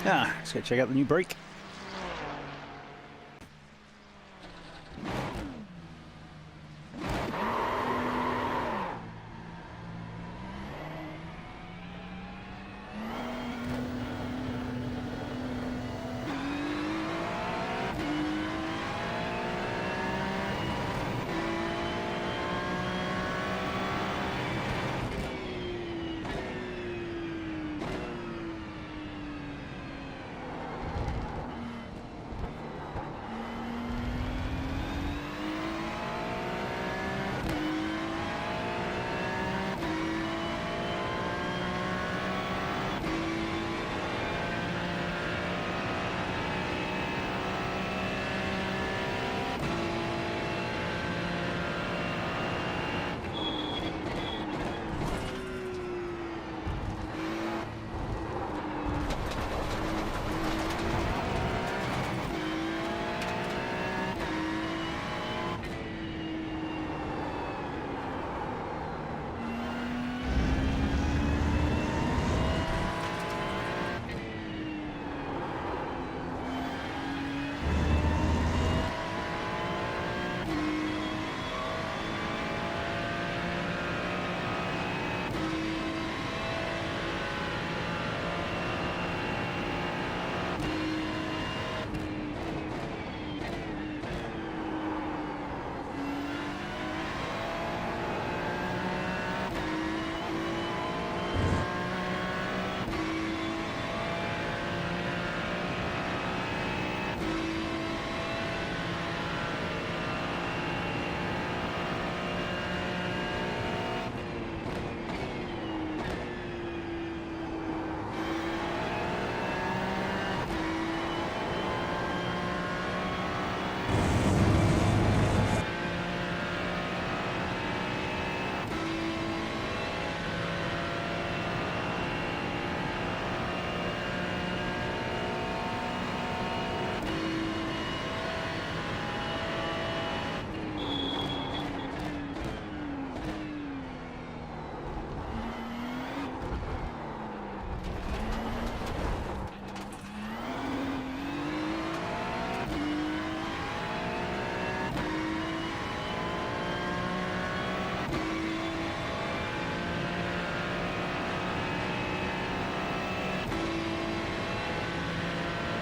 Let's go check out the new brake.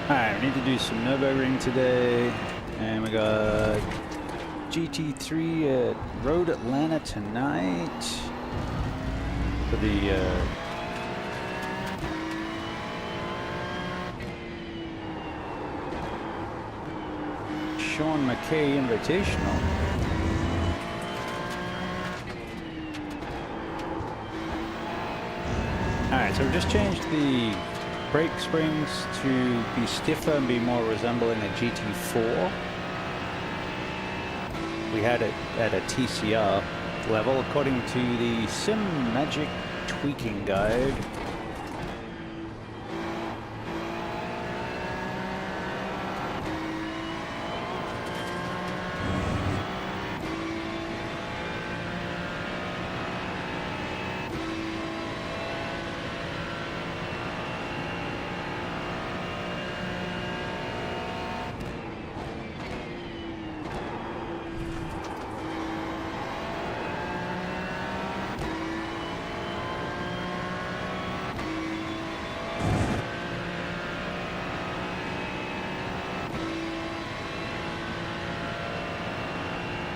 Alright, we need to do some Nürburgring today, and we got GT3 at Road Atlanta tonight for the Sean McKay Invitational. Alright, so we've just changed the brake springs to be stiffer and be more resembling a GT4. We had it at a TCR level according to the Sim Magic tweaking guide.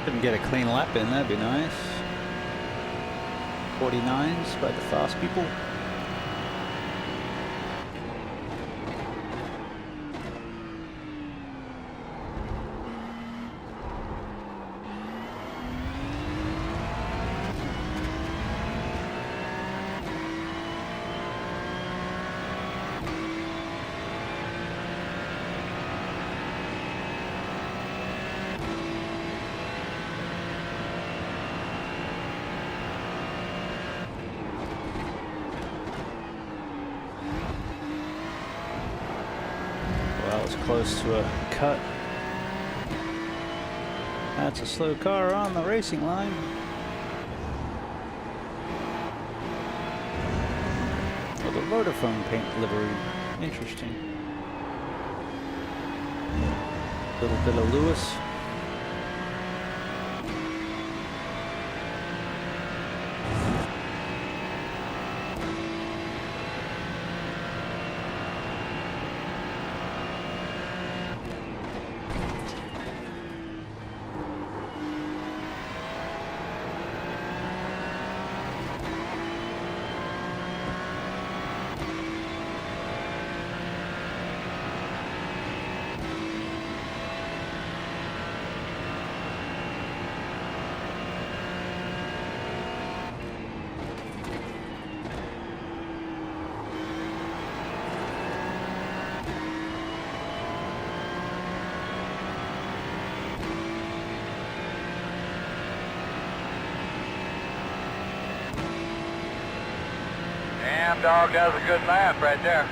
Couldn't get a clean lap in, that'd be nice. 49s by the fast people. Well, it's close to a cut. That's a slow car on the racing line. Well, the Vodafone paint livery. Interesting. Little bit of Lewis. Damn dog, that was a good lap right there.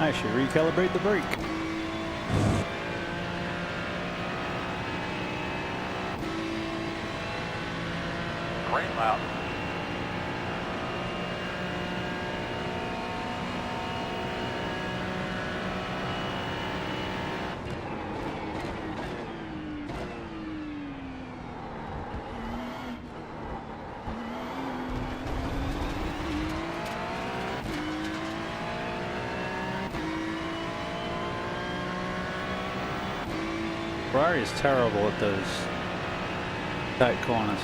I should recalibrate the brake. Great lap. Ferrari is terrible at those tight corners.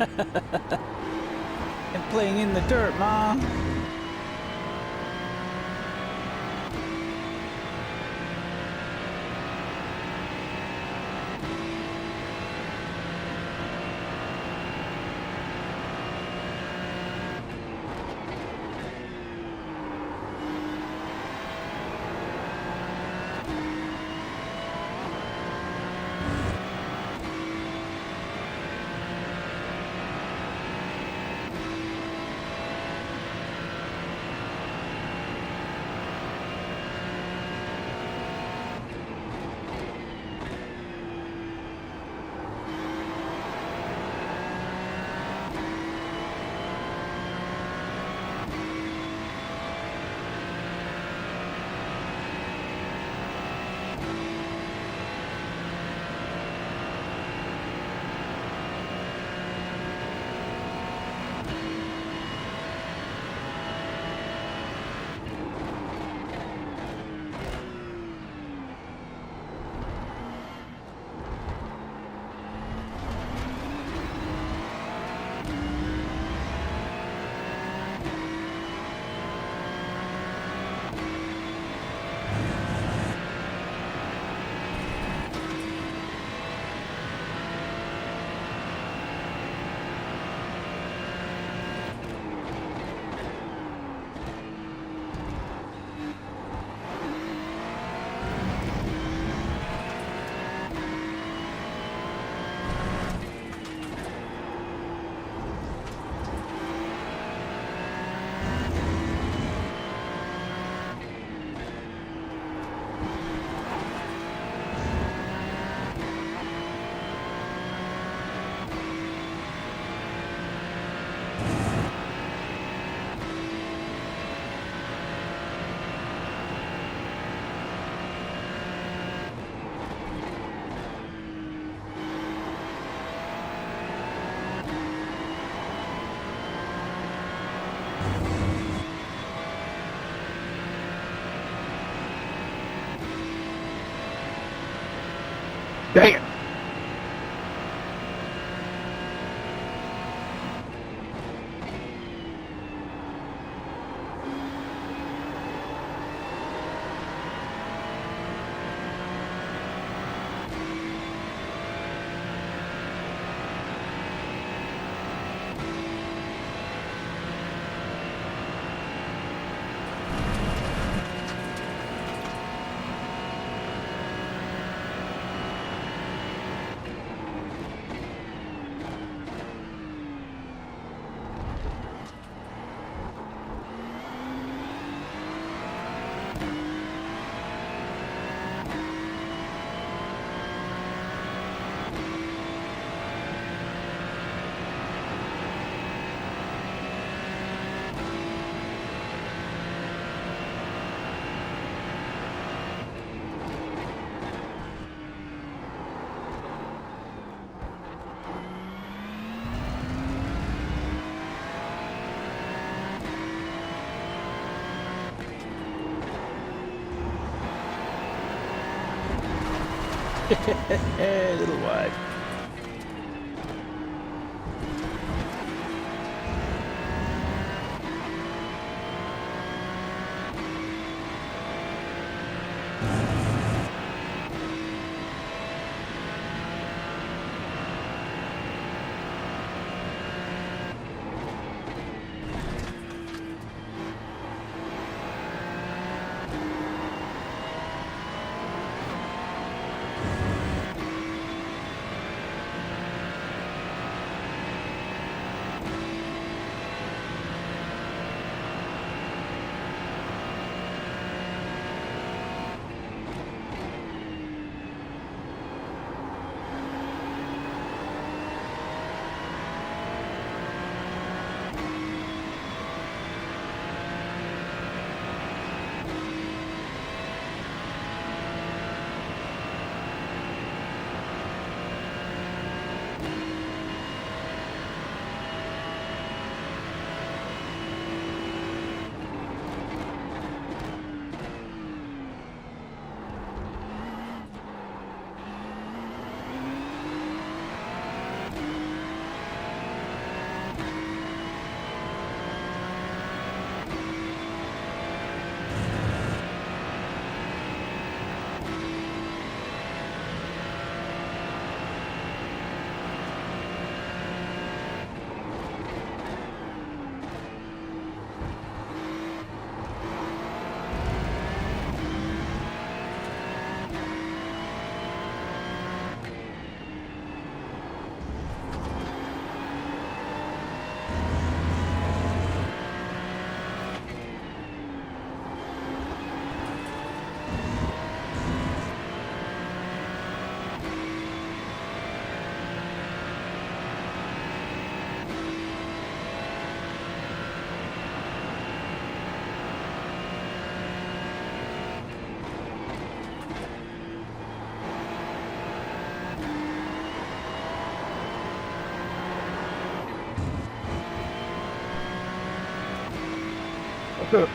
And playing in the dirt, Ma. Dang it! A little wide. That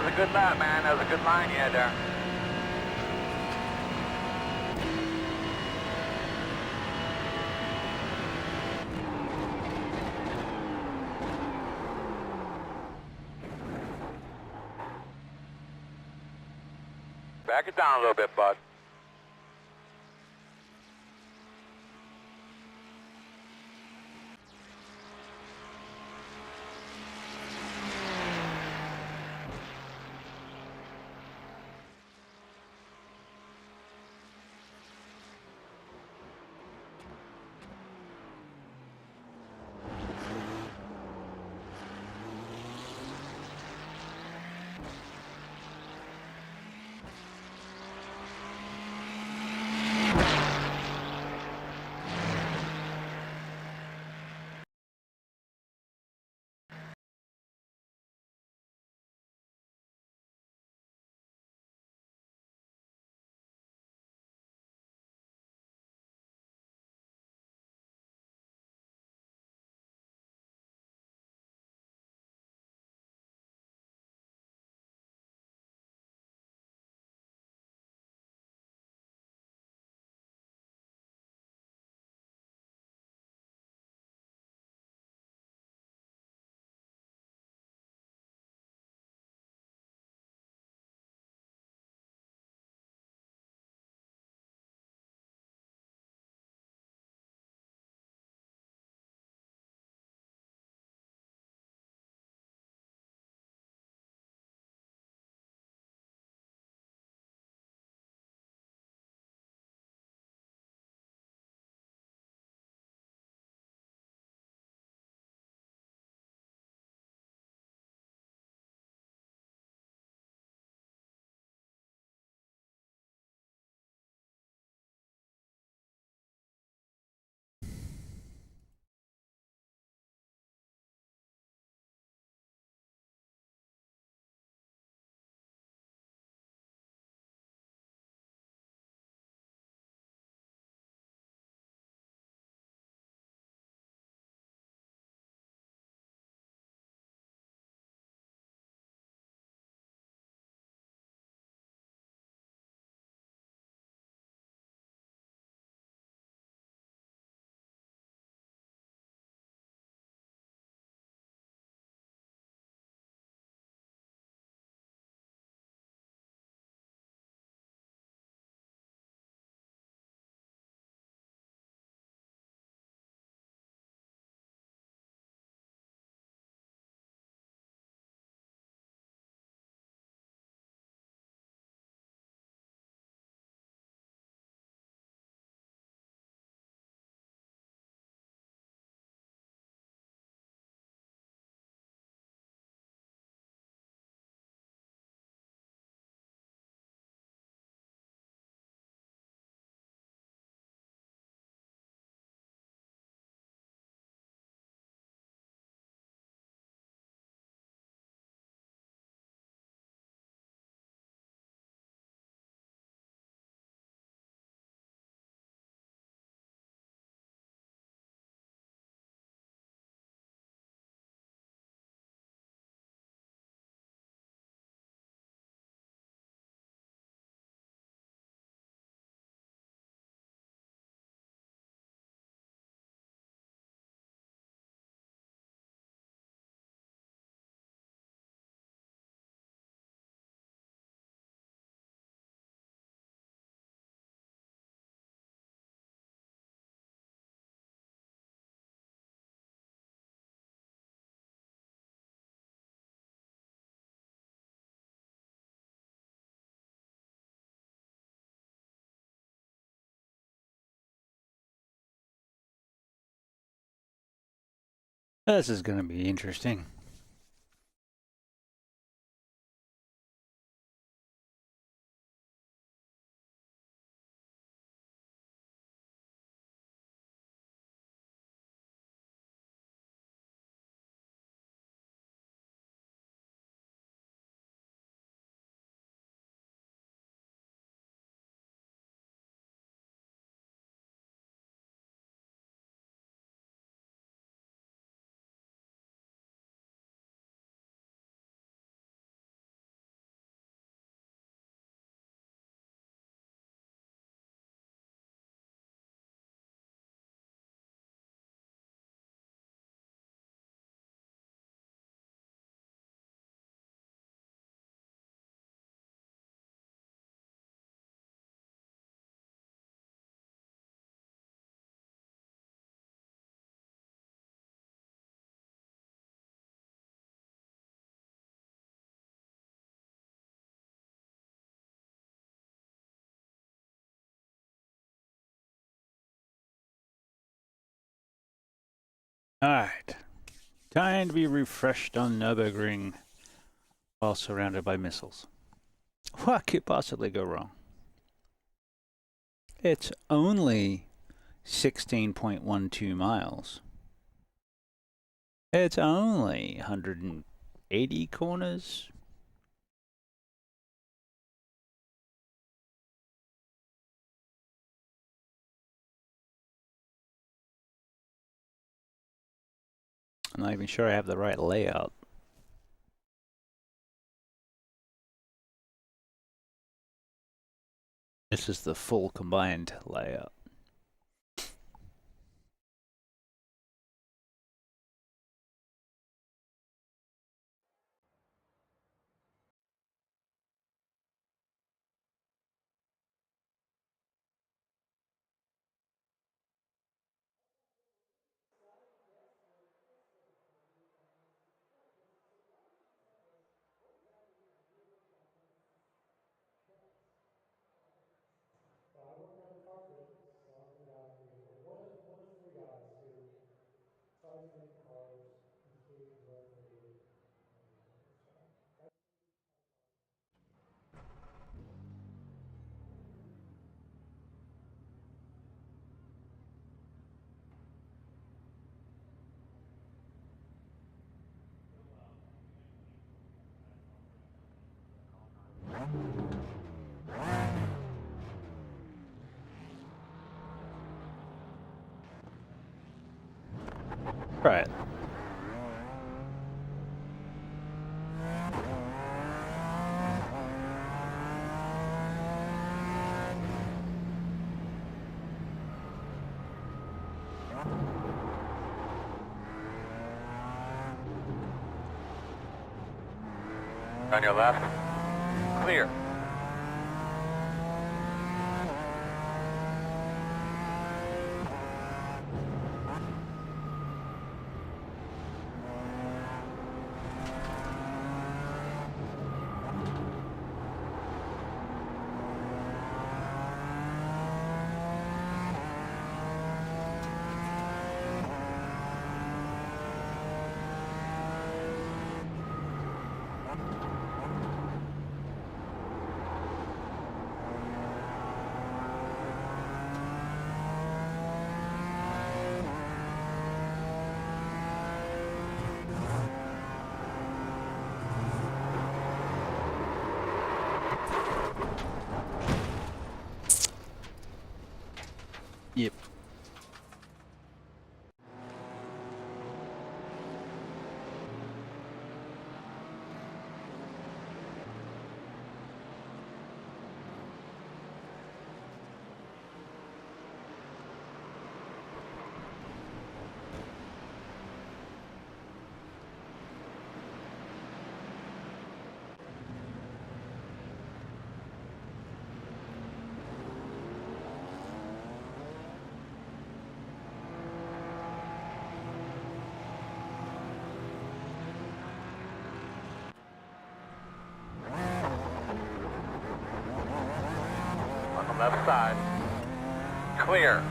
was a good line, man. That was a good line you had there. Back it down a little bit, bud. This is going to be interesting. Alright. Time to be refreshed on Nürburgring while surrounded by missiles. What could possibly go wrong? It's only 16.12 miles. It's only 180 corners. I'm not even sure I have the right layout. This is the full combined layout. Right. On your left. Clear. Yep. On the left side. Clear.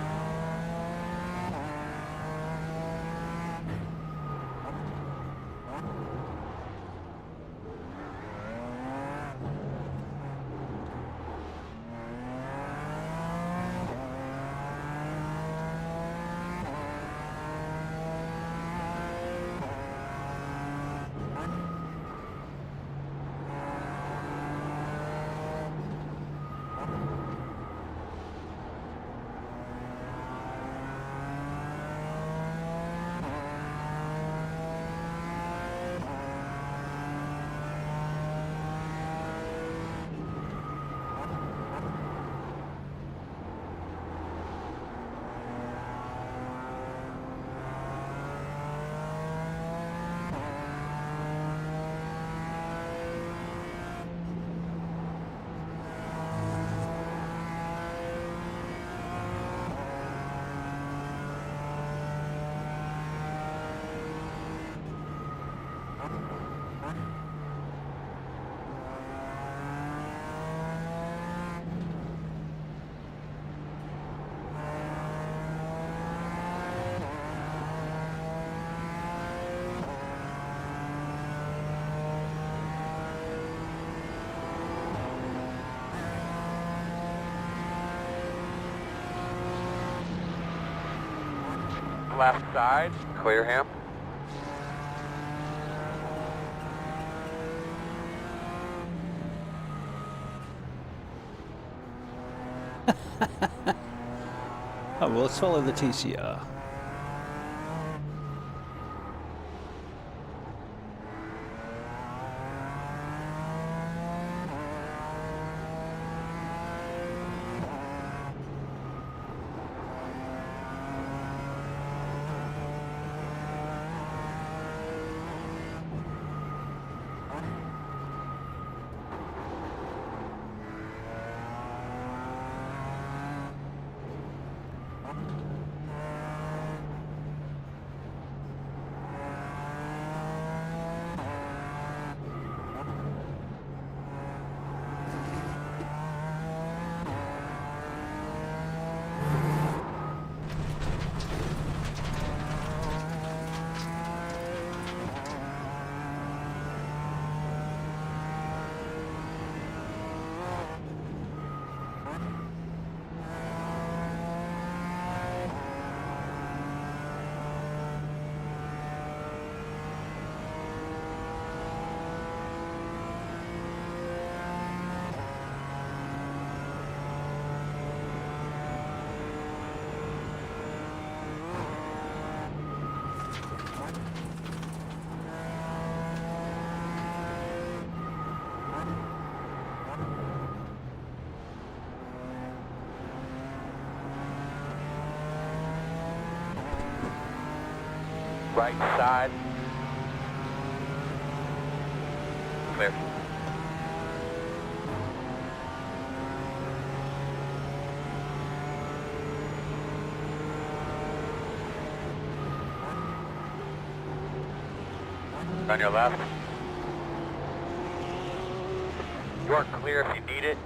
left side. Clear him. Oh, well, let's follow the TCR. Right side. Clear. On your left. You are clear if you need it.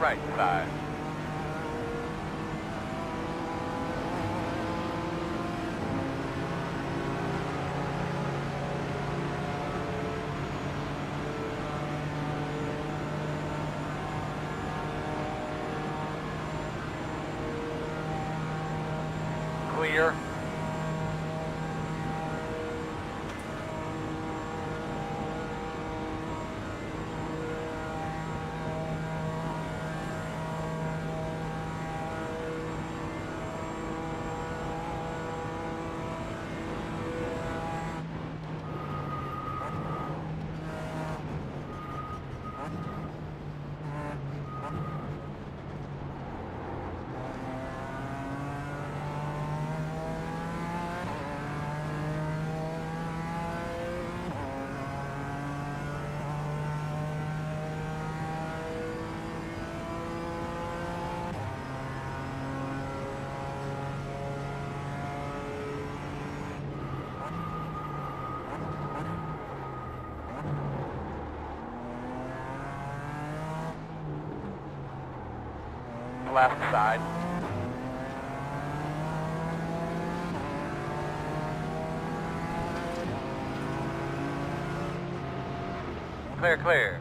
right side. Clear. Left side. Clear, clear.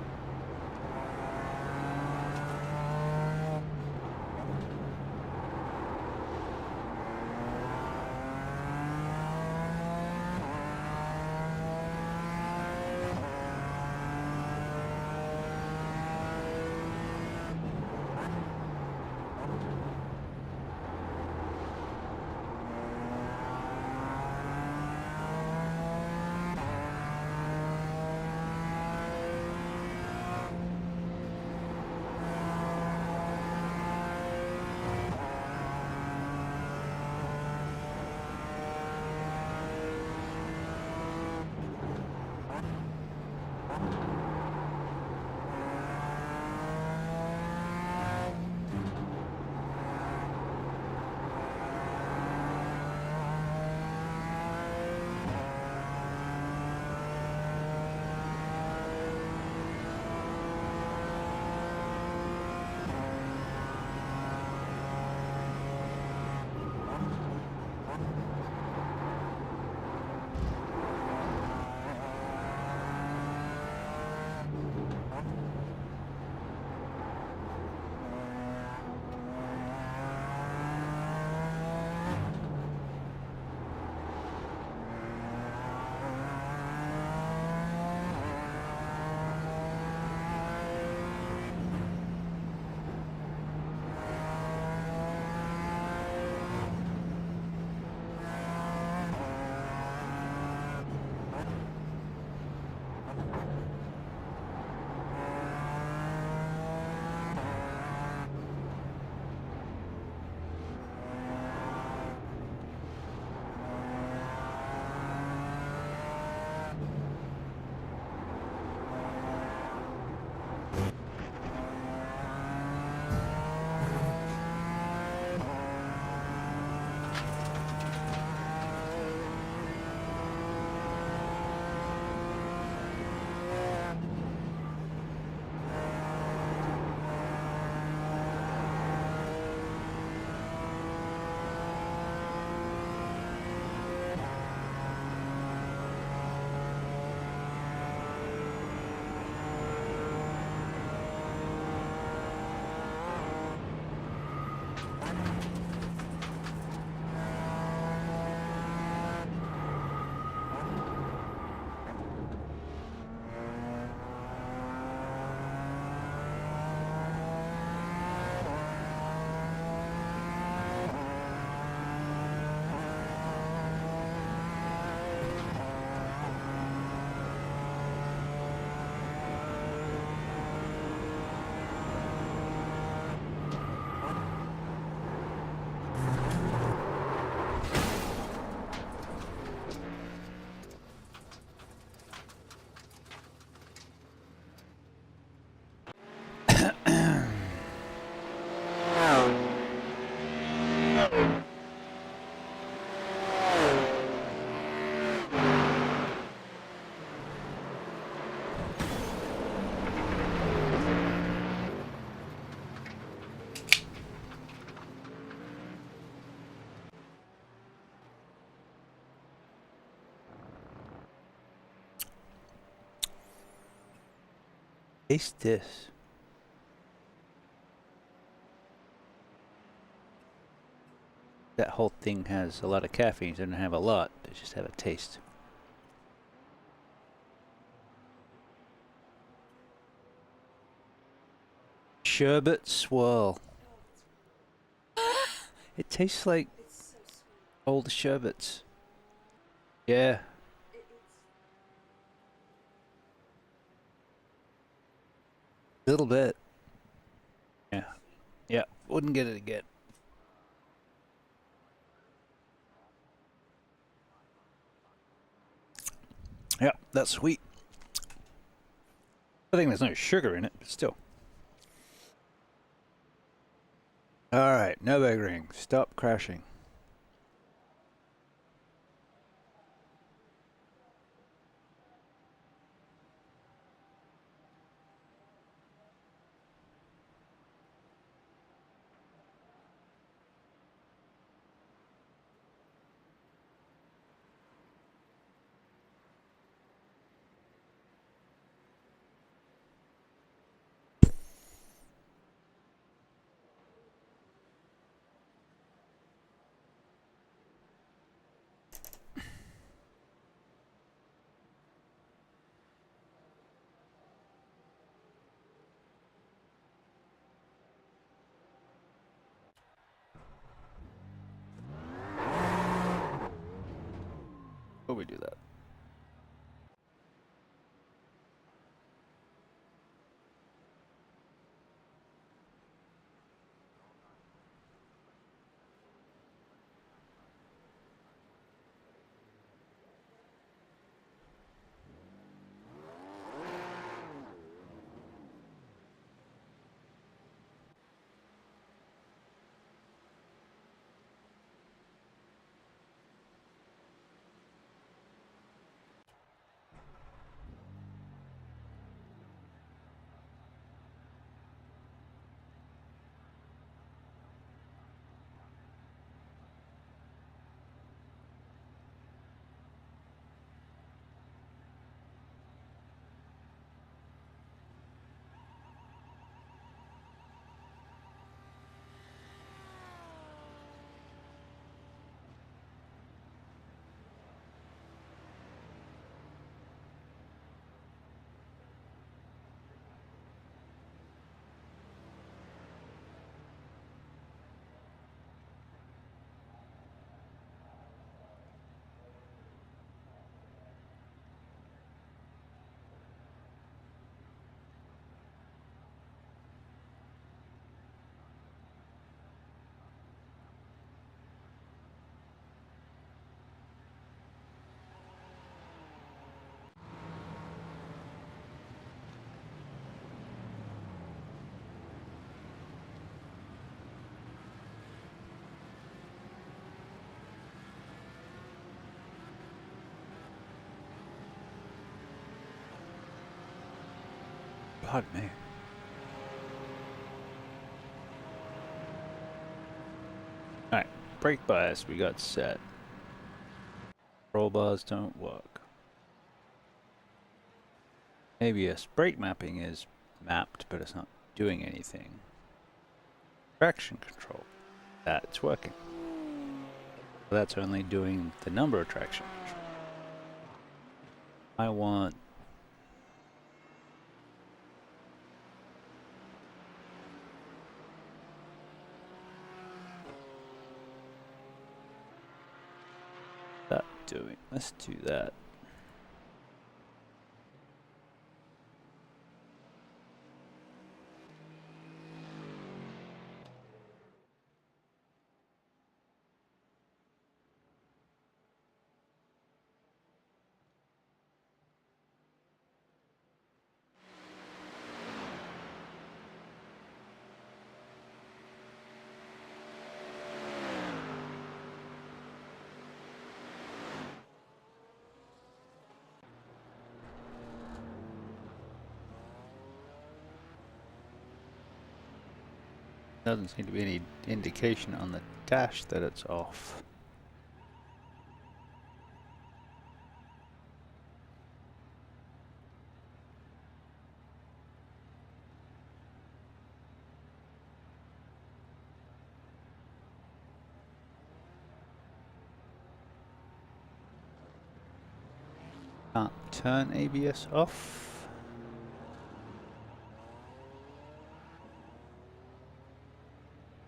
Taste this. That whole thing has a lot of caffeine. It doesn't have a lot. They just have a taste. Sherbet swirl. It tastes like old sherbets. Yeah. A little bit. Yeah. Yeah. Wouldn't get it again. Yeah, that's sweet. I think there's no sugar in it, but still. Alright, Nürburgring. Stop crashing. Will we do that? Pardon me. Alright, brake bias we got set. Roll bars don't work. ABS brake mapping is mapped, but it's not doing anything. Traction control. That's working. That's only doing the number of traction control. I want that doing. Let's do that. Doesn't seem to be any indication on the dash that it's off. Can't turn ABS off.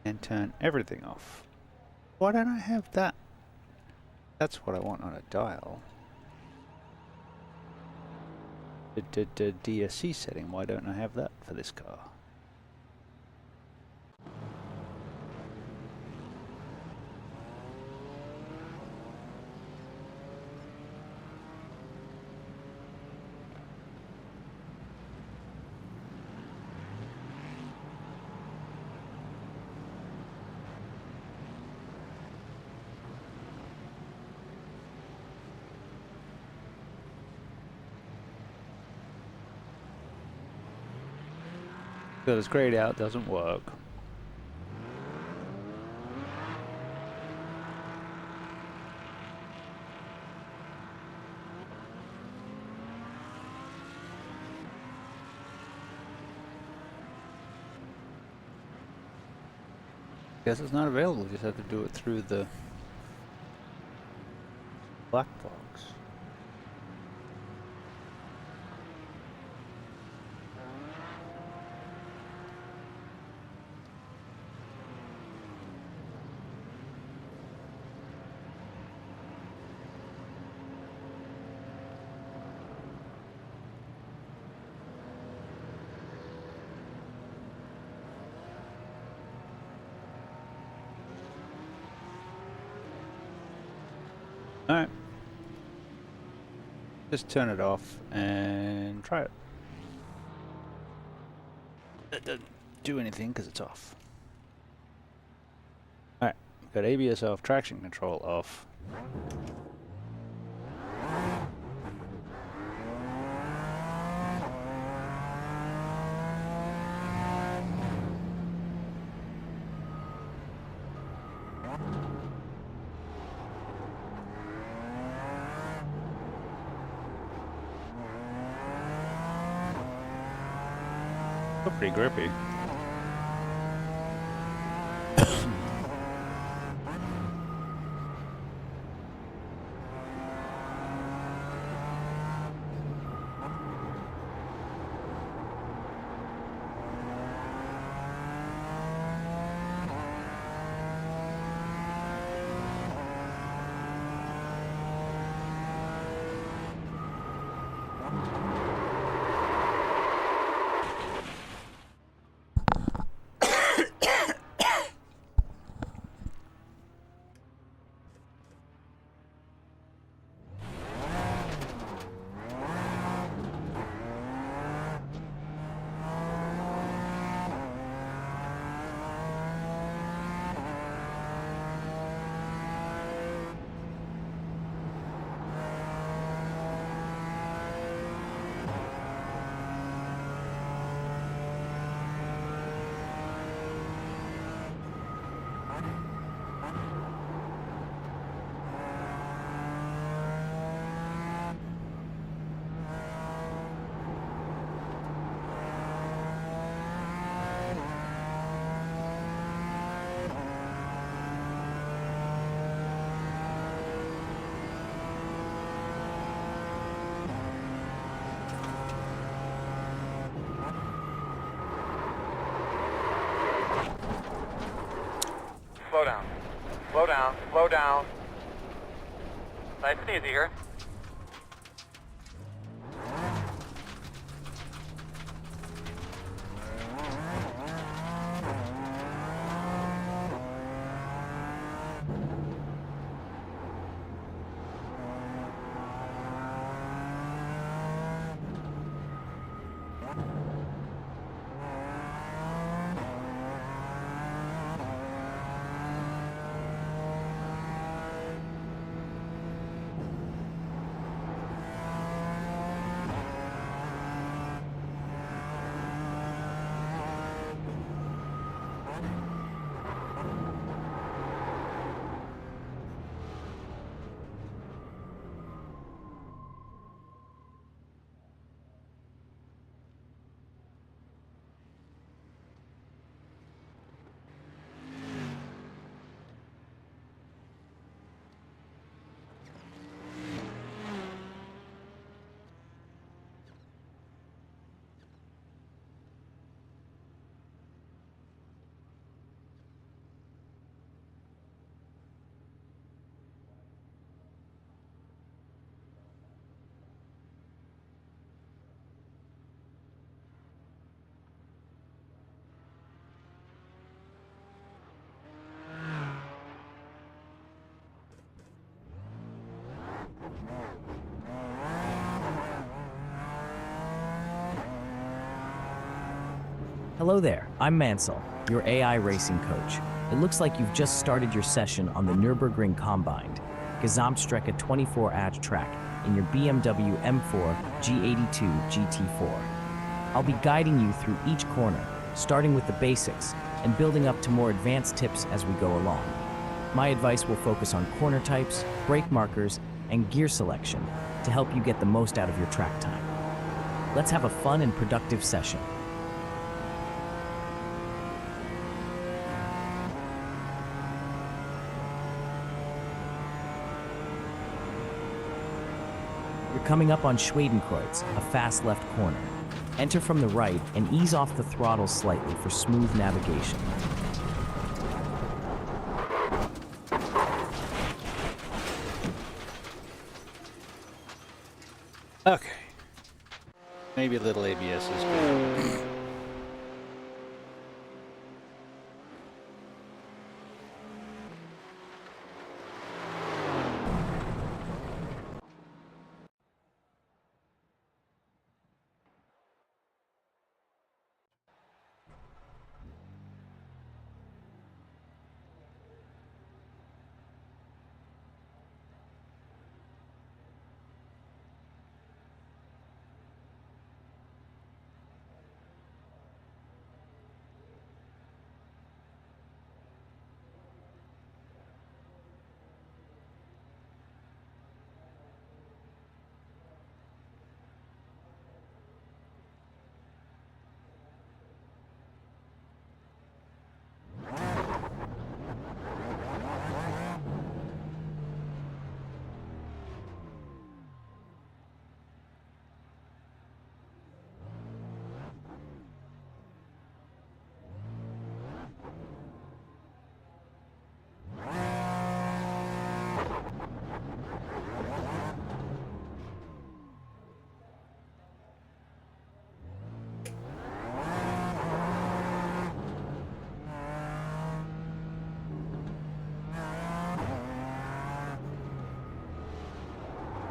And turn everything off. Why don't I have that? That's what I want on a dial. The DSC setting, why don't I have that for this car? So it's grayed out, doesn't work. Guess it's not available, you just have to do it through the black box. Alright. Just turn it off and try it. It doesn't do anything because it's off. Alright, got ABS off, traction control off. Still pretty grippy. Slow down. Slow down. Slow down. Nice and easy here. Hello there, I'm Mansell, your AI racing coach. It looks like you've just started your session on the Nürburgring Combined, Gesamtstrecke 24 track in your BMW M4 G82 GT4. I'll be guiding you through each corner, starting with the basics and building up to more advanced tips as we go along. My advice will focus on corner types, brake markers, and gear selection to help you get the most out of your track time. Let's have a fun and productive session. You're coming up on Schwedenkreuz, a fast left corner. Enter from the right and ease off the throttle slightly for smooth navigation. Okay. Maybe a little ABS is good.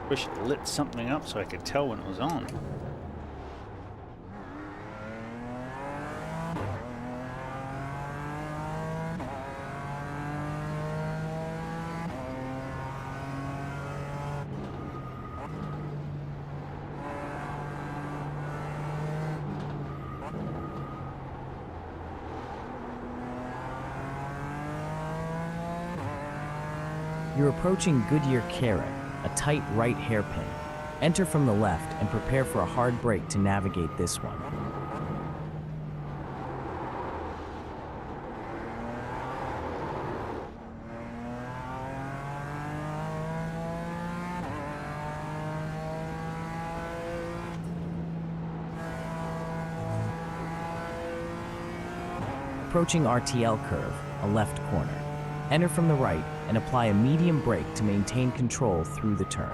Wish it lit something up so I could tell when it was on. You're approaching Goodyear Carrot, a tight right hairpin. Enter from the left and prepare for a hard brake to navigate this one. Approaching RTL curve, a left corner. Enter from the right and apply a medium brake to maintain control through the turn.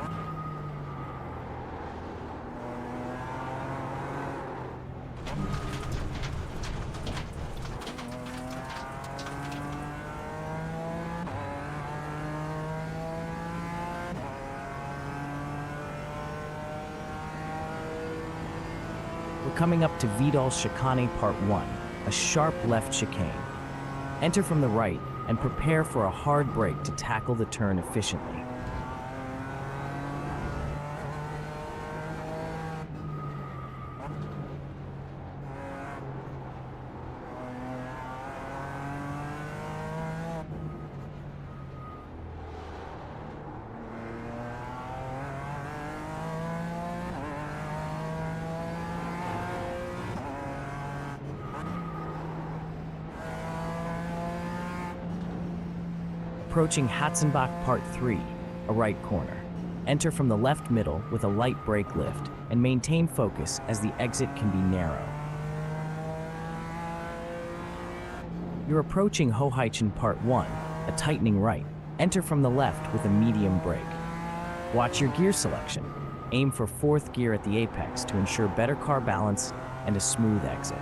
We're coming up to Vidal Chicane Part 1, a sharp left chicane. Enter from the right and prepare for a hard brake to tackle the turn efficiently. Approaching Hatzenbach Part 3, a right corner. Enter from the left middle with a light brake lift and maintain focus as the exit can be narrow. You're approaching Hoheichen Part 1, a tightening right. Enter from the left with a medium brake. Watch your gear selection. Aim for fourth gear at the apex to ensure better car balance and a smooth exit.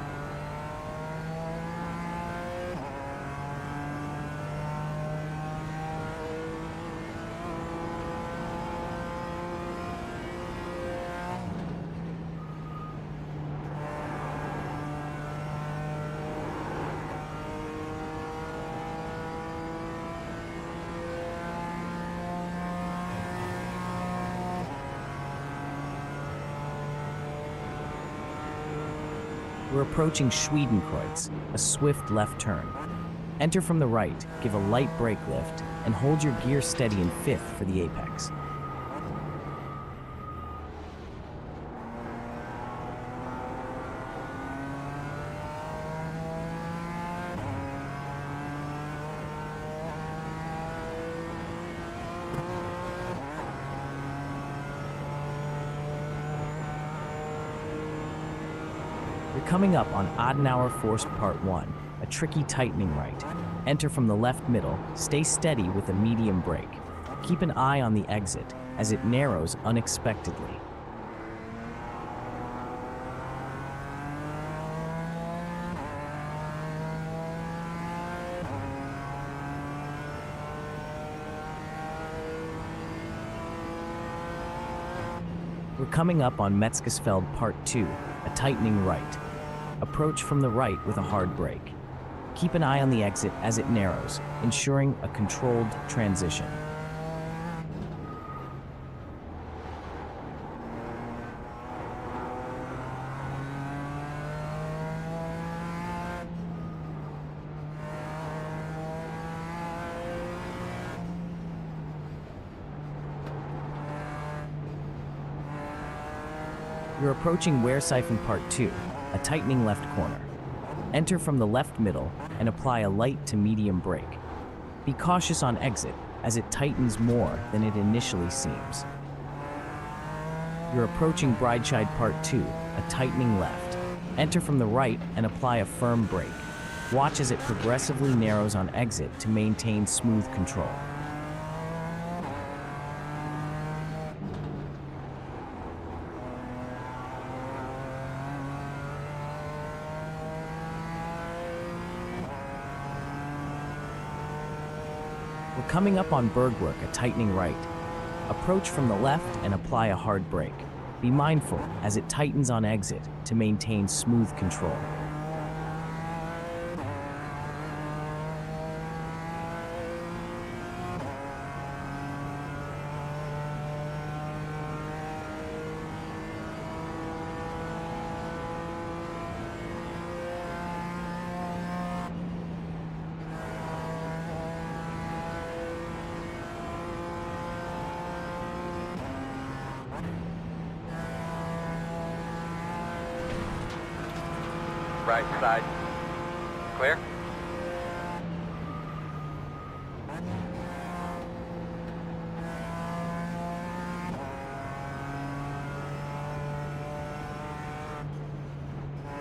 We're approaching Schwedenkreuz, a swift left turn. Enter from the right, give a light brake lift, and hold your gear steady in fifth for the apex. You're coming up on Adenauer Forst Part 1, a tricky tightening right. Enter from the left middle, stay steady with a medium brake. Keep an eye on the exit as it narrows unexpectedly. We're coming up on Metzgesfeld Part 2, a tightening right. Approach from the right with a hard brake. Keep an eye on the exit as it narrows, ensuring a controlled transition. You're approaching Wehrsifen Part 2, a tightening left corner. Enter from the left middle and apply a light to medium brake. Be cautious on exit as it tightens more than it initially seems. You're approaching Breitscheid Part 2, a tightening left. Enter from the right and apply a firm brake. Watch as it progressively narrows on exit to maintain smooth control. We're coming up on Bergwerk, a tightening right. Approach from the left and apply a hard brake. Be mindful as it tightens on exit to maintain smooth control. Right side. Clear?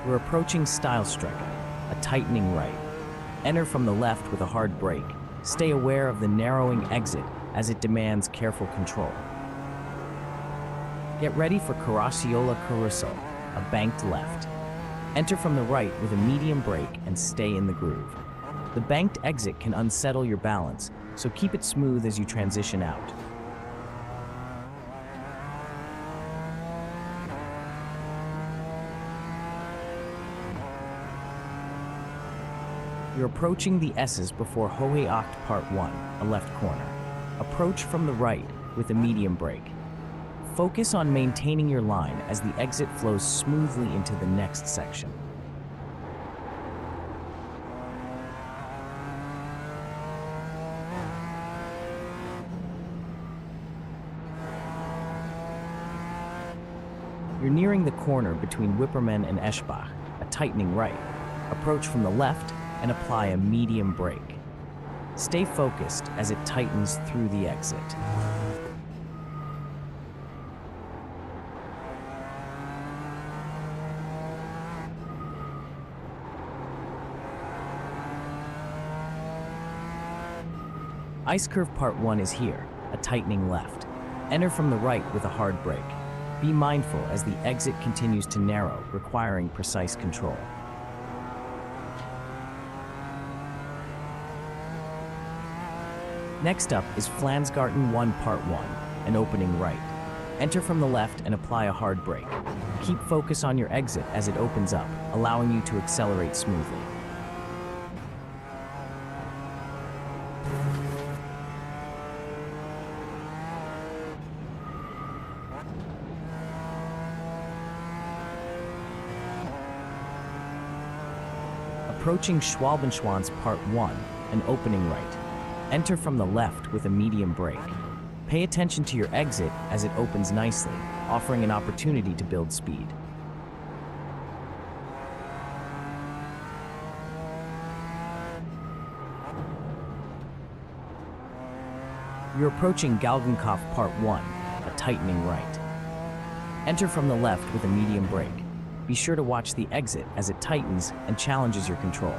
We're approaching Steilstrecke, a tightening right. Enter from the left with a hard brake. Stay aware of the narrowing exit as it demands careful control. Get ready for Caracciolo Carousel, a banked left. Enter from the right with a medium brake and stay in the groove. The banked exit can unsettle your balance, so keep it smooth as you transition out. You're approaching the S's before Hohe Acht Part 1, a left corner. Approach from the right with a medium brake. Focus on maintaining your line as the exit flows smoothly into the next section. You're nearing the corner between Wipperman and Eschbach, a tightening right. Approach from the left and apply a medium brake. Stay focused as it tightens through the exit. Ice Curve Part 1 is here, a tightening left. Enter from the right with a hard brake. Be mindful as the exit continues to narrow, requiring precise control. Next up is Flansgarten 1 Part 1, an opening right. Enter from the left and apply a hard brake. Keep focus on your exit as it opens up, allowing you to accelerate smoothly. approaching Schwalbenschwanz Part 1, an opening right. Enter from the left with a medium brake. Pay attention to your exit as it opens nicely, offering an opportunity to build speed. You're approaching Galgenkopf Part 1, a tightening right. Enter from the left with a medium brake. Be sure to watch the exit as it tightens and challenges your control.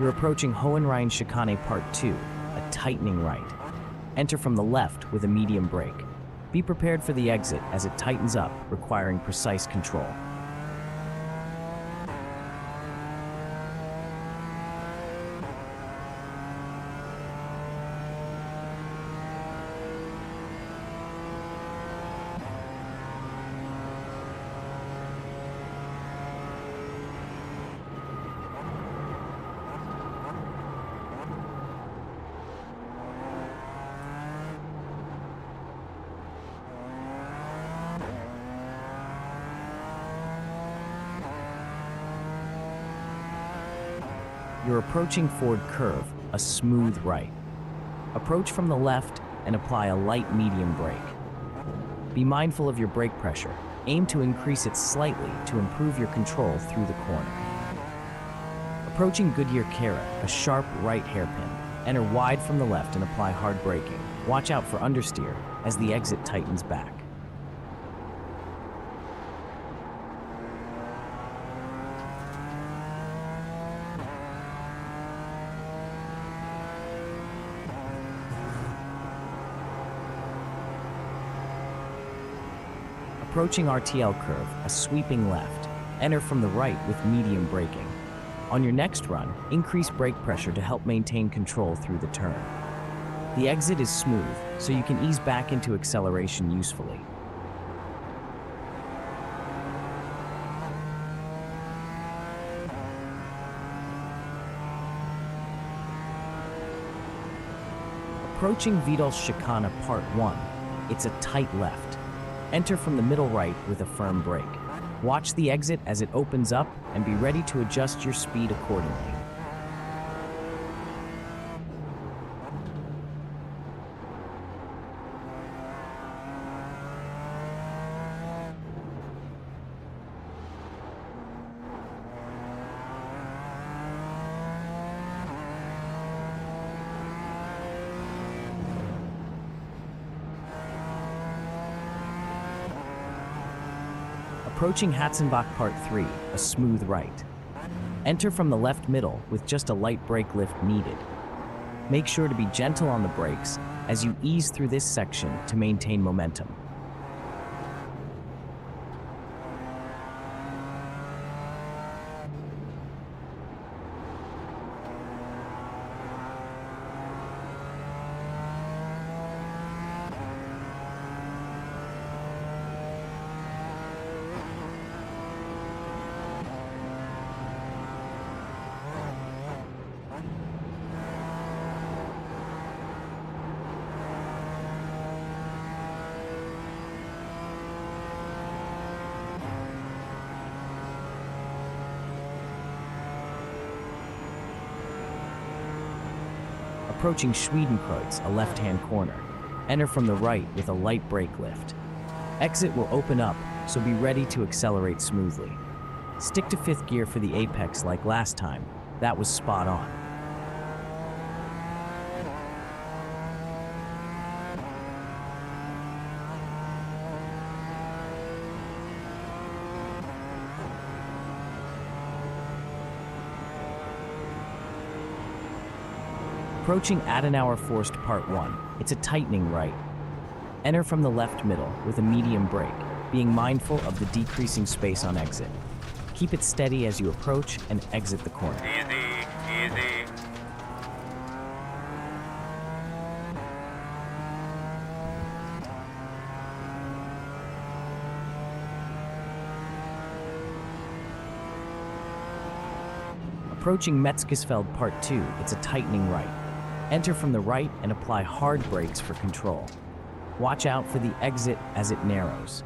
You're approaching Hohenrhein-Schikane Part 2, a tightening right. Enter from the left with a medium brake. Be prepared for the exit as it tightens up, requiring precise control. You're approaching Ford Curve, a smooth right. Approach from the left and apply a light medium brake. Be mindful of your brake pressure. Aim to increase it slightly to improve your control through the corner. Approaching Goodyear Cara, a sharp right hairpin. Enter wide from the left and apply hard braking. Watch out for understeer as the exit tightens back. Approaching RTL Curve, a sweeping left. Enter from the right with medium braking. On your next run, increase brake pressure to help maintain control through the turn. The exit is smooth, so you can ease back into acceleration usefully. Approaching Wiedel-Schikane Part 1, it's a tight left. Enter from the middle right with a firm brake. Watch the exit as it opens up and be ready to adjust your speed accordingly. Approaching Hatzenbach Part 3, a smooth right. Enter from the left middle with just a light brake lift needed. Make sure to be gentle on the brakes as you ease through this section to maintain momentum. Approaching Schwedenkreuz, a left-hand corner. Enter from the right with a light brake lift. Exit will open up, so be ready to accelerate smoothly. Stick to fifth gear for the apex like last time. That was spot on. Approaching Adenauer Forced Part 1, it's a tightening right. Enter from the left middle with a medium brake, being mindful of the decreasing space on exit. Keep it steady as you approach and exit the corner. Easy, easy. Approaching Metzgesfeld Part 2, it's a tightening right. Enter from the right and apply hard brakes for control. Watch out for the exit as it narrows.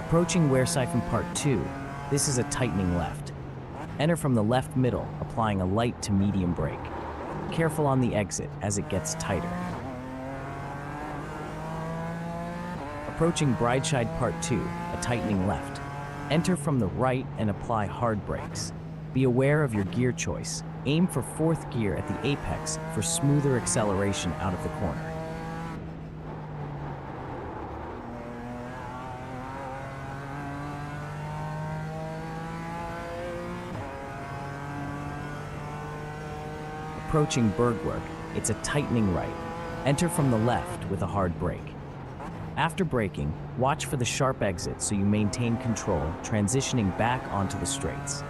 Approaching Wehrsifen Part 2, this is a tightening left. Enter from the left middle, applying a light to medium brake. Careful on the exit as it gets tighter. Approaching Breitscheid Part 2, a tightening left. Enter from the right and apply hard brakes. Be aware of your gear choice. Aim for fourth gear at the apex for smoother acceleration out of the corner. Approaching Bergwerk, it's a tightening right. Enter from the left with a hard brake. After braking, watch for the sharp exit so you maintain control, transitioning back onto the straights.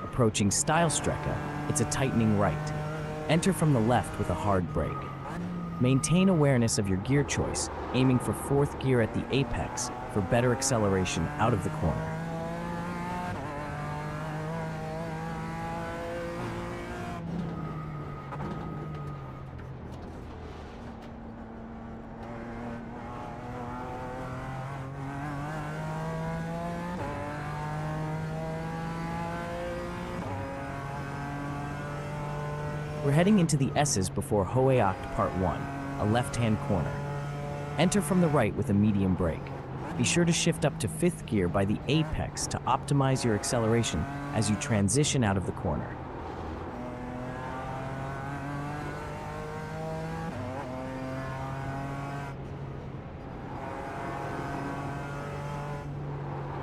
Approaching Steilstrecke, it's a tightening right. Enter from the left with a hard brake. Maintain awareness of your gear choice, aiming for fourth gear at the apex for better acceleration out of the corner. We're heading into the S's before Hohe Acht Part 1, a left-hand corner. Enter from the right with a medium brake. Be sure to shift up to fifth gear by the apex to optimize your acceleration as you transition out of the corner.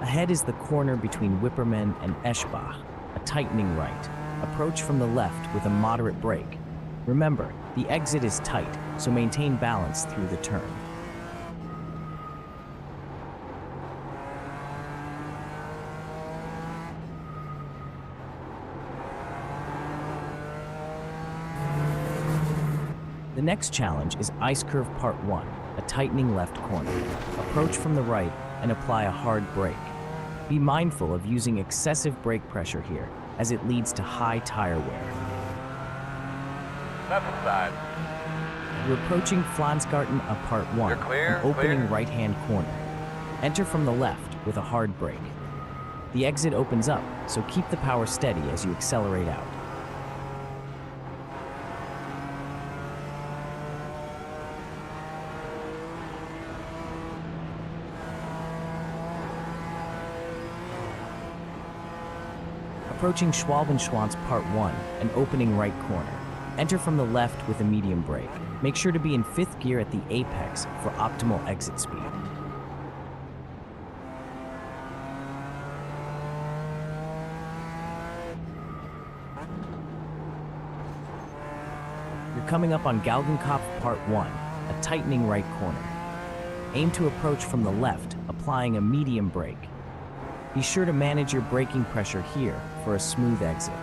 Ahead is the corner between Wipperman and Eschbach, a tightening right. Approach from the left with a moderate brake. Remember, the exit is tight, so maintain balance through the turn. The next challenge is Ice Curve Part 1, a tightening left corner. Approach from the right and apply a hard brake. Be mindful of using excessive brake pressure here, as it leads to high tire wear. Left side. You're approaching Flansgarten of Part 1, You're clear, an opening clear. right-hand corner. Enter from the left with a hard brake. The exit opens up, so keep the power steady as you accelerate out. Approaching Schwalbenschwanz Part 1, an opening right corner. Enter from the left with a medium brake. Make sure to be in fifth gear at the apex for optimal exit speed. You're coming up on Galgenkopf Part 1, a tightening right corner. Aim to approach from the left, applying a medium brake. Be sure to manage your braking pressure here for a smooth exit.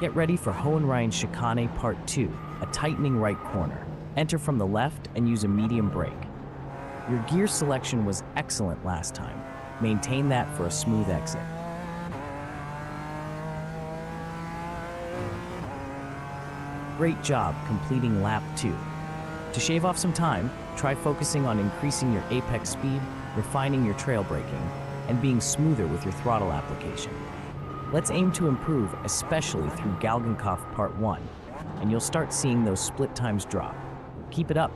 Get ready for Hohenrhein Chicane Part 2, a tightening right corner. Enter from the left and use a medium brake. Your gear selection was excellent last time. Maintain that for a smooth exit. Great job completing lap 2. To shave off some time, try focusing on increasing your apex speed, refining your trail braking, and being smoother with your throttle application. Let's aim to improve, especially through Galgenkopf Part 1, and you'll start seeing those split times drop. Keep it up.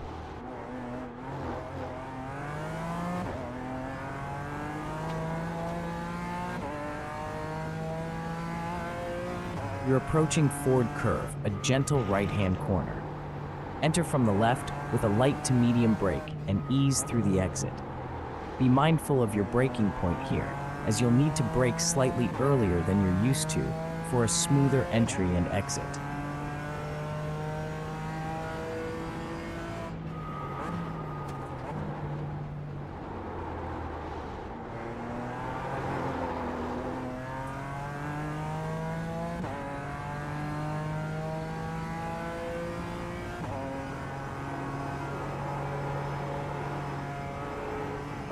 You're approaching Ford Curve, a gentle right-hand corner. Enter from the left with a light to medium brake and ease through the exit. Be mindful of your braking point here, as you'll need to brake slightly earlier than you're used to for a smoother entry and exit.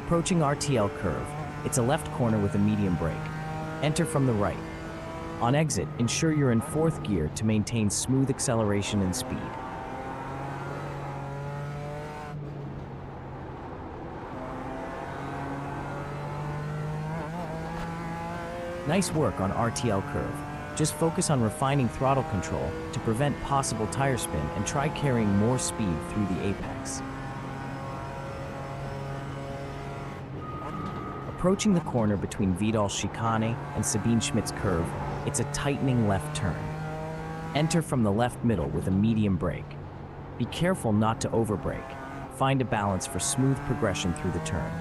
Approaching RTL curve, it's a left corner with a medium brake. Enter from the right. On exit, ensure you're in 4th gear to maintain smooth acceleration and speed. Nice work on RTL curve. Just focus on refining throttle control to prevent possible tire spin and try carrying more speed through the apex. Approaching the corner between Vidal Chicane and Sabine Schmidt's curve, it's a tightening left turn. Enter from the left middle with a medium brake. Be careful not to overbrake. Find a balance for smooth progression through the turn.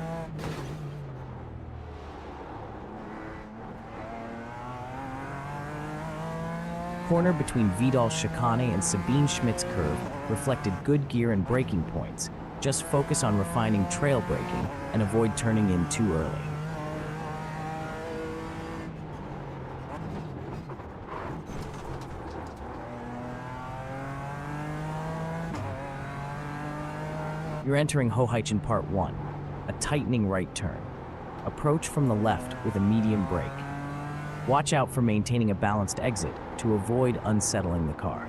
Corner between Vidal Chicane and Sabine Schmidt's curve reflected good gear and braking points. Just focus on refining trail braking and avoid turning in too early. You're entering Hohenrhein Part 1, a tightening right turn. Approach from the left with a medium brake. Watch out for maintaining a balanced exit to avoid unsettling the car.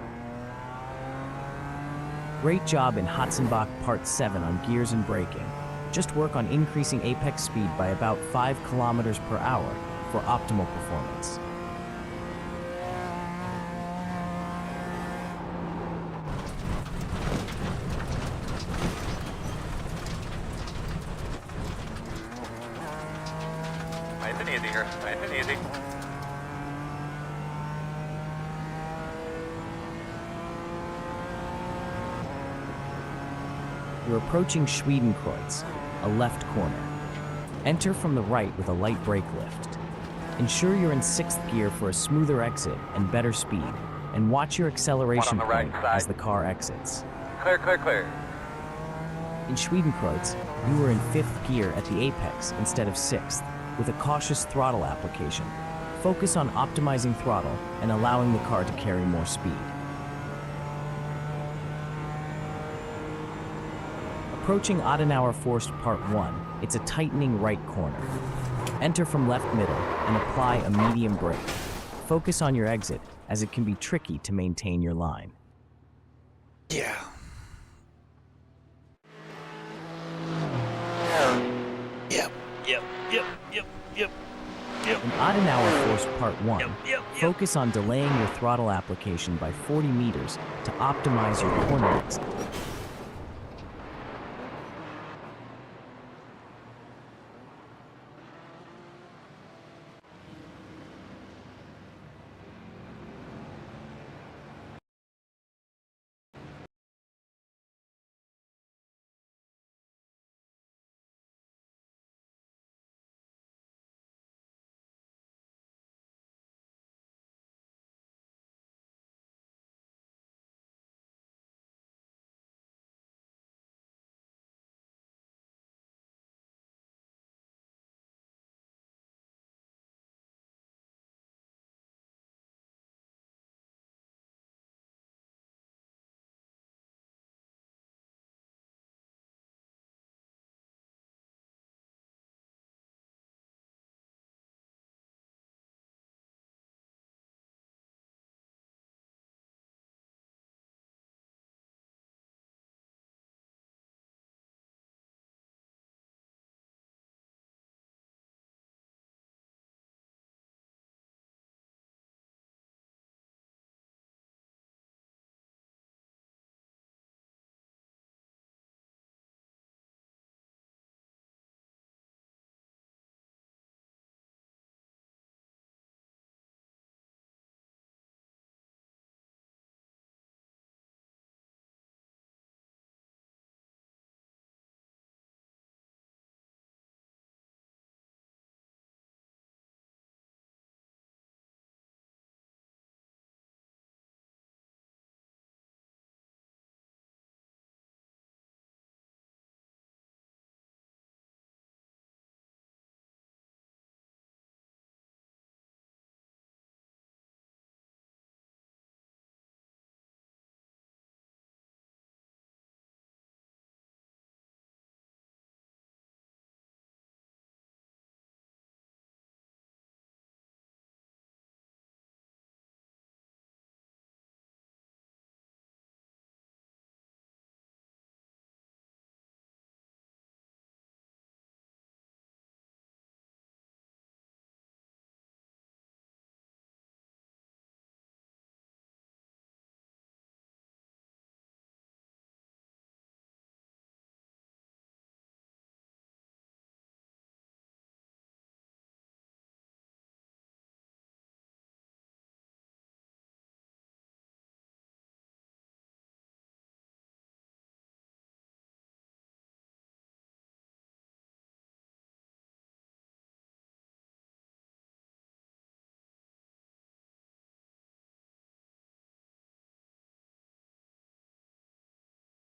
Great job in Hatzenbach Part 7 on gears and braking. Just work on increasing apex speed by about 5 kilometers per hour for optimal performance. Nice and easy here. Nice and easy. You're approaching Schwedenkreuz, a left corner. Enter from the right with a light brake lift. Ensure you're in 6th gear for a smoother exit and better speed, and watch your acceleration One on the right point side. as the car exits. Clear, clear, clear. In Schwedenkreuz, you were in 5th gear at the apex instead of 6th, with a cautious throttle application. Focus on optimizing throttle and allowing the car to carry more speed. Approaching Adenauer Forst Part 1, it's a tightening right corner. Enter from left middle and apply a medium brake. Focus on your exit, as it can be tricky to maintain your line. Yeah. Yep. In Adenauer Forst Part 1, focus on delaying your throttle application by 40 meters to optimize your corner exit.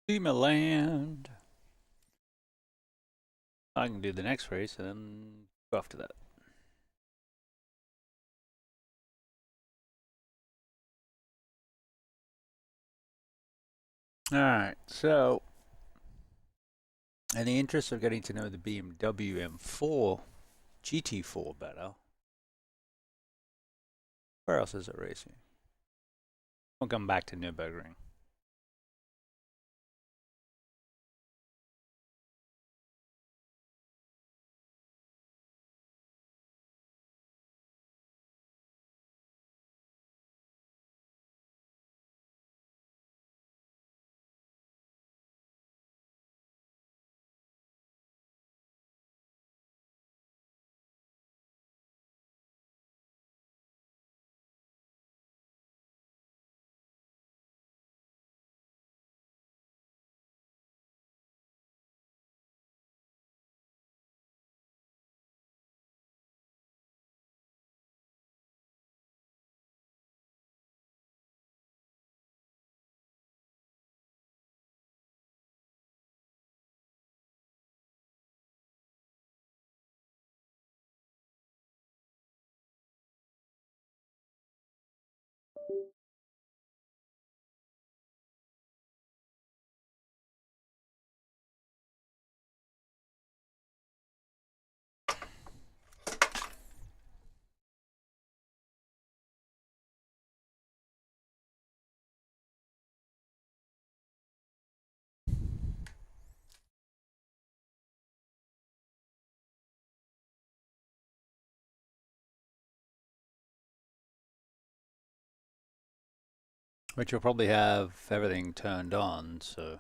Land. I can do the next race and then go after that. Alright, so in the interest of getting to know the BMW M4 GT4 better, where else is it racing? We'll come back to Nürburgring. Which will probably have everything turned on, so.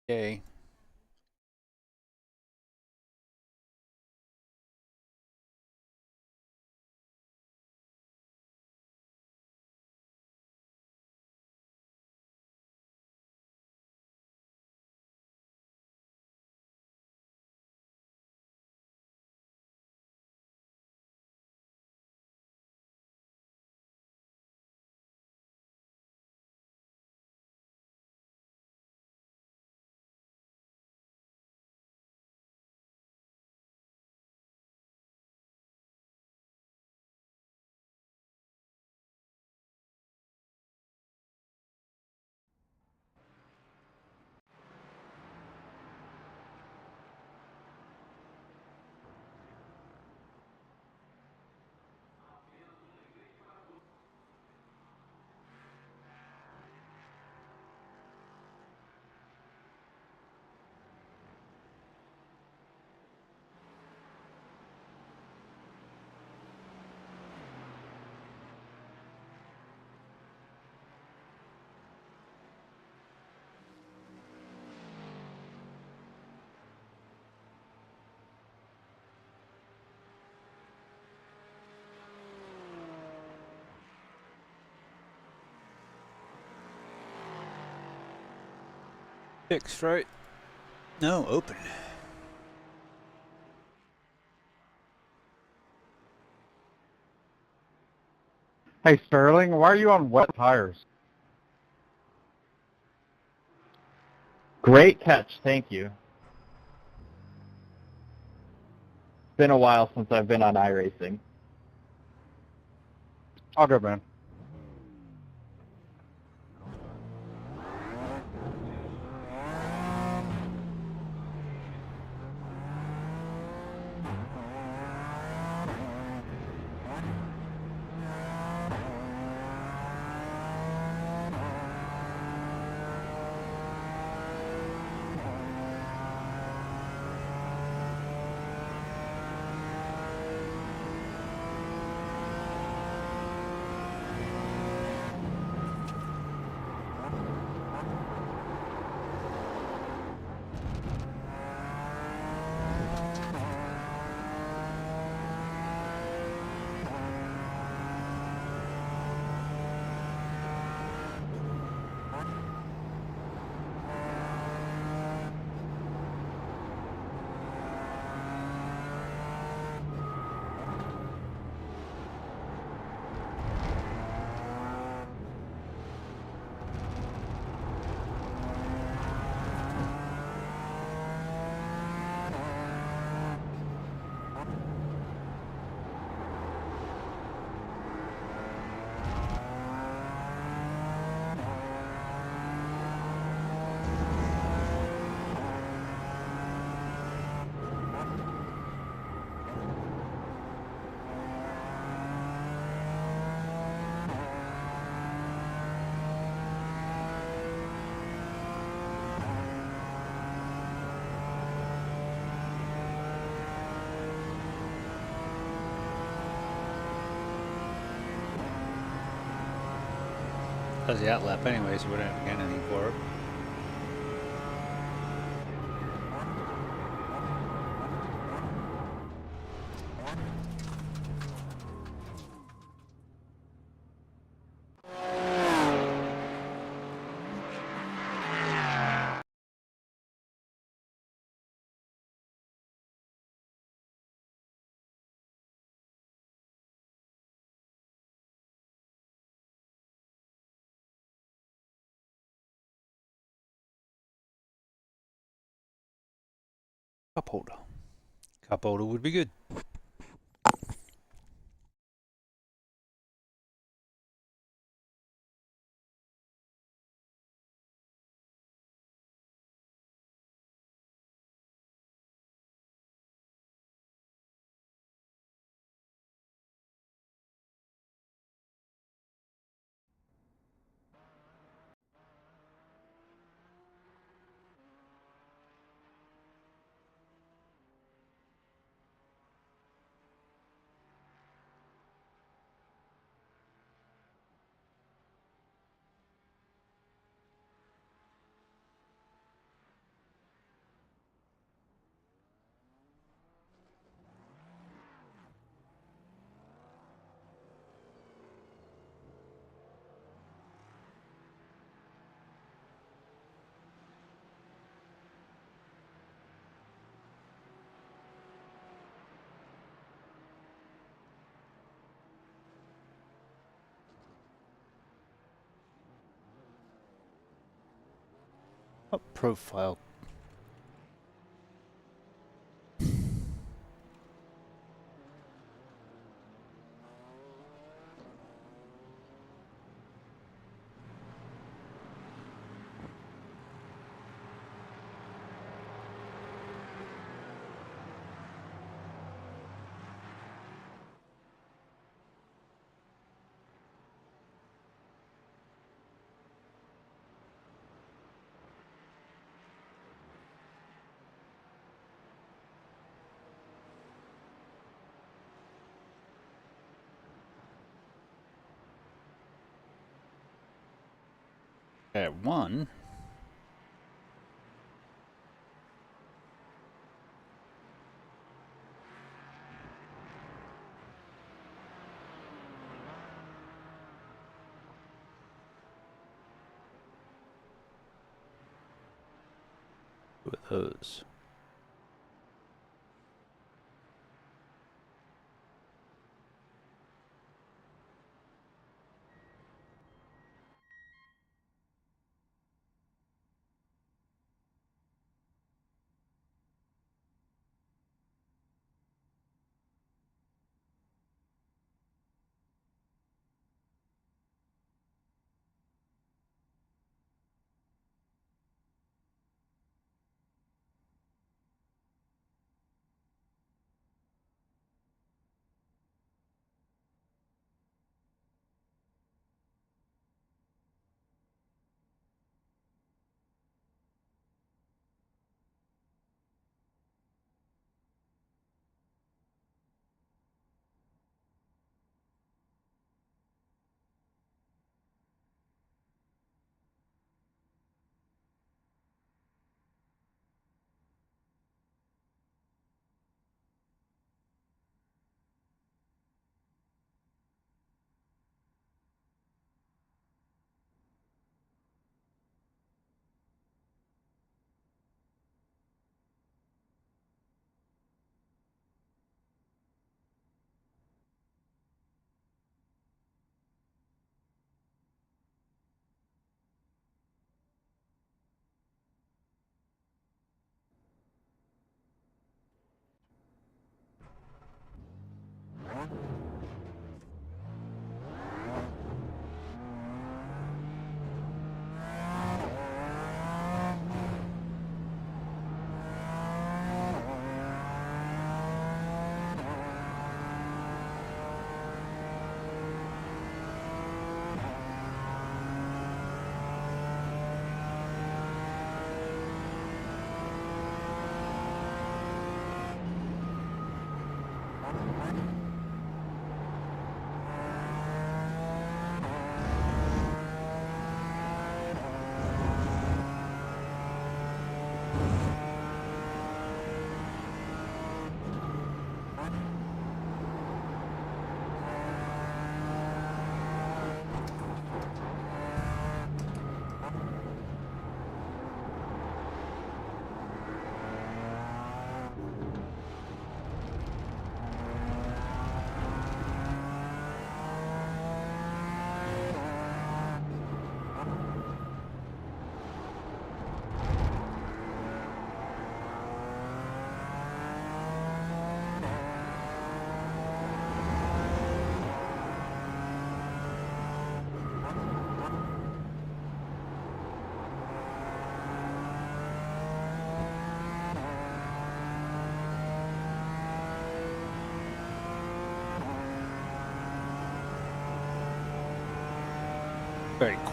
Yay. Fixed, right? No, open. Hey, Sterling, why are you on wet tires? Great catch, thank you. It's been a while since I've been on iRacing. All good, man. Does the outlap anyway, so we don't get anything for it. Cup holder. Cup holder would be good. What profile? At one. With those.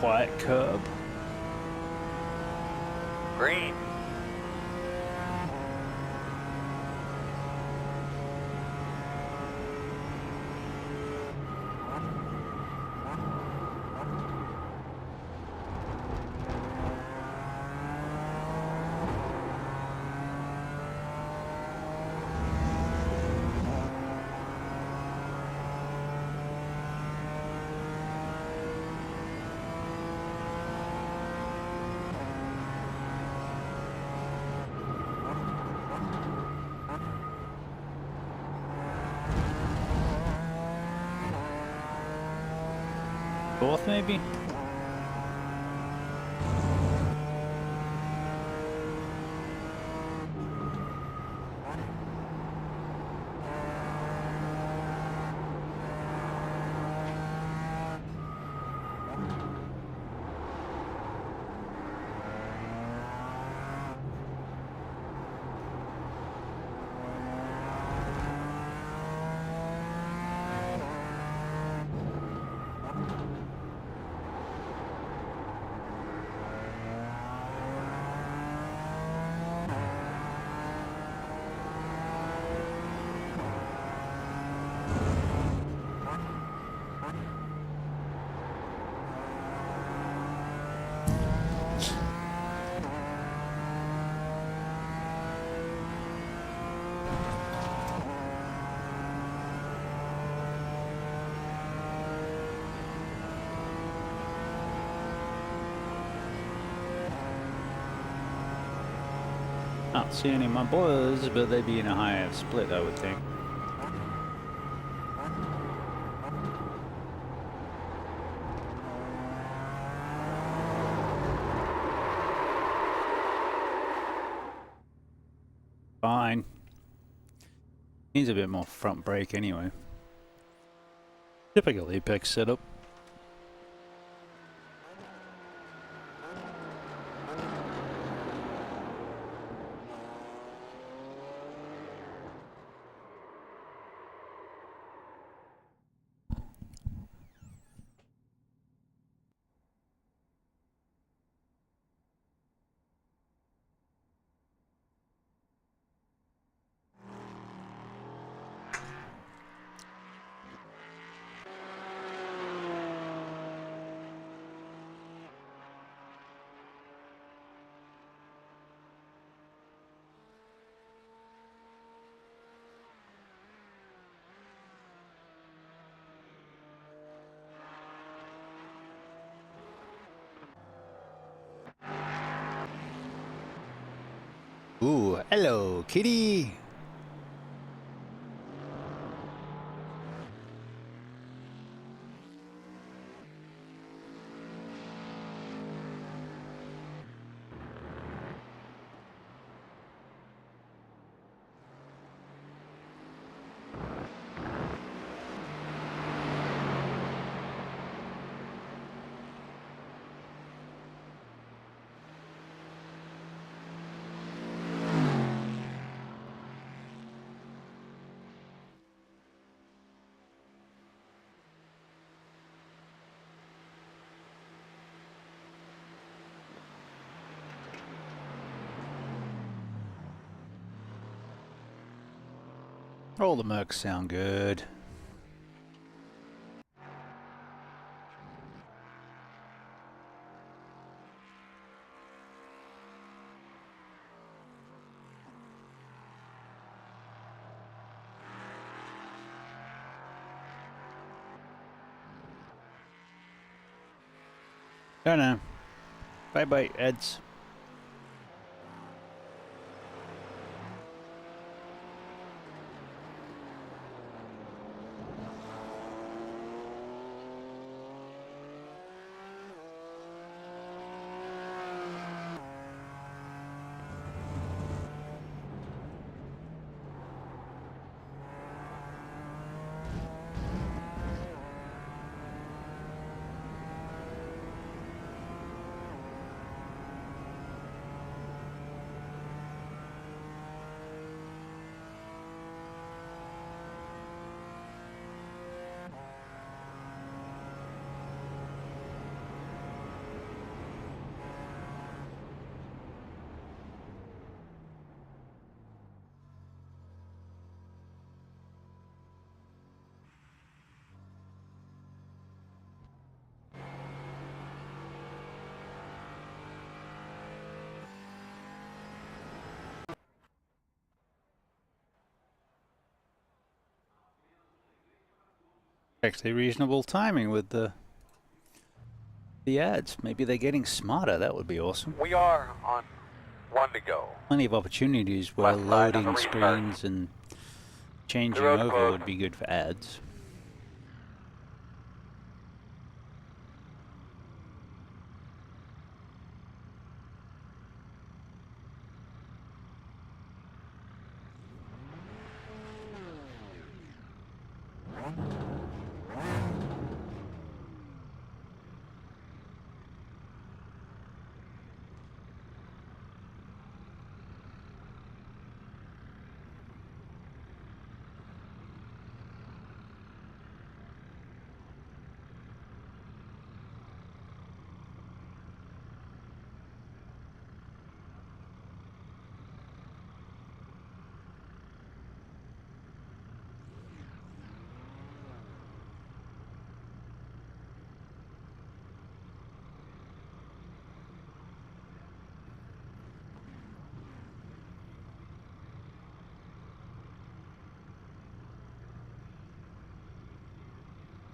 quiet curb. Green. Fourth, maybe? I don't see any of my boys, but they'd be in a higher split, I would think. Fine. Needs a bit more front brake anyway. Typical Apex setup. Ooh, hello, kitty. All the mercs sound good. Don't know. Bye bye, Eds. Actually, reasonable timing with the ads. Maybe they're getting smarter. That would be awesome. We are on 1 to go. Plenty of opportunities where Left side on the loading restart. screens and changing road's over closed. would be good for ads.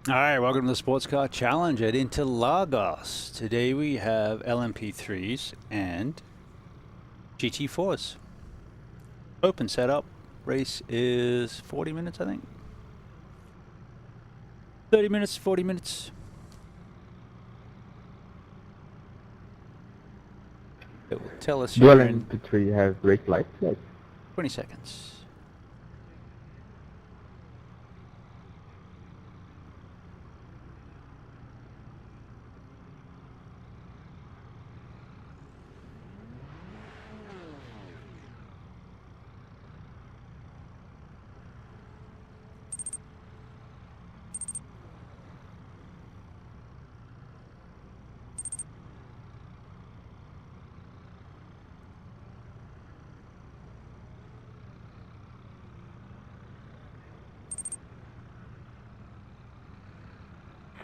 All right, welcome to the Sports Car Challenge at Interlagos. Today we have LMP3s and GT4s. Open setup. Race is 40 minutes, I think. 30 minutes, 40 minutes. It will tell us Dual here in MP3 has race lights. Yes. 20 seconds.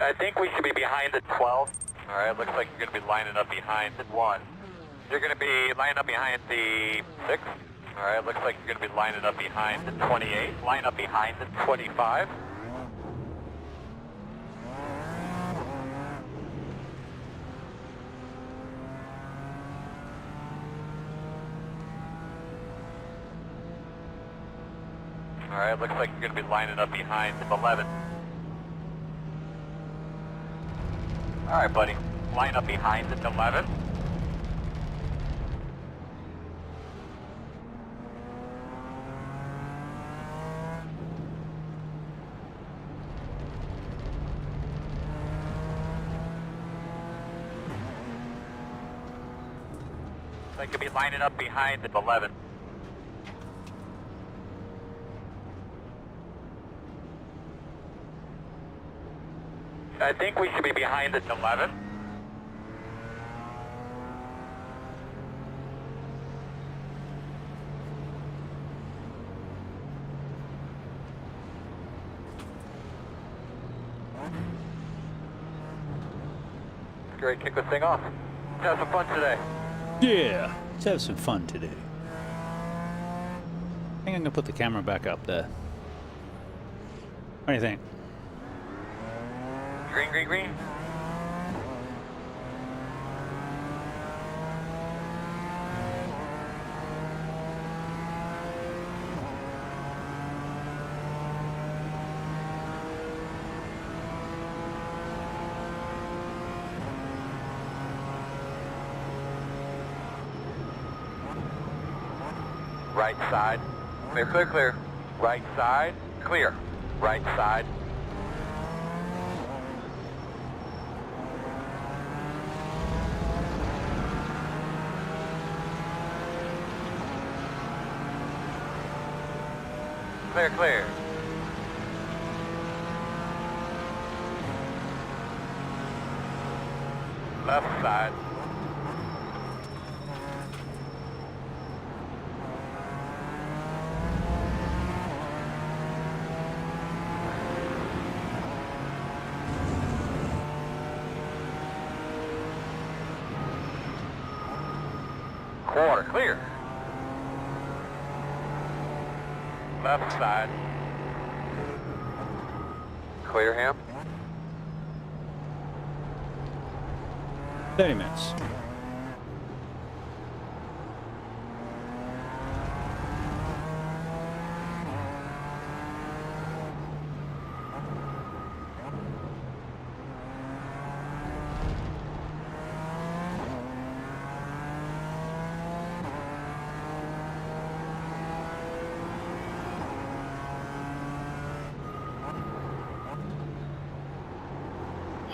I think we should be behind the 12. Alright, looks like you're going to be lining up behind the 1. You're going to be lining up behind the 6. Alright, looks like you're going to be lining up behind the 28. Line up behind the 25. Alright, looks like you're going to be lining up behind the 11. Alright, buddy. Line up behind the 11. Like you'll be lining up behind the 11. I think we should be behind the 11. Great, kick this thing off. Have some fun today. Yeah, let's have some fun today. I think I'm gonna put the camera back up there. What do you think? Green, green, green. Right side. Clear, clear, clear. Right side. Clear. Right side. Clear, clear. Left side. Quarter, clear. Left side. Clear him. 30 minutes.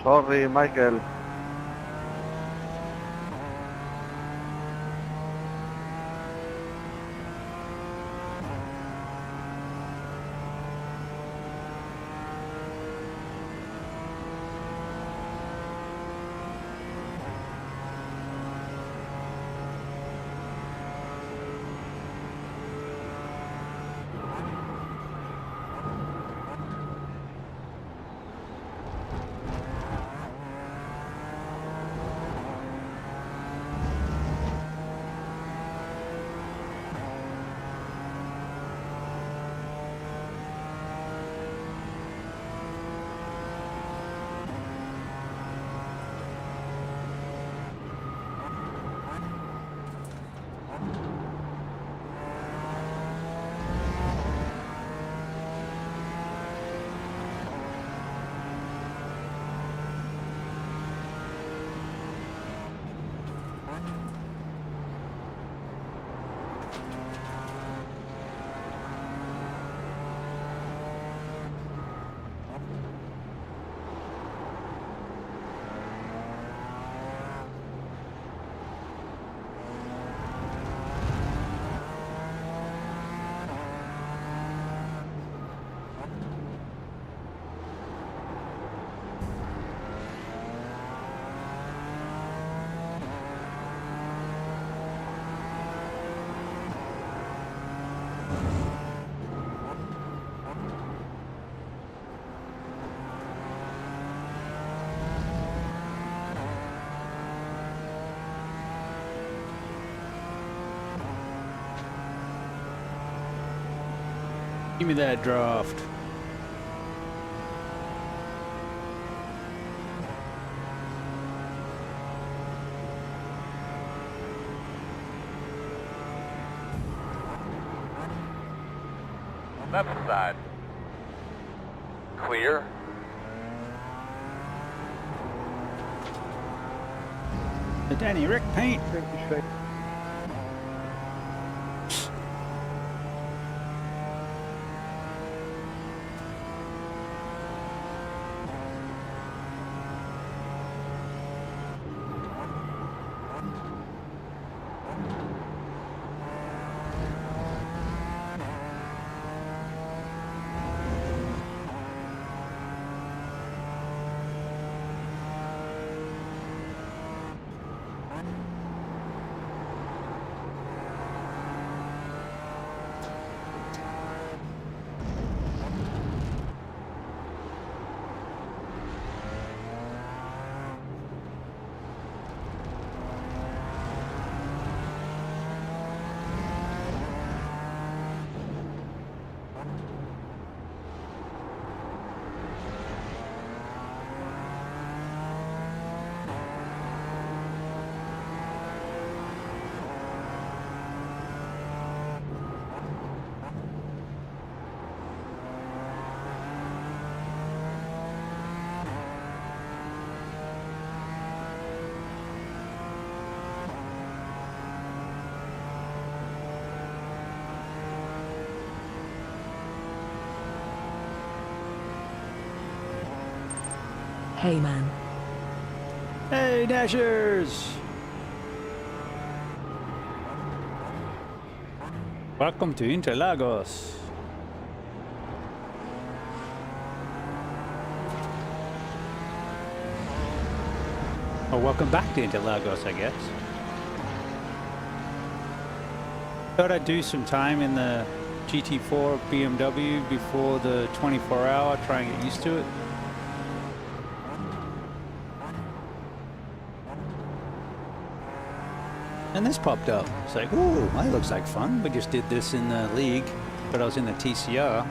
Sorry, Michael. Give me that draft. Left side. Clear. The Danny Rick paint. Hey, man. Hey, Dashers! Welcome to Interlagos. Or welcome back to Interlagos, I guess. Thought I'd do some time in the GT4 BMW before the 24-hour, try and get used to it. And this popped up. It's like, ooh, that looks like fun. We just did this in the league, but I was in the TCR.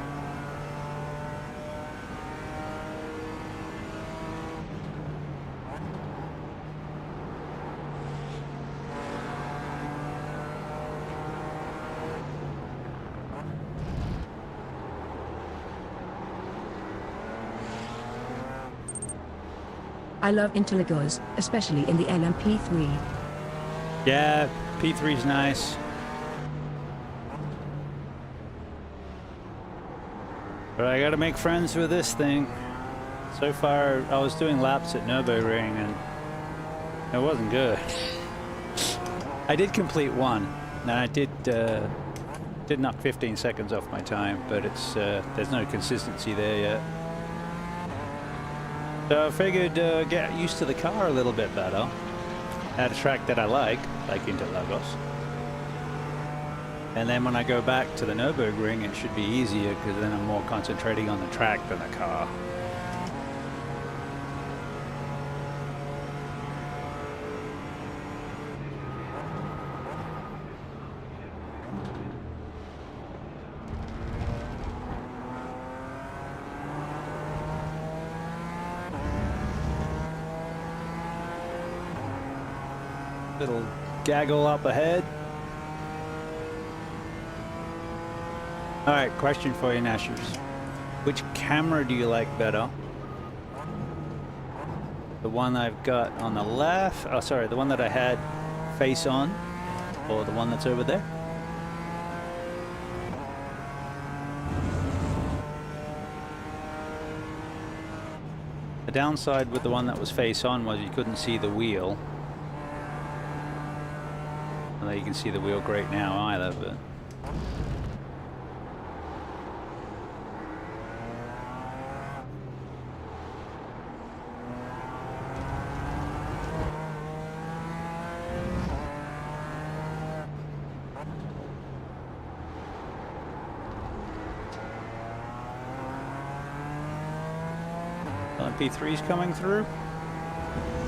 I love interlagos, especially in the LMP3. Yeah, P3's nice. But I gotta make friends with this thing. So far, I was doing laps at Nürburgring and it wasn't good. I did complete one, and I did knock 15 seconds off my time, but it's there's no consistency there yet. So I figured get used to the car a little bit better at a track that I like Interlagos. And then when I go back to the Nürburgring, it should be easier because then I'm more concentrating on the track than the car. Little gaggle up ahead. Alright, question for you, Nashers. Which camera do you like better? The one I've got on the left, oh sorry, the one that I had face on, or the one that's over there? The downside with the one that was face on was you couldn't see the wheel. Although you can see the wheel great now either, but... LMP3's coming through?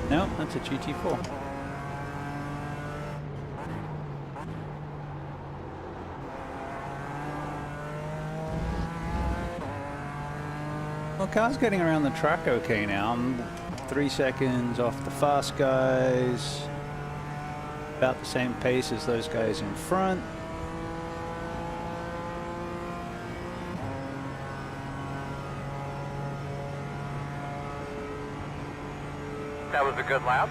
No, that's a GT4. Well, car's getting around the track okay now. I'm 3 seconds off the fast guys. About the same pace as those guys in front. That was a good lap.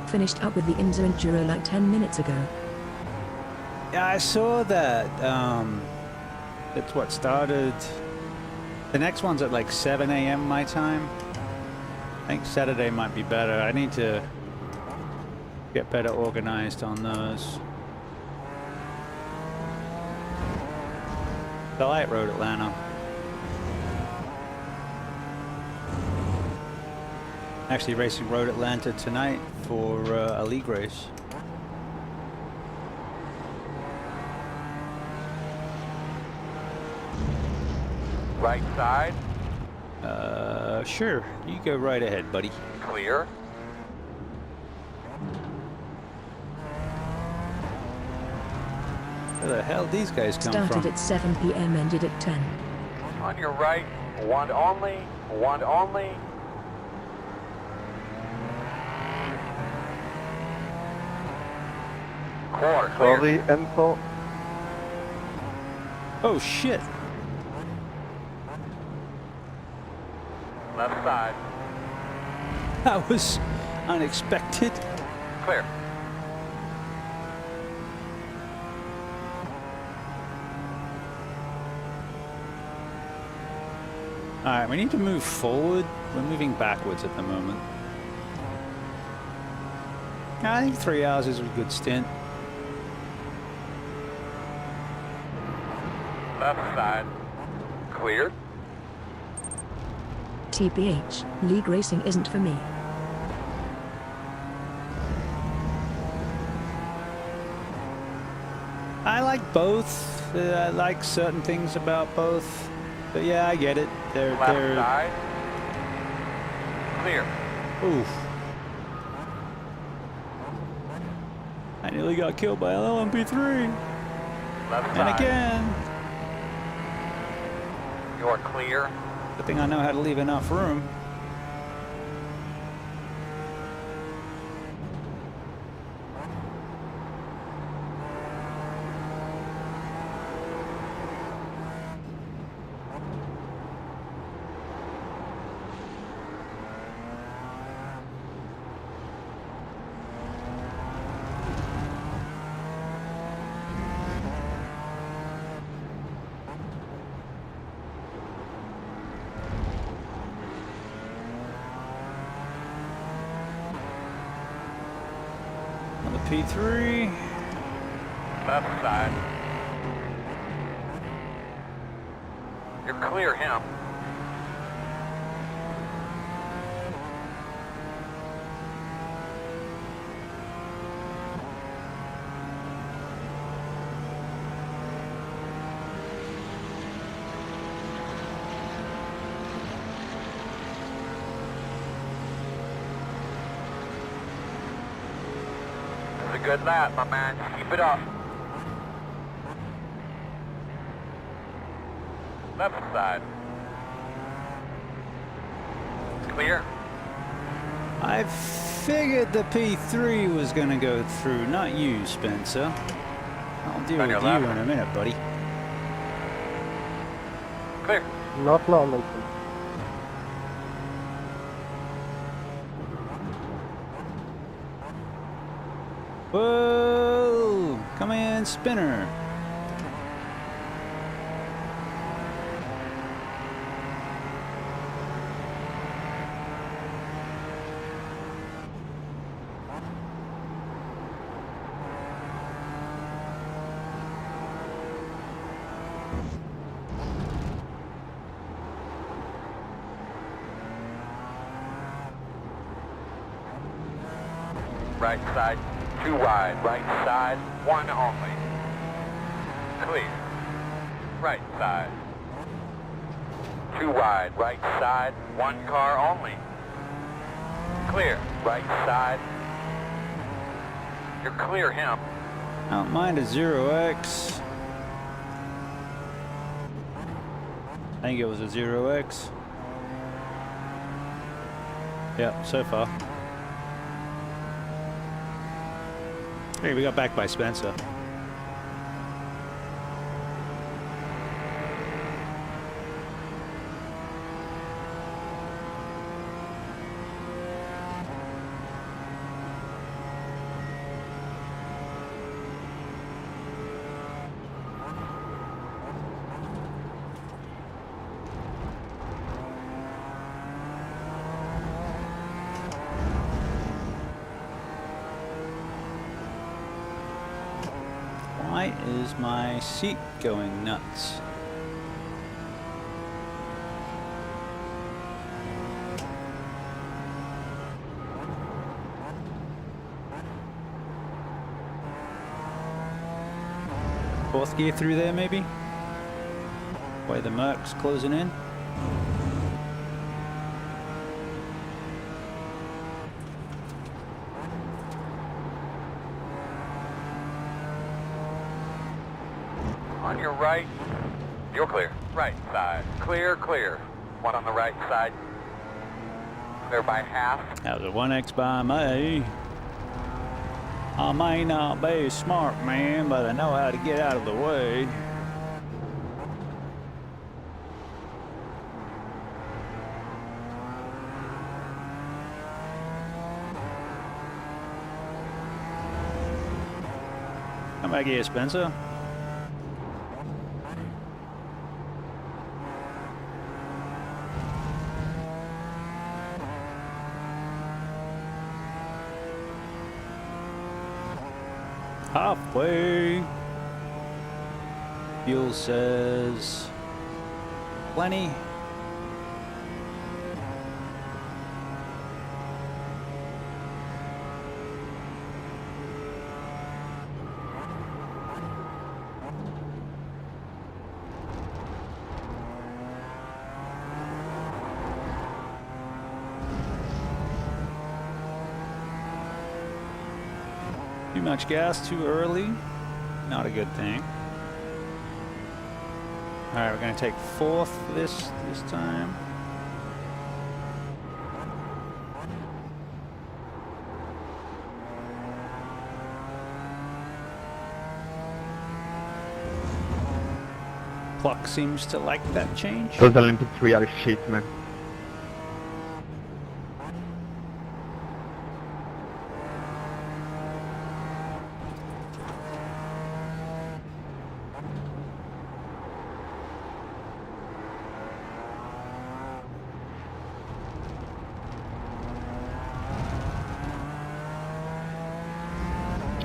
Finished up with the IMSA Enduro like 10 minutes ago. Yeah, I saw that. That's what started. The next one's at like 7 a.m. my time. I think Saturday might be better. I need to get better organized on those. The Light Road Atlanta. Actually racing Road Atlanta tonight for a league race. Right side. Sure. You go right ahead, buddy. Clear. Where the hell these guys come Started from? at 7 p.m. ended at 10. On your right. One only. One only. Corner clear. Slowly insult. Oh shit! Left side. That was unexpected. Clear. Alright, we need to move forward. We're moving backwards at the moment. I think 3 hours is a good stint. Left side. Clear. TBH, league racing isn't for me. I like both. I like certain things about both. But yeah, I get it. Left side. Clear. Oof. I nearly got killed by an LMP3. Left And side. again. You're clear. Good thing I know how to leave enough room. On the P3. Left side. You're clear him. That's a good lap, my man. Keep it up. Left side. Clear. I figured the P3 was going to go through, not you, Spencer. I'll deal On with your you left. in a minute, buddy. Clear. Not now, Nathan. Whoa! Come in, spinner. Right side, 2 wide. Right side, 1 only. Clear. Right side. 2 wide. Right side, 1 car only. Clear. Right side. You're clear him. I don't mind a 0x. I think it was a 0x. Yep, so far. Hey, we got back by Spencer. Why is my seat going nuts? Fourth gear through there, maybe? Way the Merc's closing in. On your right, you're clear. Right side, clear, clear. 1 on the right side. Clear by half. That was a 1x by me. I may not be a smart man, but I know how to get out of the way. Come back here, Spencer. Halfway. Fuel says plenty. Too much gas too early, not a good thing. All right, we're gonna take fourth this time. Pluck seems to like that change. Those Olympic 3 are shit, man.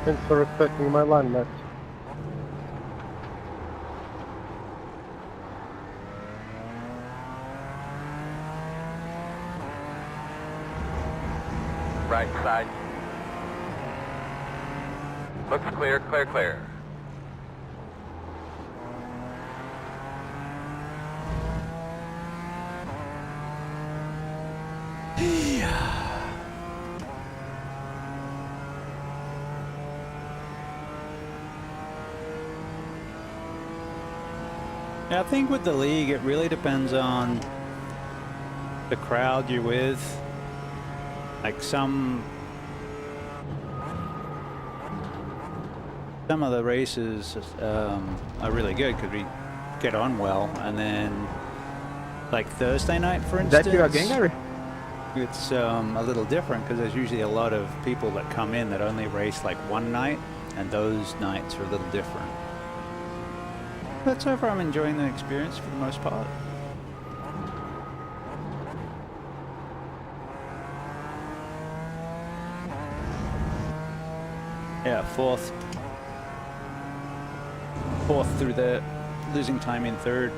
Thanks for respecting my line, Matt. Right side. Looks clear, clear, clear. Yeah, I think with the league, it really depends on the crowd you're with. Like some of the races are really good because we get on well, and then like Thursday night, for instance. Is that you again, Gary? It's a little different because there's usually a lot of people that come in that only race like one night, and those nights are a little different. But so far I'm enjoying the experience for the most part. Yeah, fourth through the losing time in third.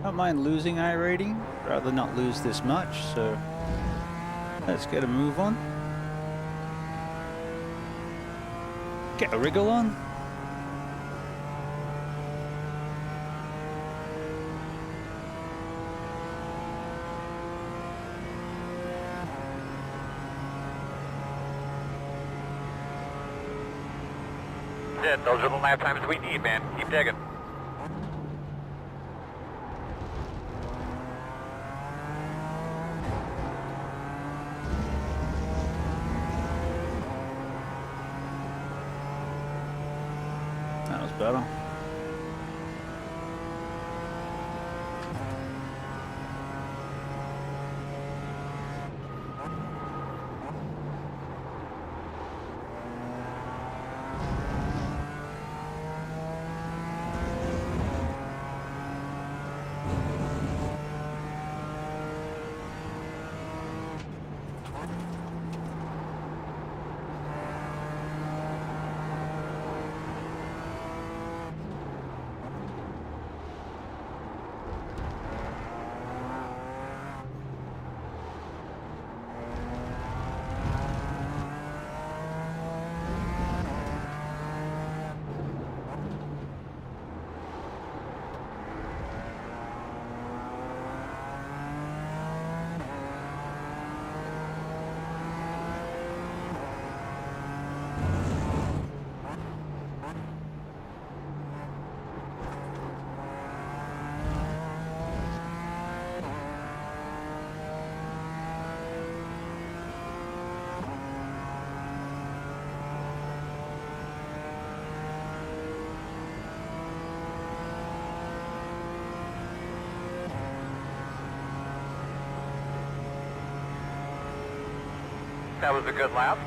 Don't mind losing iRating, rather not lose this much, so let's get a move on. Get a wriggle on. That's it. Those are the lap times we need, man. Keep digging. That was better. That was a good lap.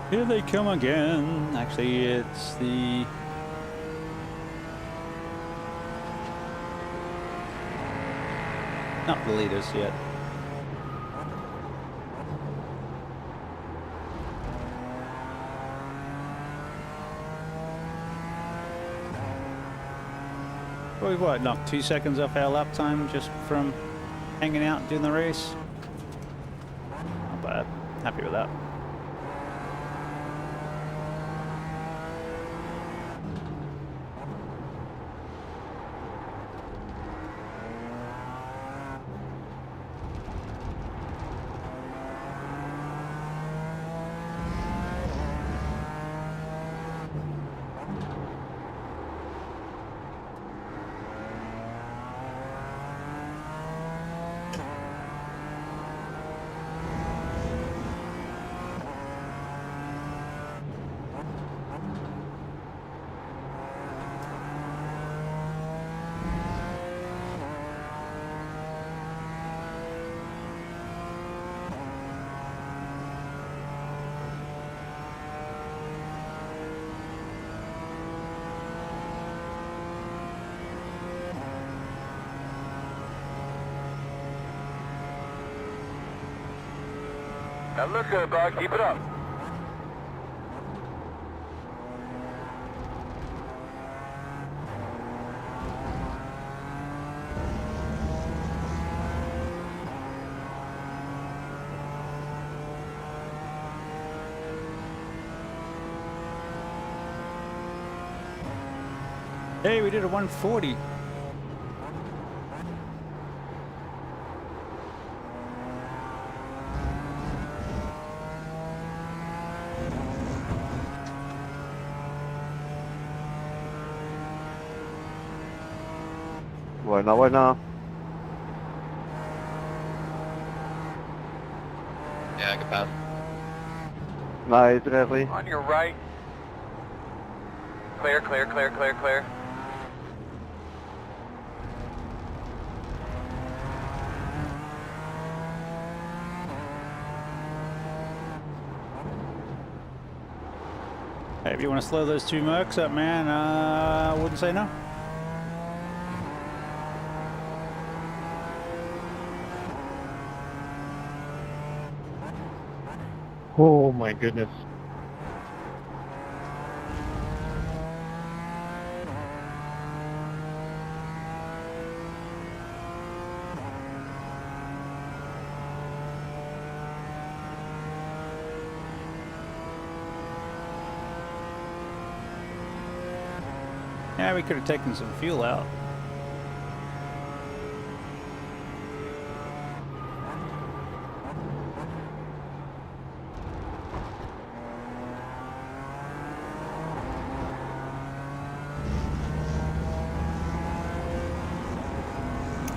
Here they come again. Actually, it's the... not the leaders yet. We've what, knocked 2 seconds off our lap time just from hanging out and doing the race. Not bad. Happy with that. That looks good, bud. Keep it up. Hey, we did a 140. Bueno, bueno. Yeah, I can pass. Nice, Bradley. On your right. Clear, clear, clear, clear, clear. Hey, if you want to slow those two Mercs up, man, I wouldn't say no. Oh my goodness. Yeah, we could have taken some fuel out.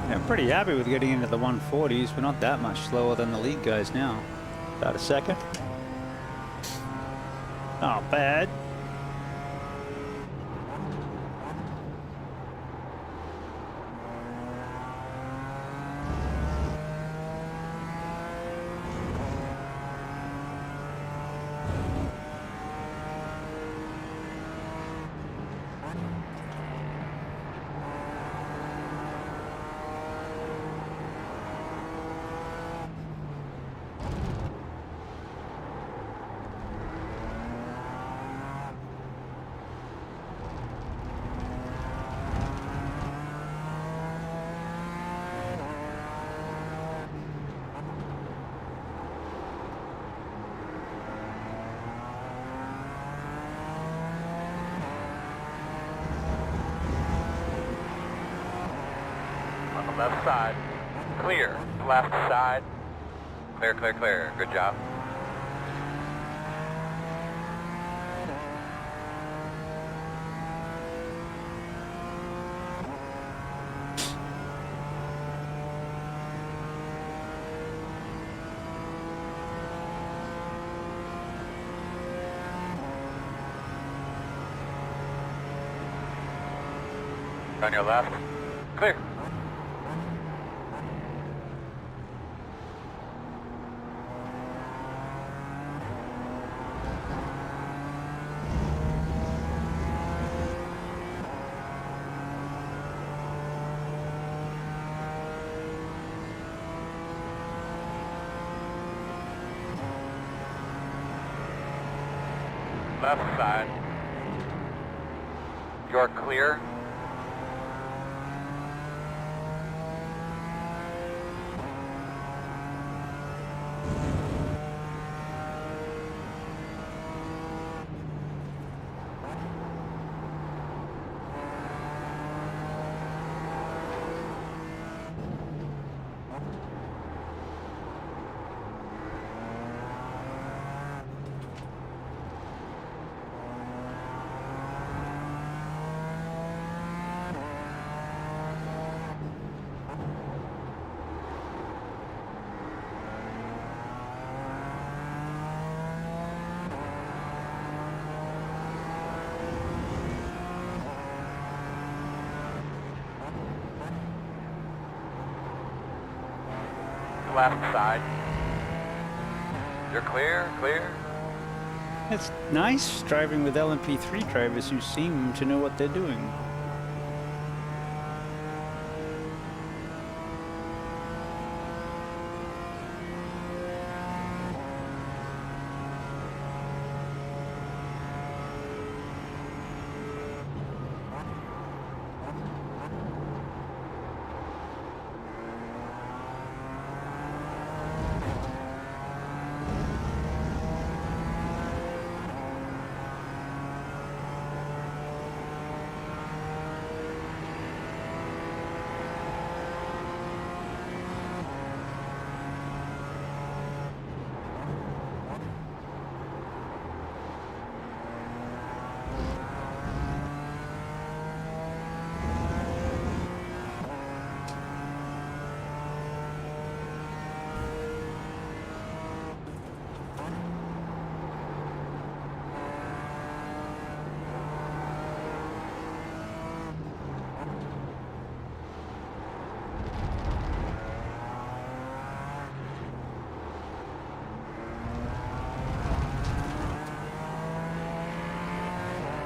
Yeah, I'm pretty happy with getting into the 140s. We're not that much slower than the lead guys now. About a second. Not bad. On the left side. Clear. Left side. Clear, clear, clear. Good job. On your left. Clear. Left side. You're clear. Left side. You're clear, clear. It's nice driving with LMP3 drivers who seem to know what they're doing.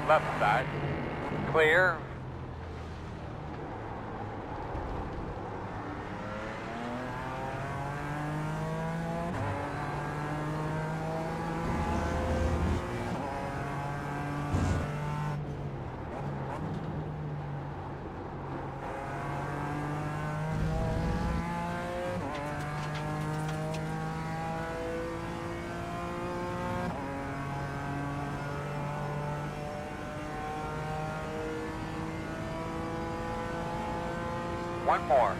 Left side. Clear. One more.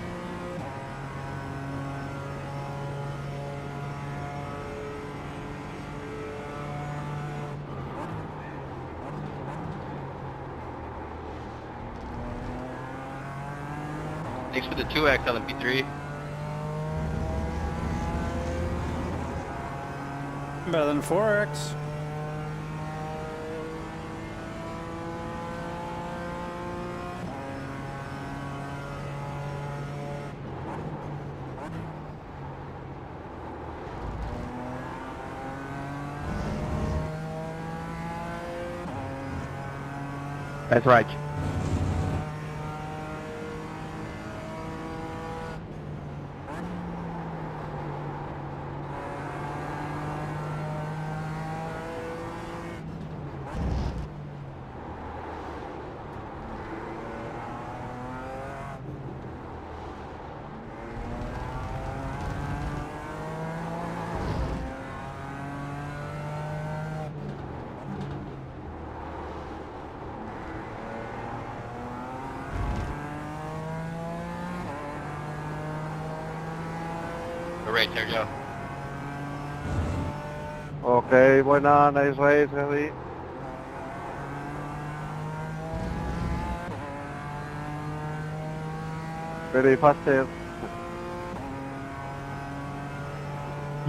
Thanks for the 2X on the P3. Better than 4X. That's right. Right there, Joe. Okay, buena, nice race, Ellie. Very fast.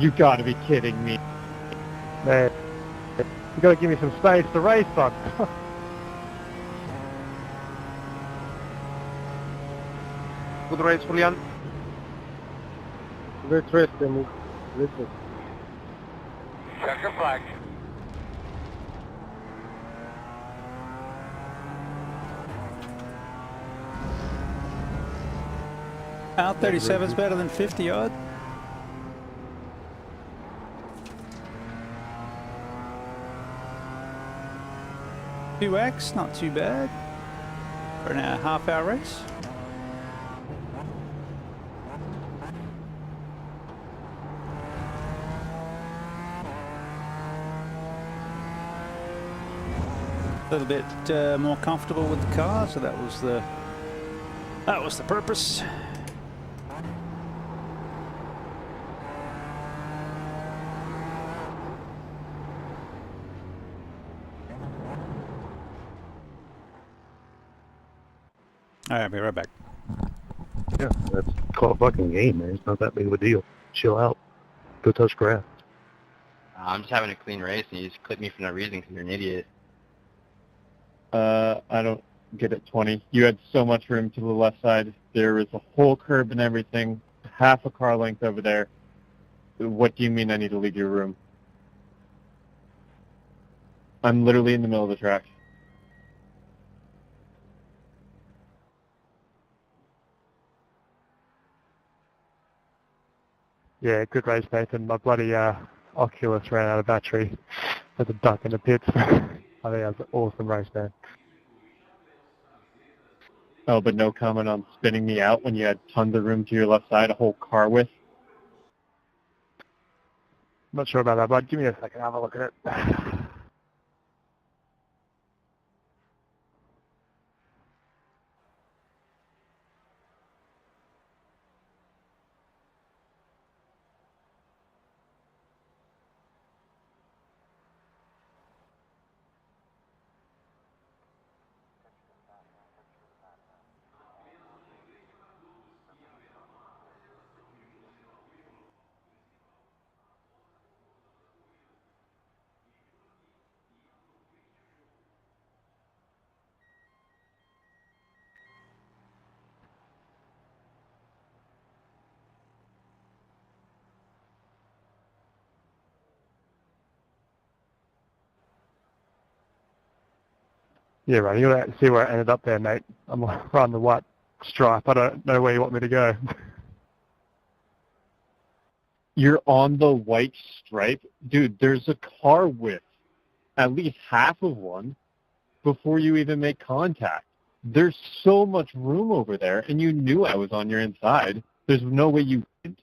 You gotta be kidding me. Man, you gotta give me some space to race on. Good race, Julian. Very twisting. Listen. Check your flag. Out 37's better than 50 odd. Two X, not too bad for an half-hour race. A little bit more comfortable with the car, so that was the purpose. All right, I'll be right back. Yeah, that's called a fucking game, man. It's not that big of a deal. Chill out. Go touch grass. I'm just having a clean race and you just clipped me for no reason because you're an idiot. I don't get it, 20. You had so much room to the left side. There was a whole curb and everything, half a car length over there. What do you mean I need to leave your room? I'm literally in the middle of the track. Yeah, good race, Nathan. My bloody Oculus ran out of battery. There's a duck in the pits. I think that was an awesome race, man. Oh, but no comment on spinning me out when you had tons of room to your left side, a whole car width? I'm not sure about that, bud. Give me a second. I'll have a look at it. Yeah, right. You'll have to see where I ended up there, mate. I'm right on the white stripe. I don't know where you want me to go. You're on the white stripe? Dude, there's a car width, at least half of one, before you even make contact. There's so much room over there, and you knew I was on your inside. There's no way you didn't.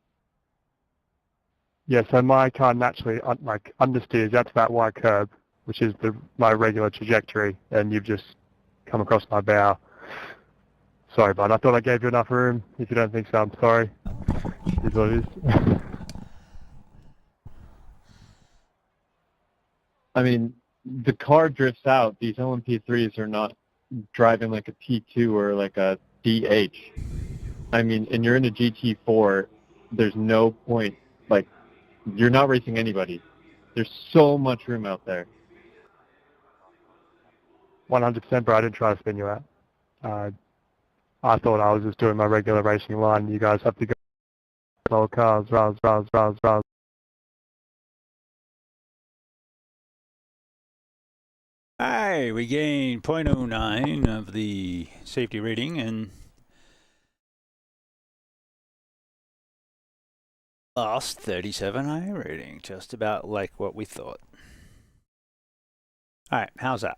Yeah, so my car naturally understeers. That's that white curb, which is my regular trajectory, and you've just come across my bow. Sorry, bud. I thought I gave you enough room. If you don't think so, I'm sorry. It is what it is. I mean, the car drifts out. These LMP3s are not driving like a T2 or like a DH. I mean, and you're in a GT4. There's no point. Like, you're not racing anybody. There's so much room out there. 100%, bro. I didn't try to spin you out. I thought I was just doing my regular racing line. You guys have to go slow cars, raz. Hi, we gained 0.09 of the safety rating and lost 37 iRating. Just about like what we thought. All right, how's that?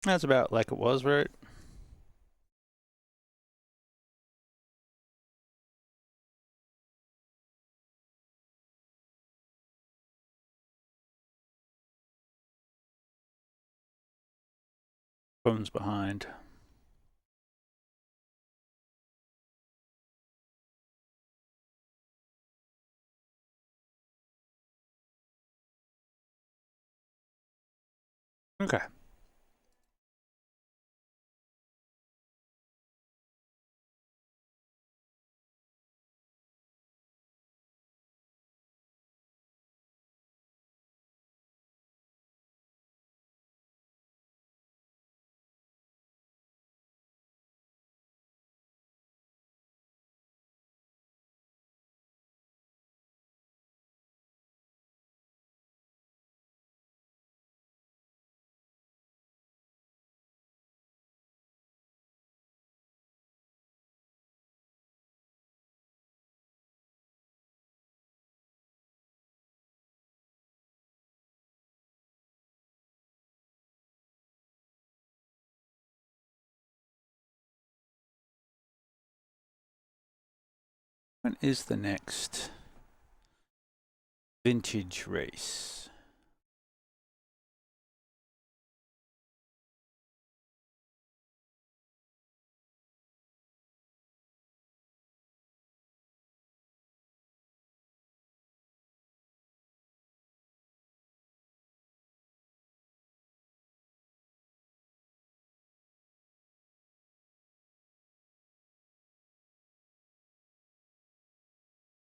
That's about like it was, right? Phone's behind. Okay. When is the next vintage race?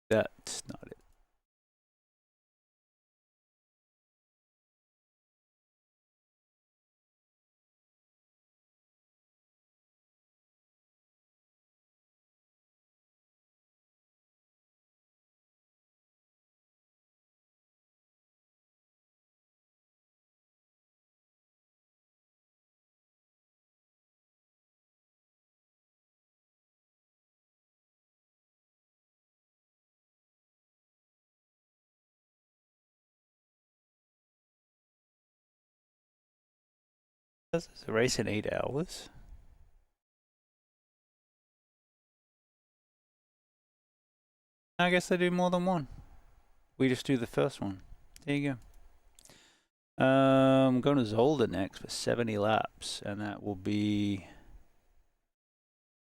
That's not it. This is a race in 8 hours. I guess they do more than one. We just do the first one. There you go. I'm going to Zolder next for 70 laps, and that will be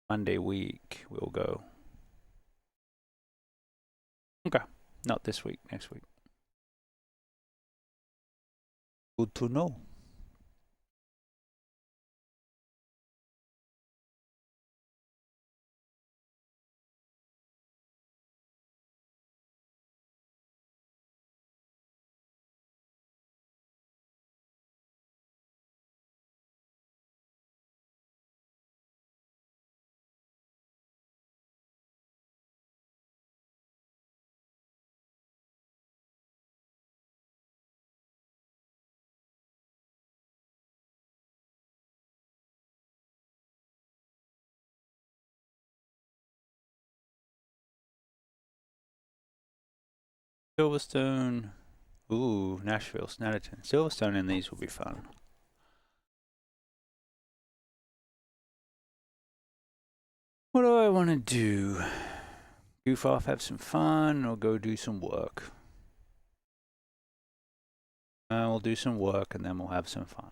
Monday week. We'll go. Okay, not this week, next week. Good to know. Silverstone. Ooh, Nashville, Snetterton. Silverstone in these will be fun. What do I want to do? Goof off, have some fun, or go do some work? We'll do some work and then we'll have some fun.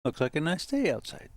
Looks like a nice day outside.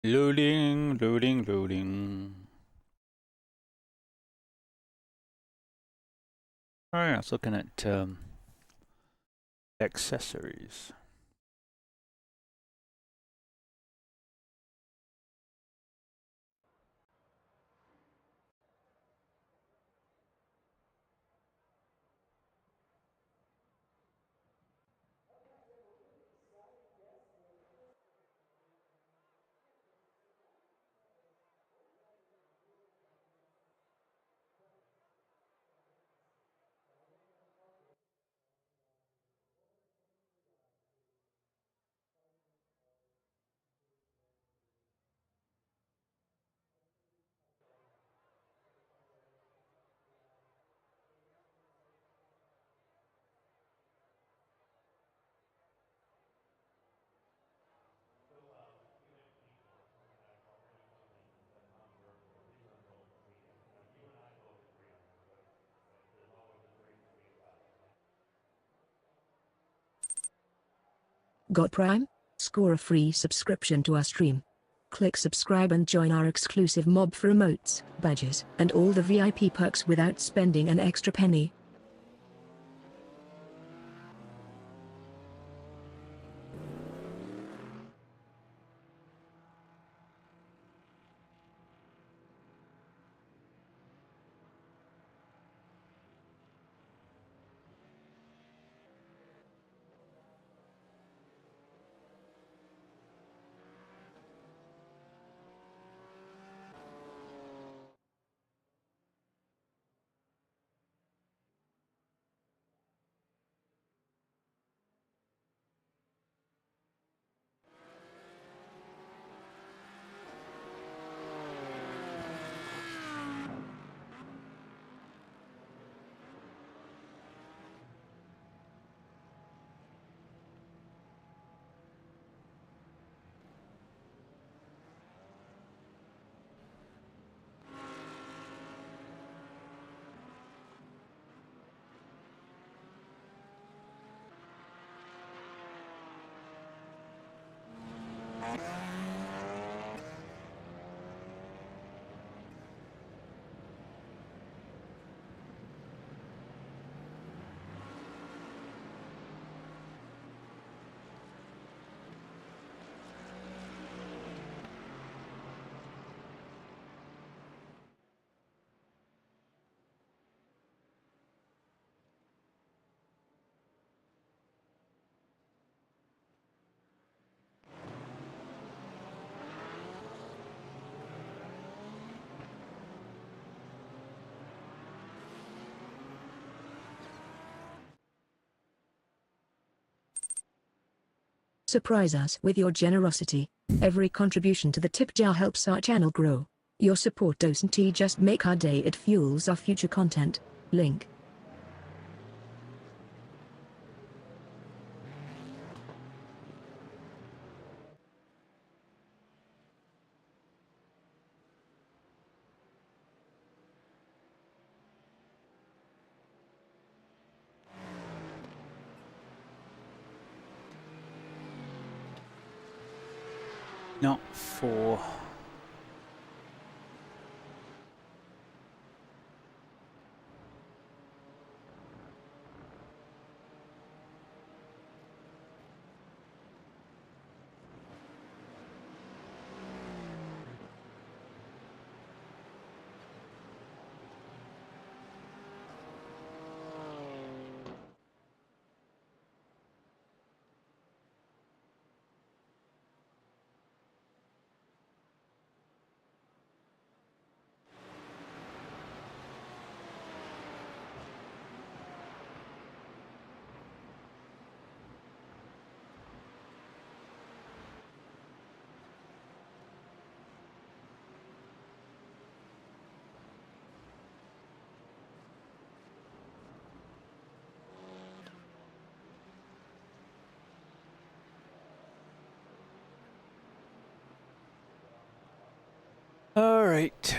Loading, loading, loading. Alright, I was looking at accessories. Got Prime? Score a free subscription to our stream. Click subscribe and join our exclusive mob for emotes, badges, and all the VIP perks without spending an extra penny. Surprise us with your generosity. Every contribution to the tip jar helps our channel grow. Your support doesn't just make our day, it fuels our future content. Link. Not for... All right.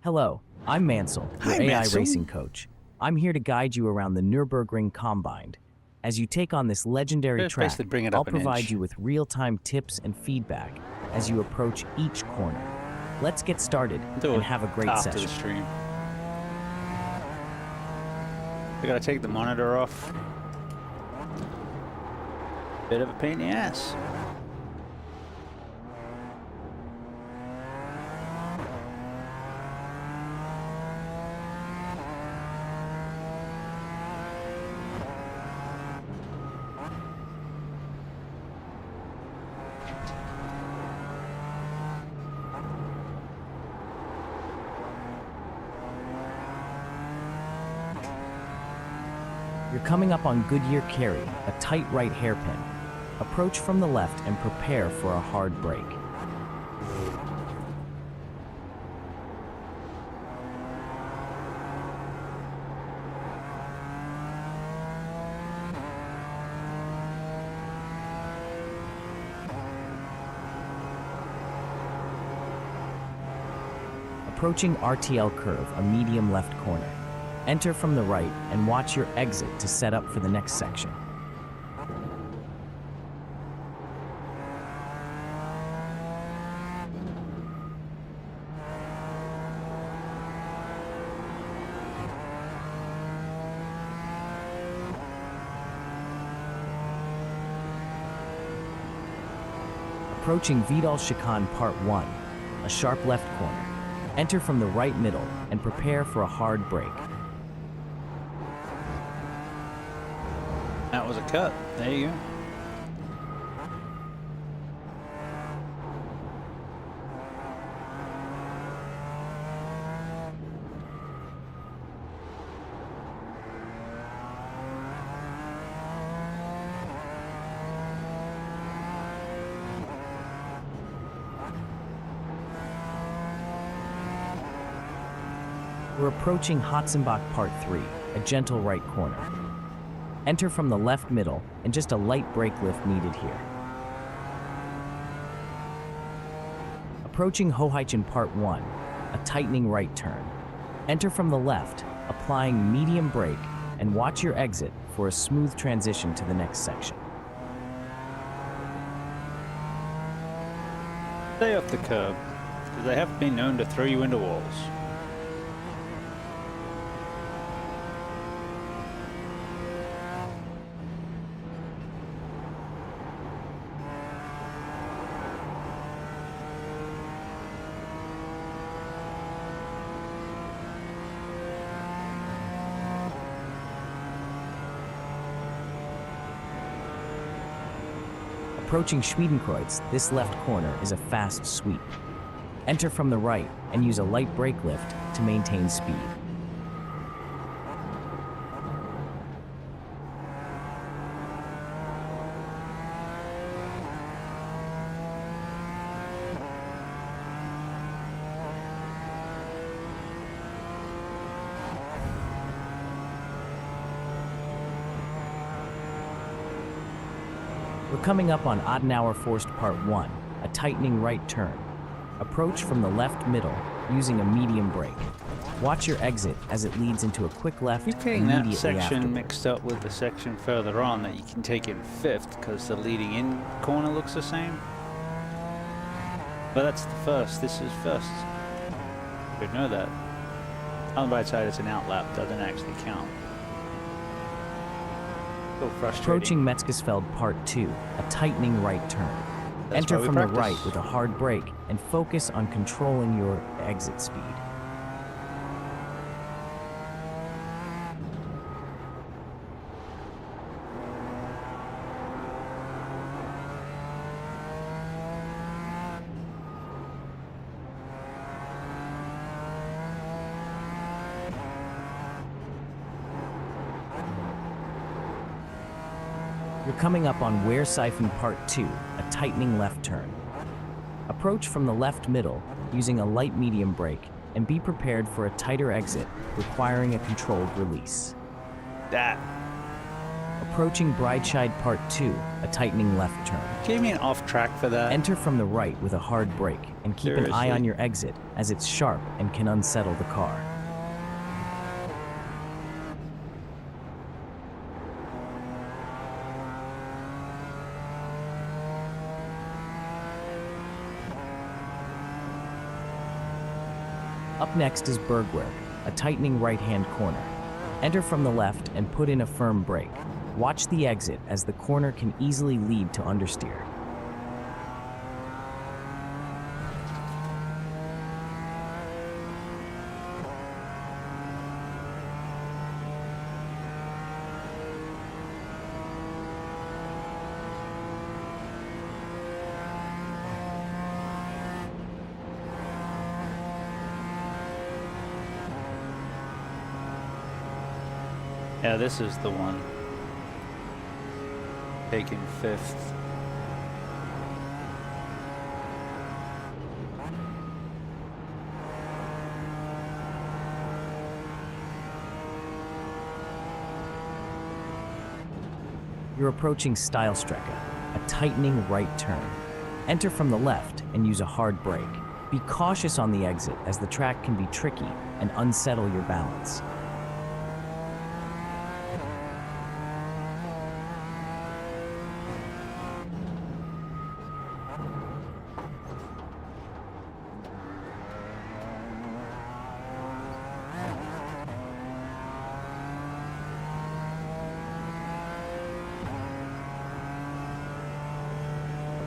Hello, I'm Mansell, your Hi, AI Mansell. racing coach. I'm here to guide you around the Nürburgring Combine. As you take on this legendary Just track, basically bring it I'll up an provide inch. you with real-time tips and feedback as you approach each corner. Let's get started Do and it have a great after session. the stream. I gotta take the monitor off. Bit of a pain in the ass. You're coming up on Goodyear Carry, a tight right hairpin. Approach from the left and prepare for a hard brake. Approaching RTL curve, a medium left corner. Enter from the right and watch your exit to set up for the next section. Approaching Vidal Chicane Part 1, a sharp left corner. Enter from the right middle and prepare for a hard brake. That was a cut. There you go. We're approaching Hotzenbach Part 3, a gentle right corner. Enter from the left middle and just a light brake lift needed here. Approaching Hoheichen Part 1, a tightening right turn. Enter from the left, applying medium brake, and watch your exit for a smooth transition to the next section. Stay off the curb, because they have been known to throw you into walls. Approaching Schmiedenkreuz, this left corner is a fast sweep. Enter from the right and use a light brake lift to maintain speed. We're coming up on Adenauer Forst Part 1, a tightening right turn. Approach from the left middle using a medium brake. Watch your exit as it leads into a quick left You're getting immediately that section afterward. mixed up with the section further on that you can take in fifth because the leading in corner looks the same. But that's the first. This is first. You know that. On the right side, it's an outlap. Doesn't actually count. So frustrating. Approaching Metzgesfeld Part 2, a tightening right turn. That's Enter why we from the practice. right with a hard brake and focus on controlling your exit speed. You're coming up on Wehrsifen Part 2, a tightening left turn. Approach from the left middle using a light medium brake and be prepared for a tighter exit requiring a controlled release. That Approaching Breitscheid Part 2, a tightening left turn. gave me an off track for that. Enter from the right with a hard brake and keep an eye Seriously. on your exit as it's sharp and can unsettle the car. Up next is Bergwerk, a tightening right-hand corner. Enter from the left and put in a firm brake. Watch the exit as the corner can easily lead to understeer. Yeah, this is the one. Taking fifth. You're approaching Steilstrecke, a tightening right turn. Enter from the left and use a hard brake. Be cautious on the exit as the track can be tricky and unsettle your balance.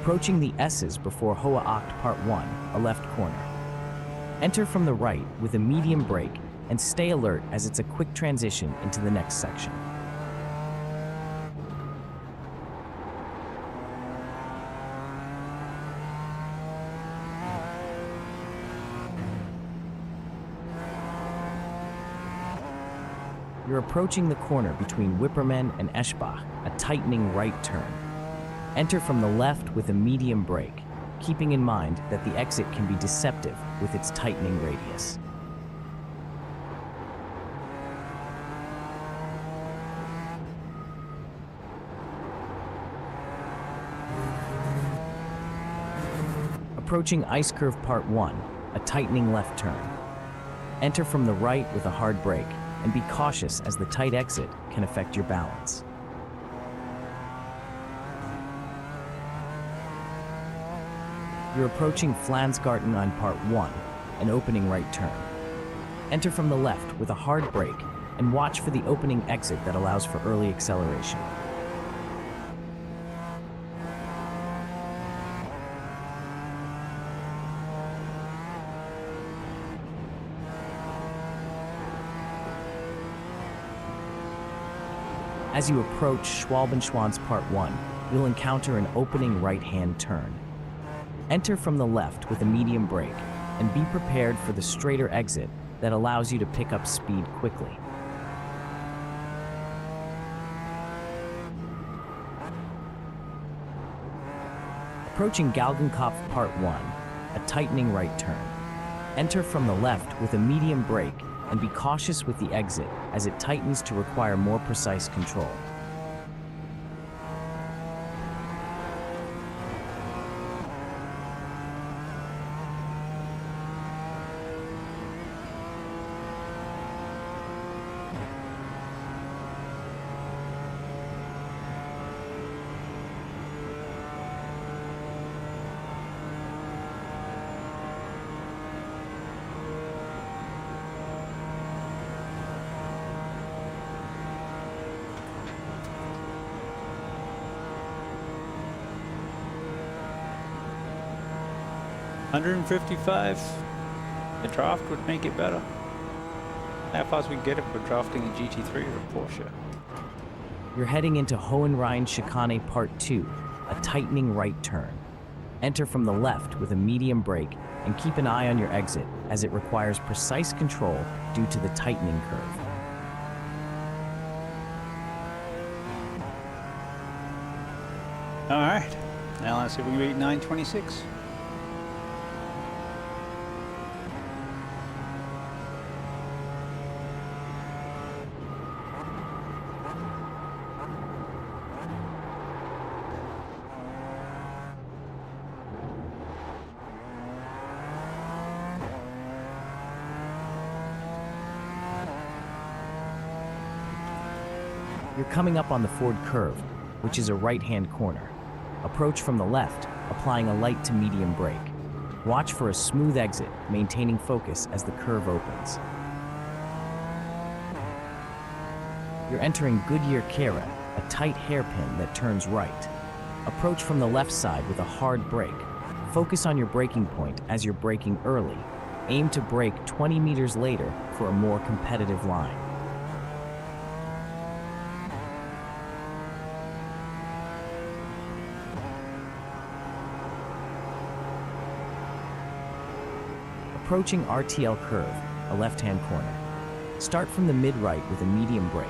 Approaching the S's before Hohe Acht Part 1, a left corner. Enter from the right with a medium brake and stay alert as it's a quick transition into the next section. You're approaching the corner between Wipperman and Eschbach, a tightening right turn. Enter from the left with a medium brake, keeping in mind that the exit can be deceptive with its tightening radius. Approaching Ice Curve Part 1, a tightening left turn. Enter from the right with a hard brake, and be cautious as the tight exit can affect your balance. You're approaching Flansgarten on Part 1, an opening right turn. Enter from the left with a hard brake and watch for the opening exit that allows for early acceleration. As you approach Schwalbenschwanz Part 1, you'll encounter an opening right-hand turn. Enter from the left with a medium brake, and be prepared for the straighter exit that allows you to pick up speed quickly. Approaching Galgenkopf Part 1, a tightening right turn. Enter from the left with a medium brake and be cautious with the exit as it tightens to require more precise control. $155. The draft would make it better. How fast we can get if we're drafting a GT3 or a Porsche? You're heading into Hohenrhein Chicane Part 2, a tightening right turn. Enter from the left with a medium brake and keep an eye on your exit as it requires precise control due to the tightening curve. All right, now let's see if we can beat 926. You're coming up on the Ford curve, which is a right-hand corner. Approach from the left, applying a light to medium brake. Watch for a smooth exit, maintaining focus as the curve opens. You're entering Goodyear Cara, a tight hairpin that turns right. Approach from the left side with a hard brake. Focus on your braking point as you're braking early. Aim to brake 20 meters later for a more competitive line. Approaching RTL curve, a left-hand corner. Start from the mid-right with a medium brake.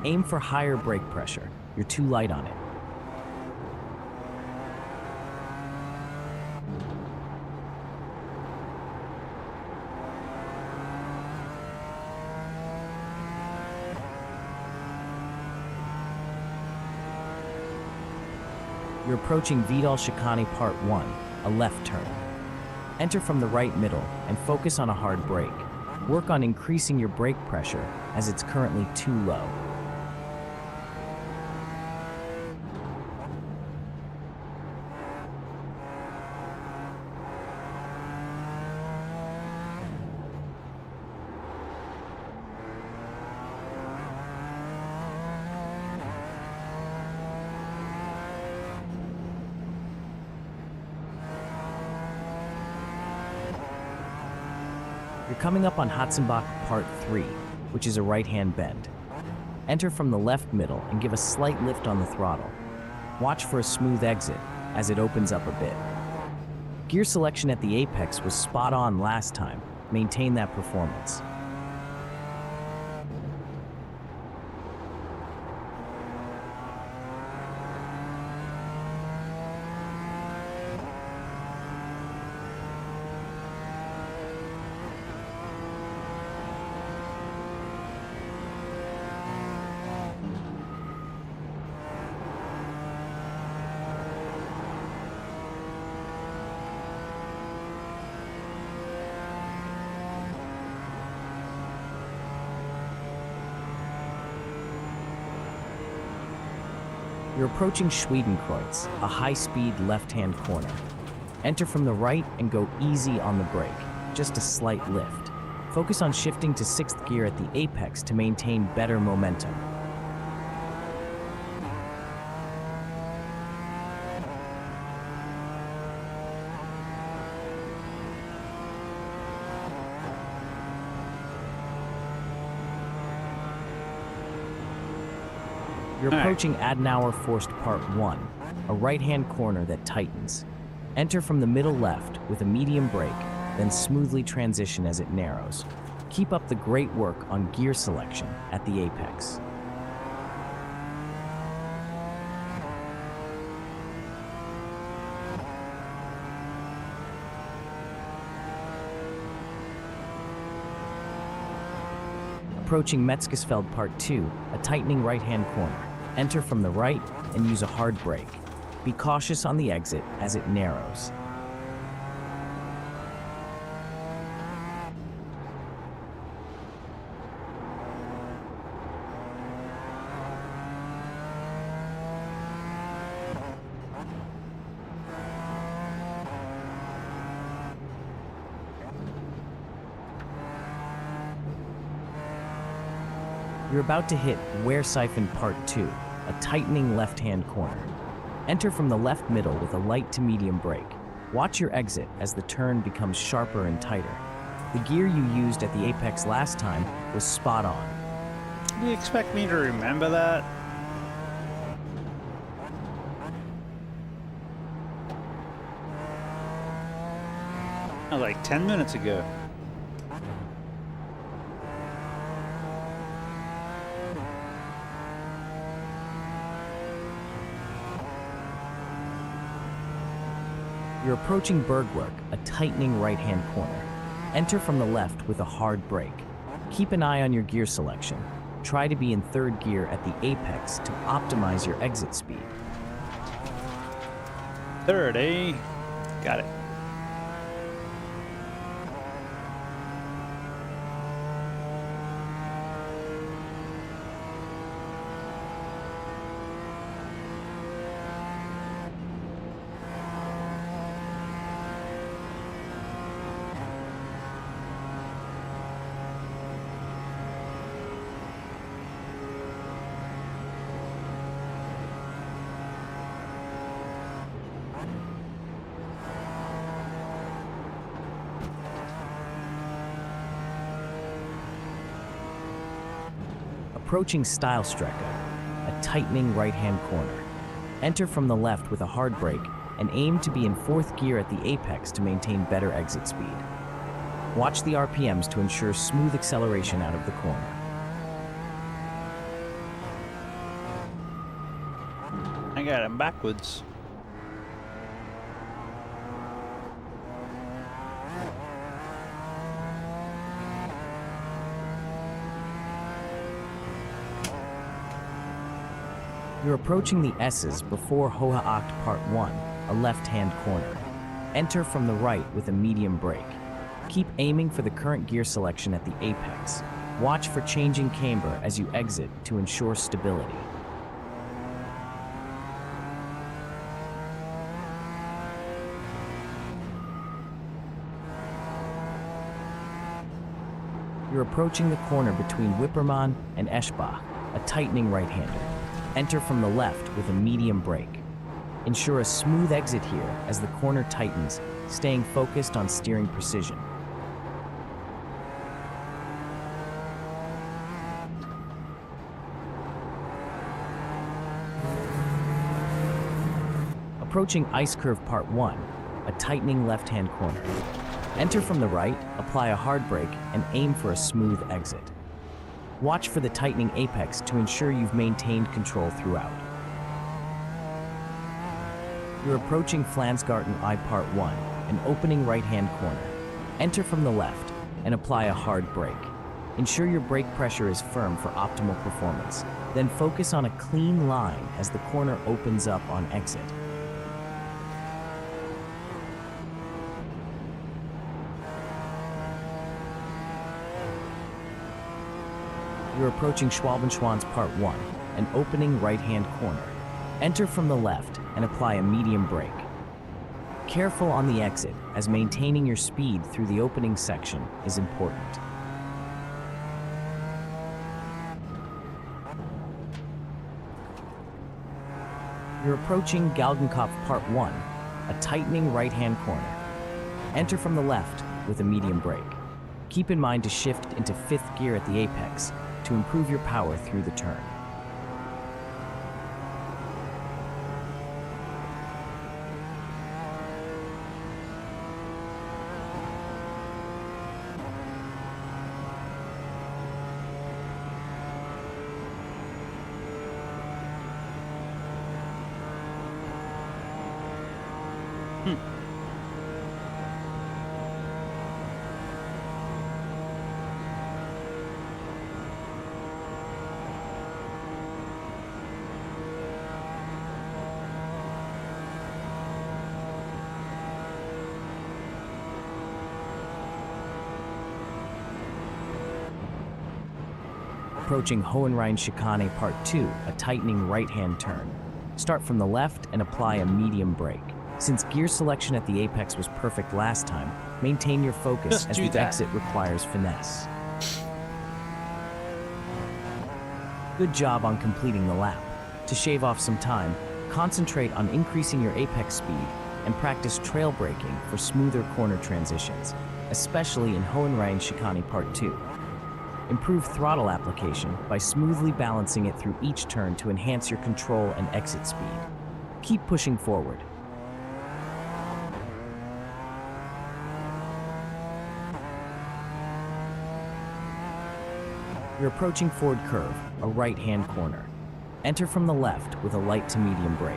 Aim for higher brake pressure. You're too light on it. You're approaching Vidal Chicane Part 1, a left turn. Enter from the right middle and focus on a hard brake. Work on increasing your brake pressure as it's currently too low. You're coming up on Hatzenbach Part 3, which is a right-hand bend. Enter from the left middle and give a slight lift on the throttle. Watch for a smooth exit as it opens up a bit. Gear selection at the apex was spot on last time. Maintain that performance. You're approaching Schwedenkreuz, a high-speed left-hand corner. Enter from the right and go easy on the brake, just a slight lift. Focus on shifting to 6th gear at the apex to maintain better momentum. You're All right. approaching Adenauer Forced Part 1, a right-hand corner that tightens. Enter from the middle left with a medium brake, then smoothly transition as it narrows. Keep up the great work on gear selection at the apex. Approaching Metzgesfeld Part 2, a tightening right-hand corner. Enter from the right and use a hard brake. Be cautious on the exit as it narrows. You're about to hit Wear Siphon Part 2, a tightening left-hand corner. Enter from the left middle with a light to medium brake. Watch your exit as the turn becomes sharper and tighter. The gear you used at the apex last time was spot on. Do you expect me to remember that? That was like 10 minutes ago. You're approaching Bergwerk, a tightening right-hand corner. Enter from the left with a hard brake. Keep an eye on your gear selection. Try to be in third gear at the apex to optimize your exit speed. 30. Got it. Approaching Stylstrecke, a tightening right-hand corner. Enter from the left with a hard brake and aim to be in fourth gear at the apex to maintain better exit speed. Watch the RPMs to ensure smooth acceleration out of the corner. I got him backwards. You're approaching the S's before Hohe Acht Part 1, a left-hand corner. Enter from the right with a medium brake. Keep aiming for the current gear selection at the apex. Watch for changing camber as you exit to ensure stability. You're approaching the corner between Wippermann and Eschbach, a tightening right-hander. Enter from the left with a medium brake. Ensure a smooth exit here as the corner tightens, staying focused on steering precision. Approaching Ice Curve Part 1, a tightening left-hand corner. Enter from the right, apply a hard brake, and aim for a smooth exit. Watch for the tightening apex to ensure you've maintained control throughout. You're approaching Flansgarten I Part 1, an opening right-hand corner. Enter from the left and apply a hard brake. Ensure your brake pressure is firm for optimal performance. Then focus on a clean line as the corner opens up on exit. You're approaching Schwalbenschwanz Part 1, an opening right-hand corner. Enter from the left and apply a medium brake. Careful on the exit, as maintaining your speed through the opening section is important. You're approaching Galgenkopf Part 1, a tightening right-hand corner. Enter from the left with a medium brake. Keep in mind to shift into fifth gear at the apex to improve your power through the turn. Approaching Hohenrhein Chicane Part 2, a tightening right-hand turn. Start from the left and apply a medium brake. Since gear selection at the apex was perfect last time, maintain your focus Just as do the that. exit requires finesse. Good job on completing the lap. To shave off some time, concentrate on increasing your apex speed and practice trail braking for smoother corner transitions, especially in Hohenrhein Chicane Part 2. Improve throttle application by smoothly balancing it through each turn to enhance your control and exit speed. Keep pushing forward. You're approaching Ford Curve, a right-hand corner. Enter from the left with a light to medium brake.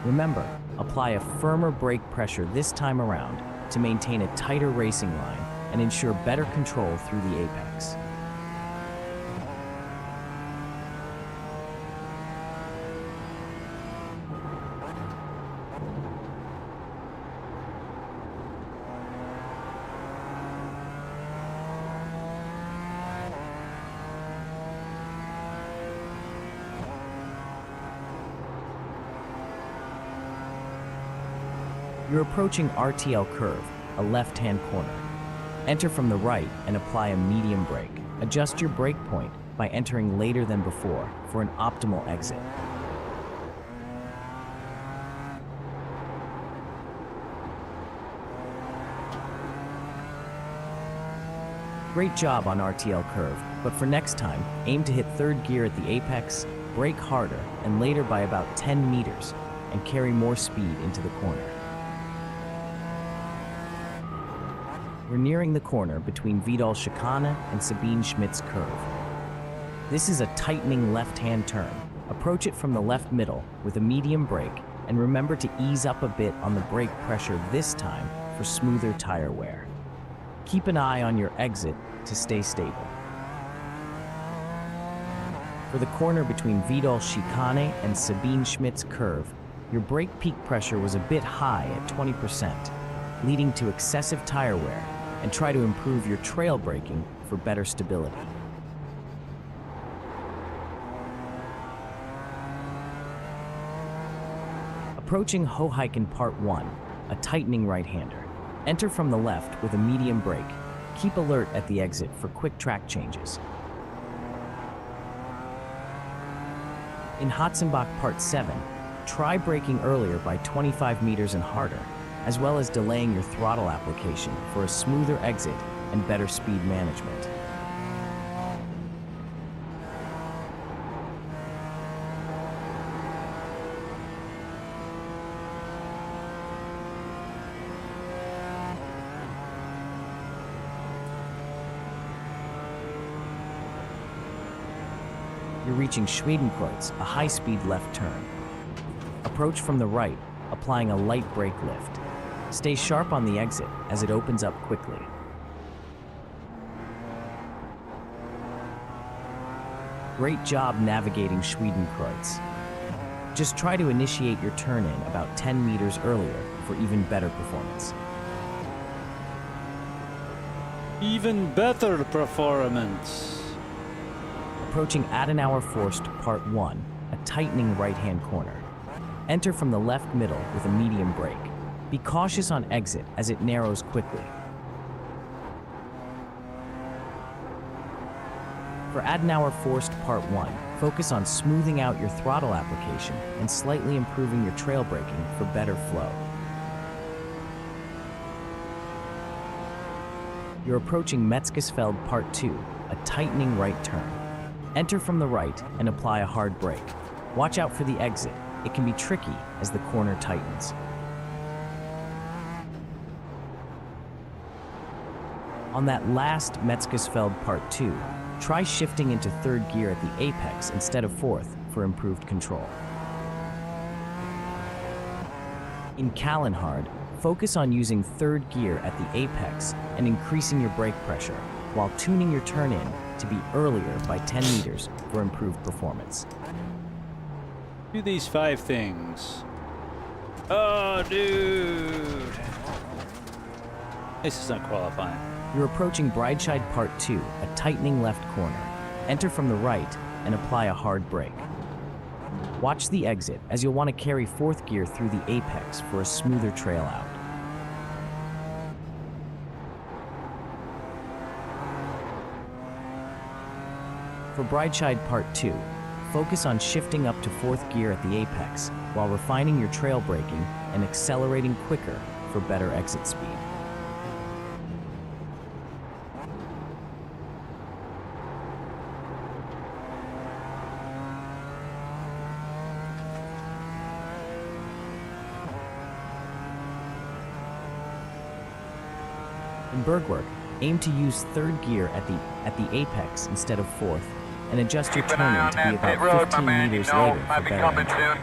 Remember, apply a firmer brake pressure this time around to maintain a tighter racing line and ensure better control through the apex. You're approaching RTL Curve, a left-hand corner. Enter from the right and apply a medium brake. Adjust your brake point by entering later than before for an optimal exit. Great job on RTL Curve, but for next time, aim to hit third gear at the apex, brake harder, and later by about 10 meters, and carry more speed into the corner. We're nearing the corner between Vidal Chicane and Sabine Schmidt's Curve. This is a tightening left-hand turn. Approach it from the left middle with a medium brake, and remember to ease up a bit on the brake pressure this time for smoother tire wear. Keep an eye on your exit to stay stable. For the corner between Vidal Chicane and Sabine Schmidt's Curve, your brake peak pressure was a bit high at 20%, leading to excessive tire wear, and try to improve your trail braking for better stability. Approaching Hoheiken Part 1, a tightening right-hander. Enter from the left with a medium brake. Keep alert at the exit for quick track changes. In Hatzenbach Part 7, try braking earlier by 25 meters and harder, as well as delaying your throttle application for a smoother exit and better speed management. You're reaching Schwedenkreuz, a high-speed left turn. Approach from the right, applying a light brake lift. Stay sharp on the exit as it opens up quickly. Great job navigating Schwedenkreuz. Just try to initiate your turn-in about 10 meters earlier for even better performance. Even better performance. Approaching Adenauer Forst Part 1, a tightening right-hand corner. Enter from the left middle with a medium brake. Be cautious on exit as it narrows quickly. For Adenauer Forst Part 1, focus on smoothing out your throttle application and slightly improving your trail braking for better flow. You're approaching Metzgesfeld Part 2, a tightening right turn. Enter from the right and apply a hard brake. Watch out for the exit. It can be tricky as the corner tightens. On that last Metzgesfeld Part 2, try shifting into third gear at the apex instead of fourth for improved control. In Kallenhard, Focus on using third gear at the apex and increasing your brake pressure, while tuning your turn-in to be earlier by 10 meters for improved performance. Do these 5 things. Oh, dude! This is not qualifying. You're approaching Brideside Part 2, a tightening left corner. Enter from the right and apply a hard brake. Watch the exit, as you'll want to carry 4th gear through the apex for a smoother trail out. For Brideside Part 2, focus on shifting up to 4th gear at the apex while refining your trail braking and accelerating quicker for better exit speed. In berg work, aim to use 3rd gear at the apex instead of 4th, and adjust your turn-in to be about 15 meters later for better entry.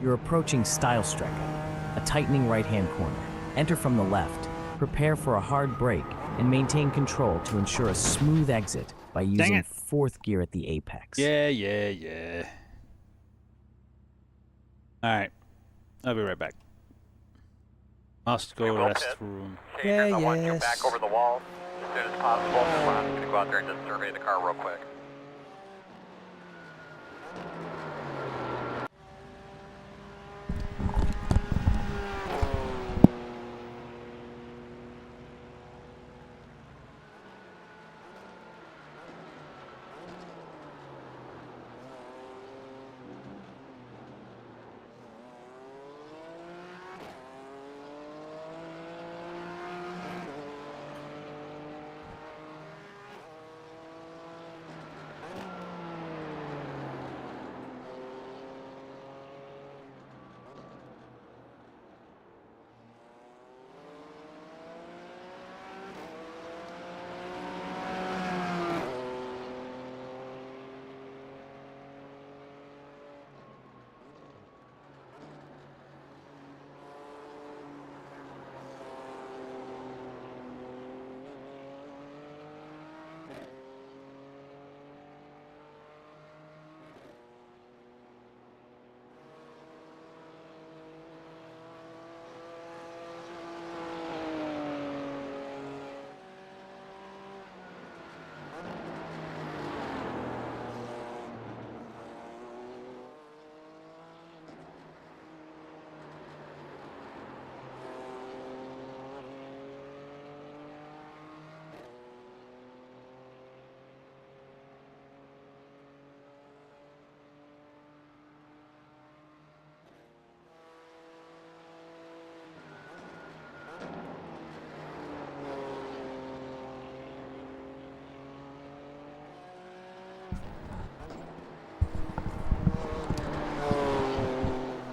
You're approaching Stylestrecke, a tightening right-hand corner. Enter from the left, prepare for a hard brake, and maintain control to ensure a smooth exit by using 4th gear at the apex. Yeah. Alright. I'll be right back. Must go restroom. I want you back over the wall as soon as possible. I'm going to go out there and just survey the car real quick.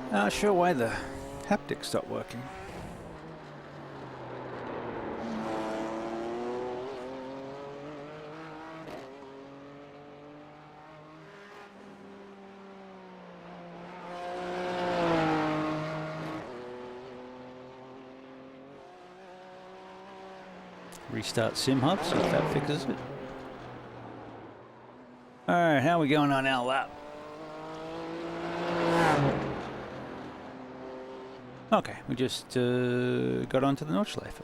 Not sure why the haptics stopped working. Restart SimHub, see if that fixes it. Alright, how are we going on our lap? Okay, we just got onto the Nordschleife.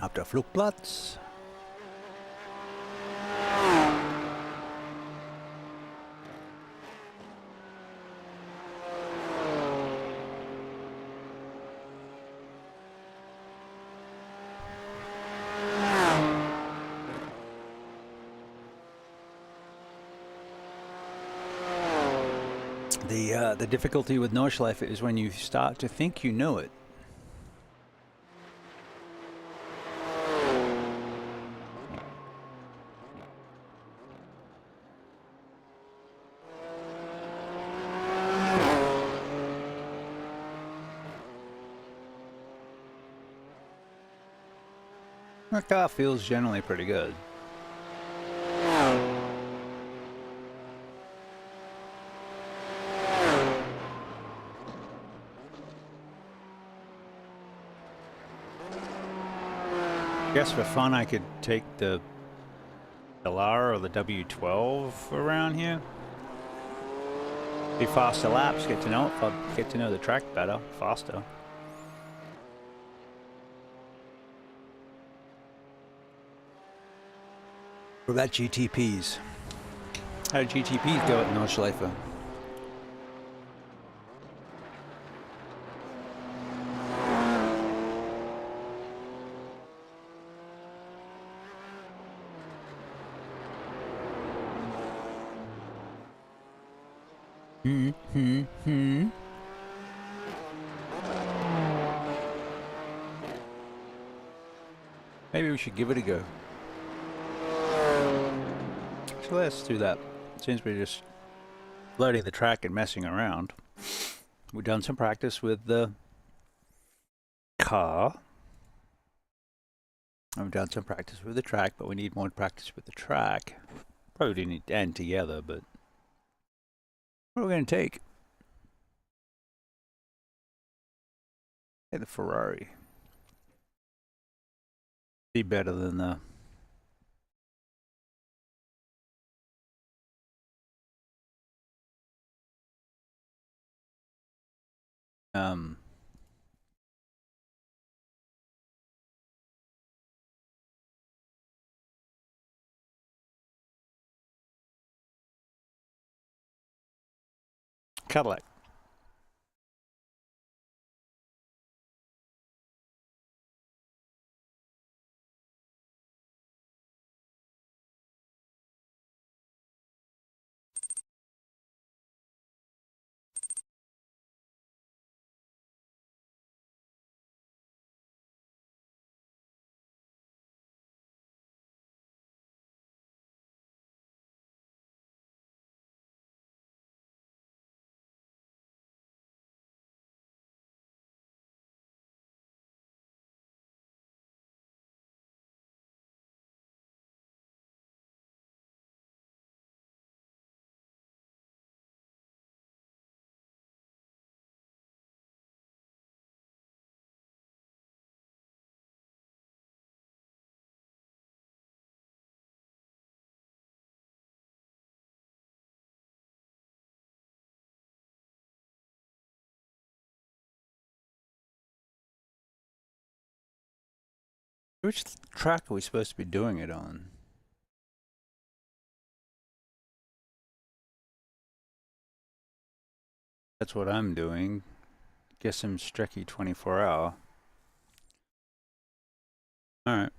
Ab der Flugplatz. The difficulty with Nordschleife is when you start to think you know it. My car feels generally pretty good. I guess for fun I could take the Lara or the W12 around here. Be faster laps, get to know it, get to know the track better, faster. What about GTPs? How do GTPs go at Nordschleife? Maybe we should give it a go. So let's do that. Since we're just loading the track and messing around, we've done some practice with the car. We've done some practice with the track, but we need more practice with the track. Probably didn't need to end together, but what are we going to take? Hey, the Ferrari. Be better than the Cadillac. Which track are we supposed to be doing it on? That's what I'm doing. Guess I'm Strecky 24-hour. Alright.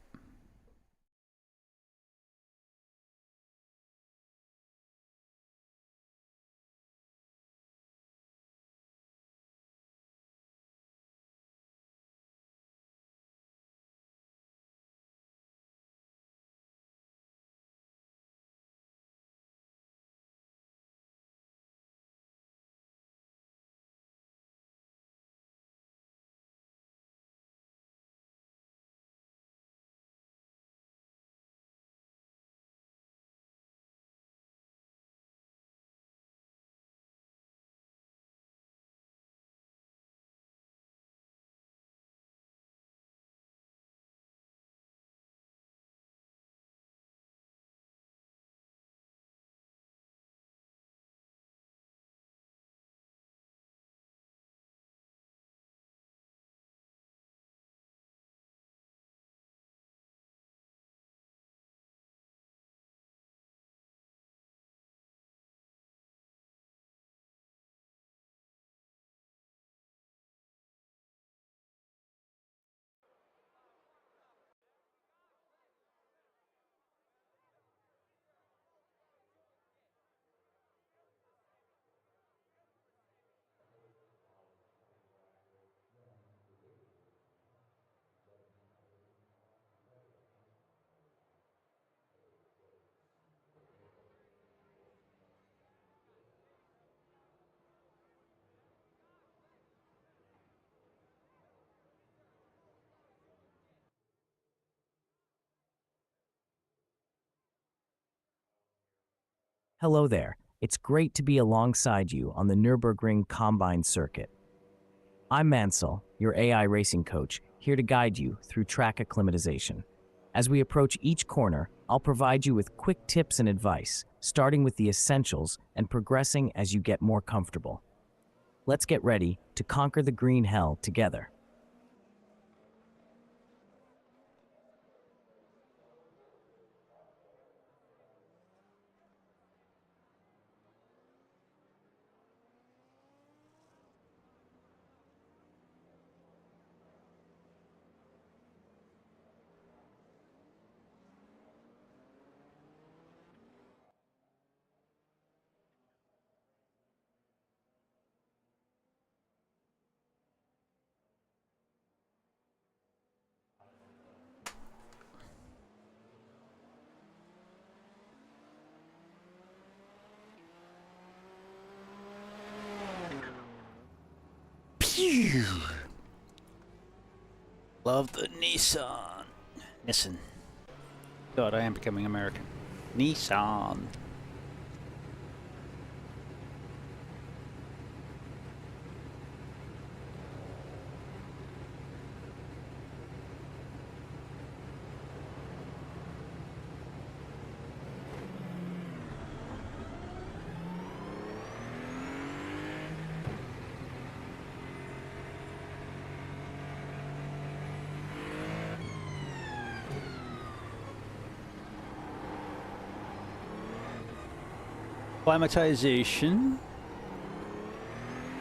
Hello there. It's great to be alongside you on the Nürburgring Combine Circuit. I'm Mansell, your AI racing coach, here to guide you through track acclimatization. As we approach each corner, I'll provide you with quick tips and advice, starting with the essentials and progressing as you get more comfortable. Let's get ready to conquer the green hell together. Pew! Love the Nissan. God, I am becoming American. Nissan. Acclimatization,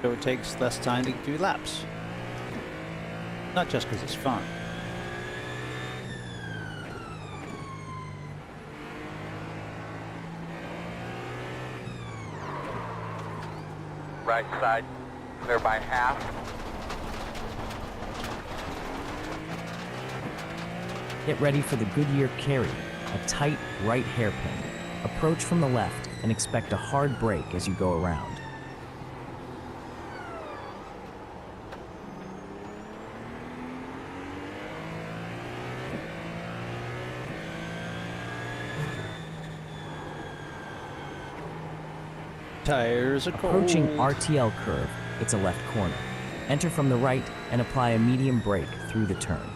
so it takes less time to do laps. Not just because it's fun. Right side, clear by half. Get ready for the Goodyear carry, a tight right hairpin. Approach from the left and expect a hard brake as you go around. Tires are cold. Approaching RTL curve, it's a left corner. Enter from the right and apply a medium brake through the turn.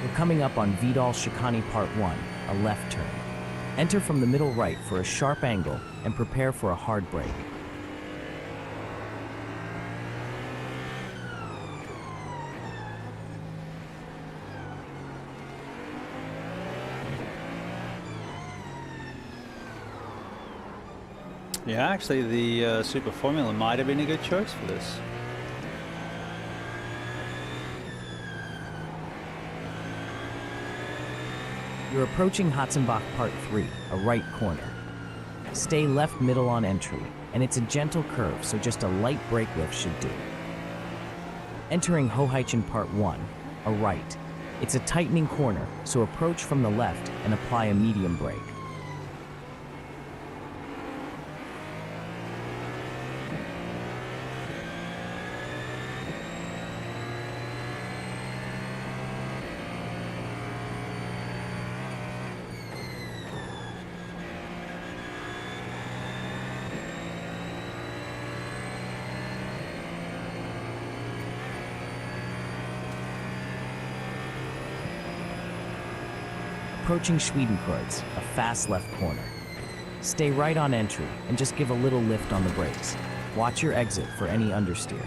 We're coming up on Vidal Chicane Part 1, a left turn. Enter from the middle right for a sharp angle and prepare for a hard brake. Yeah, actually the Super Formula might have been a good choice for this. You're approaching Hatzenbach Part 3, a right corner. Stay left middle on entry, and it's a gentle curve, so just a light brake lift should do. Entering Hoheichen Part 1, a right. It's a tightening corner, so approach from the left and apply a medium brake. Approaching Schwedenkreuz, a fast left corner. Stay right on entry and just give a little lift on the brakes. Watch your exit for any understeer.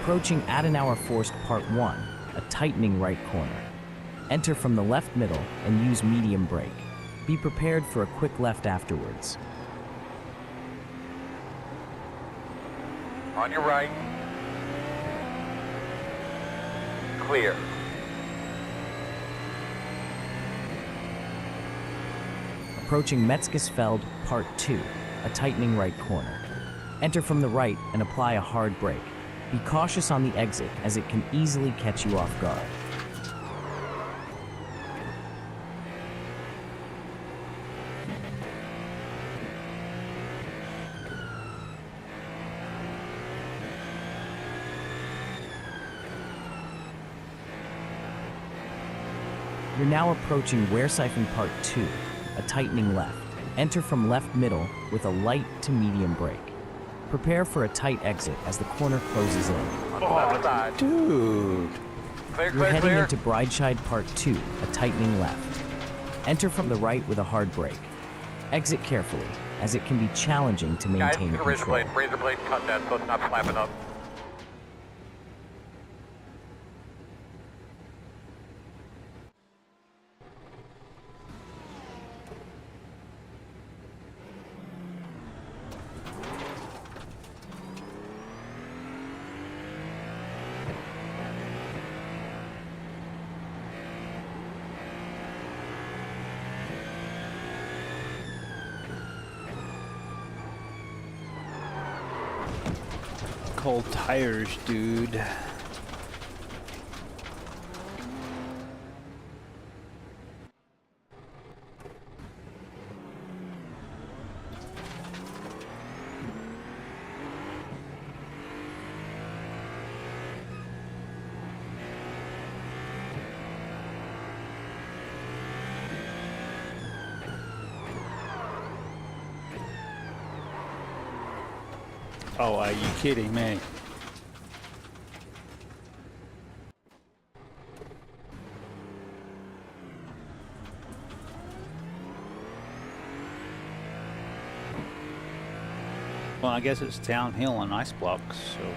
Approaching Adenauer Forst Part 1, a tightening right corner. Enter from the left middle and use medium brake. Be prepared for a quick left afterwards. On your right. Clear. Approaching Metzgesfeld Part 2, a tightening right corner. Enter from the right and apply a hard brake. Be cautious on the exit as it can easily catch you off guard. You're now approaching Wehrsifen Part 2, a tightening left. Enter from left middle with a light to medium brake. Prepare for a tight exit as the corner closes in. Dude. You're heading into Breitscheid Part 2, a tightening left. Enter from the right with a hard brake. Exit carefully, as it can be challenging to maintain control. Razor blade, cut that so it's not flapping up. Cold tires, dude. Oh, are you kidding me? Well, I guess it's downhill on ice blocks, so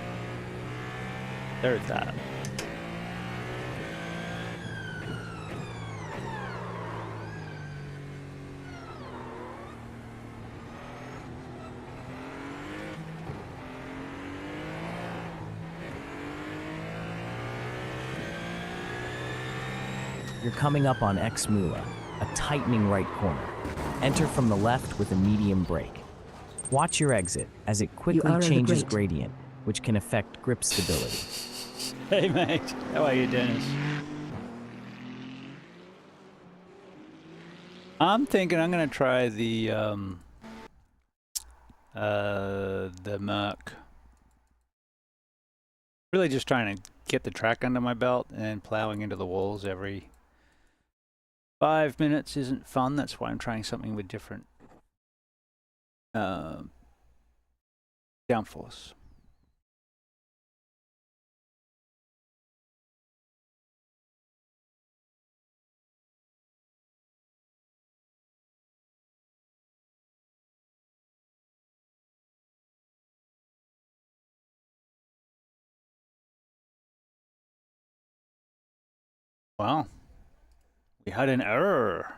there's that. You're coming up on X-Mula, a tightening right corner. Enter from the left with a medium brake. Watch your exit as it quickly changes gradient, which can affect grip stability. Hey mate, how are you, Dennis? I'm thinking I'm gonna try the Merc. Really just trying to get the track under my belt, and plowing into the walls every 5 minutes isn't fun. That's why I'm trying something with different downforce. Wow, we had an error.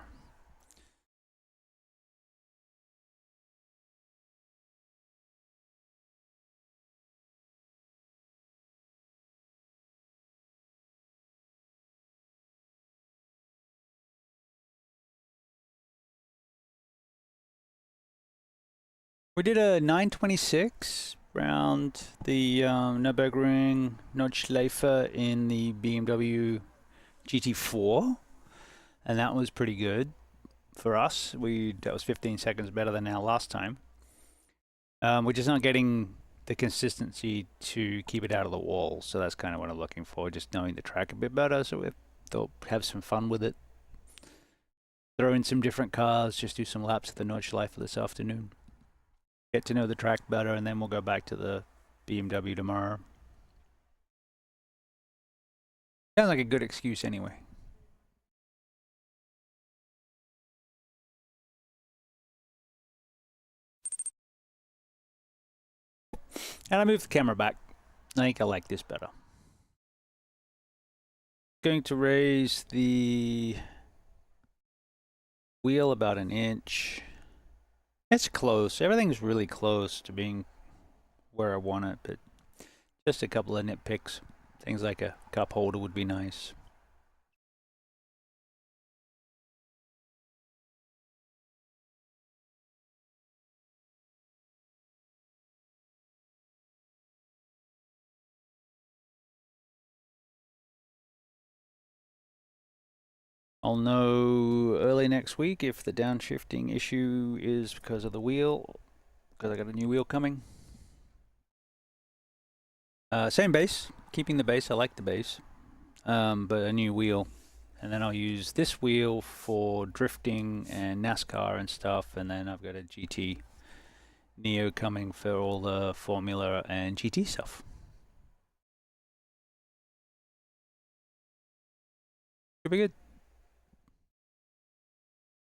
We did a 926 round the Nürburgring Nordschleife in the BMW GT4, and that was pretty good for us. That was 15 seconds better than our last time. We're just not getting the consistency to keep it out of the wall, so that's kind of what I'm looking for, just knowing the track a bit better, so they'll have some fun with it. Throw in some different cars, just do some laps at the Nordschleife this afternoon. Get to know the track better, and then we'll go back to the BMW tomorrow. Sounds like a good excuse anyway. And I moved the camera back. I think I like this better. Going to raise the wheel about an inch. It's close. Everything's really close to being where I want it, but just a couple of nitpicks. Things like a cup holder would be nice. I'll know early next week if the downshifting issue is because of the wheel, because I got a new wheel coming. Same base, keeping the base. I like the base, but a new wheel. And then I'll use this wheel for drifting and NASCAR and stuff. And then I've got a GT Neo coming for all the Formula and GT stuff. Should be good.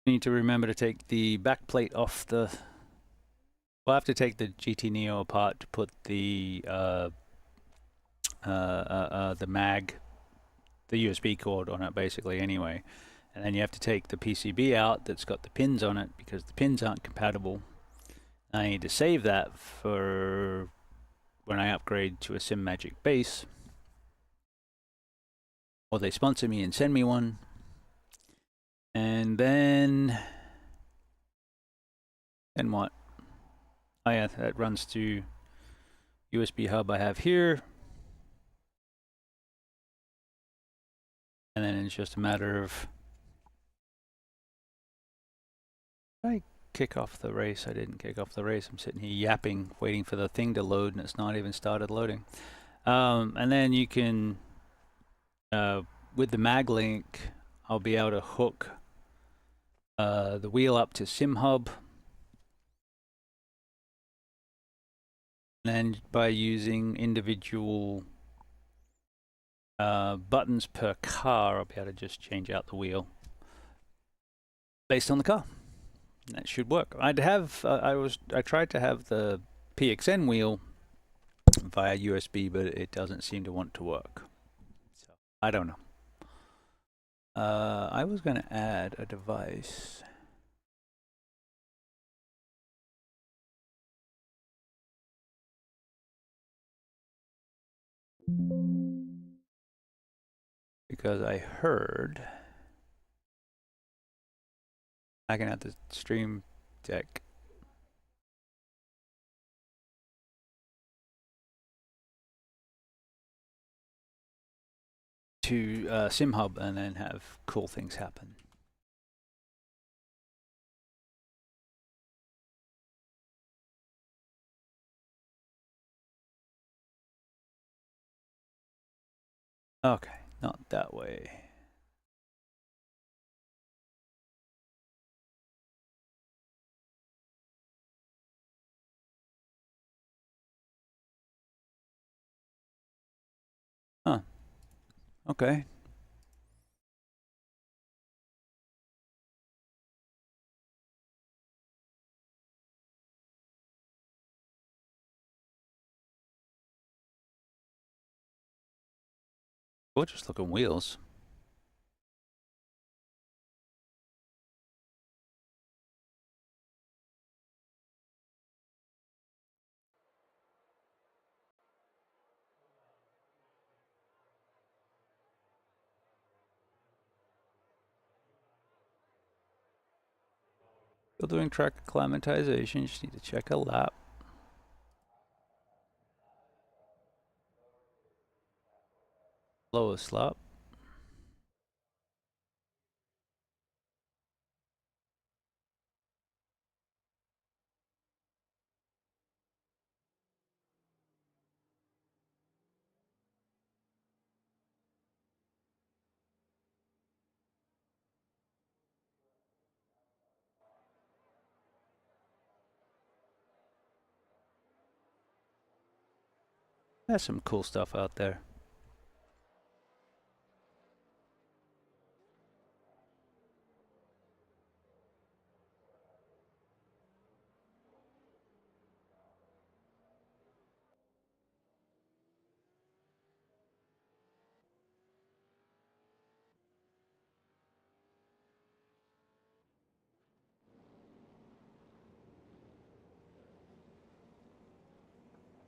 Need to remember to take the back plate off the. We'll have to take the GT Neo apart to put the mag, the USB cord on it basically anyway. And then you have to take the PCB out that's got the pins on it because the pins aren't compatible. I need to save that for when I upgrade to a SimMagic base. Or they sponsor me and send me one. And then what? Oh yeah, that runs to USB hub I have here. And then it's just a matter of... I kick off the race. I didn't kick off the race. I'm sitting here yapping, waiting for the thing to load, and it's not even started loading. And then you can, with the mag link, I'll be able to hook the wheel up to SimHub. And then by using individual buttons per car, I'll be able to just change out the wheel based on the car. That should work. I tried to have the PXN wheel via USB, but it doesn't seem to want to work. So I don't know. I was going to add a device. Because I heard I can add the stream deck. To SimHub and then have cool things happen. Okay, not that way. Huh. Okay. Gorgeous looking wheels. Still doing track acclimatization, just need to check a lap. Lowest lap. There's some cool stuff out there.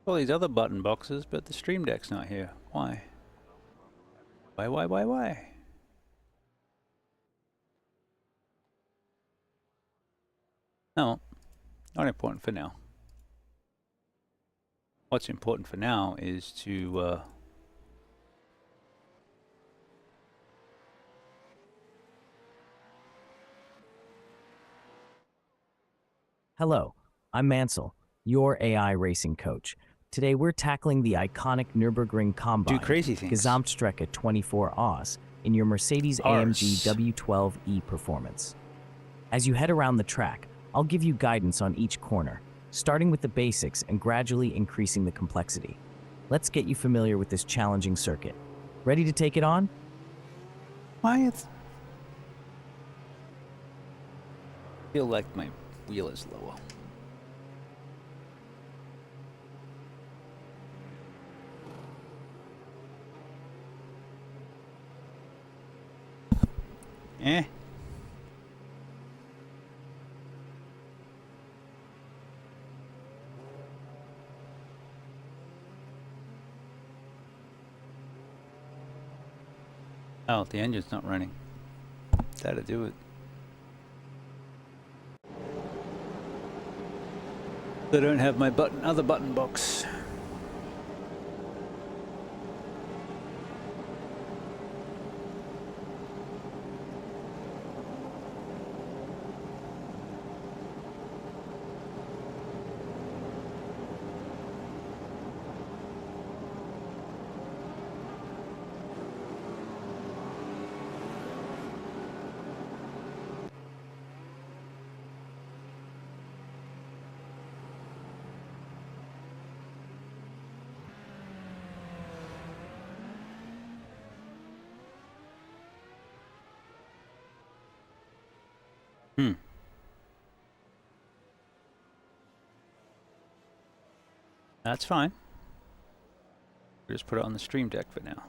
All these other button boxes, but the Stream Deck's not here. Why? Why? No, not important for now. What's important for now is to Hello, I'm Mansell, your AI racing coach. Today we're tackling the iconic Nürburgring Combine, Do crazy things. Gesamtstrecke 24 Aus, in your Mercedes-AMG W12E performance. As you head around the track, I'll give you guidance on each corner, starting with the basics and gradually increasing the complexity. Let's get you familiar with this challenging circuit. Ready to take it on? Why it's... feel like my wheel is low. Eh. Oh, the engine's not running. That'll do it. I don't have my other button box. That's fine. We'll just put it on the stream deck for now.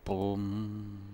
Boom.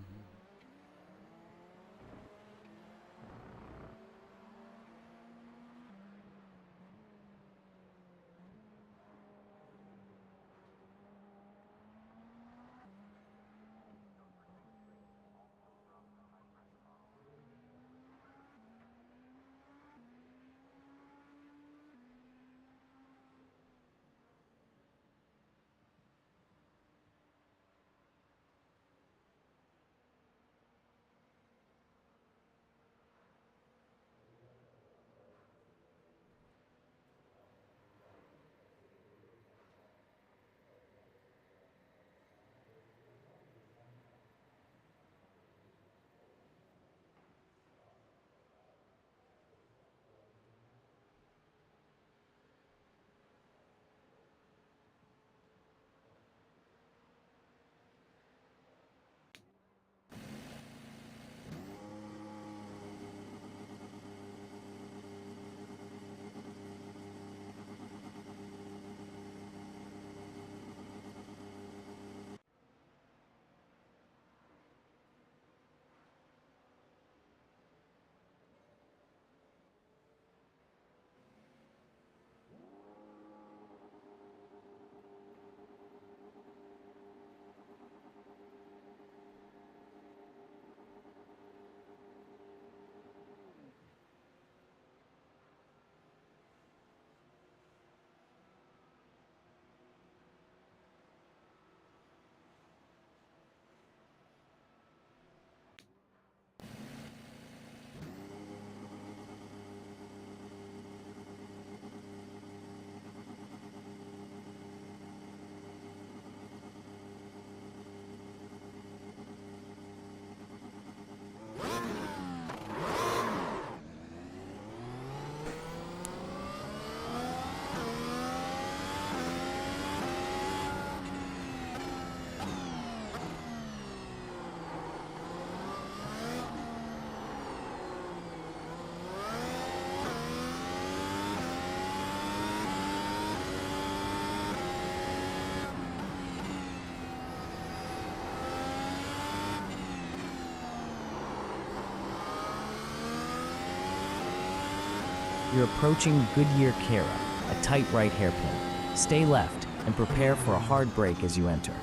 You're approaching Goodyear Cara, a tight right hairpin. Stay left and prepare for a hard brake as you enter.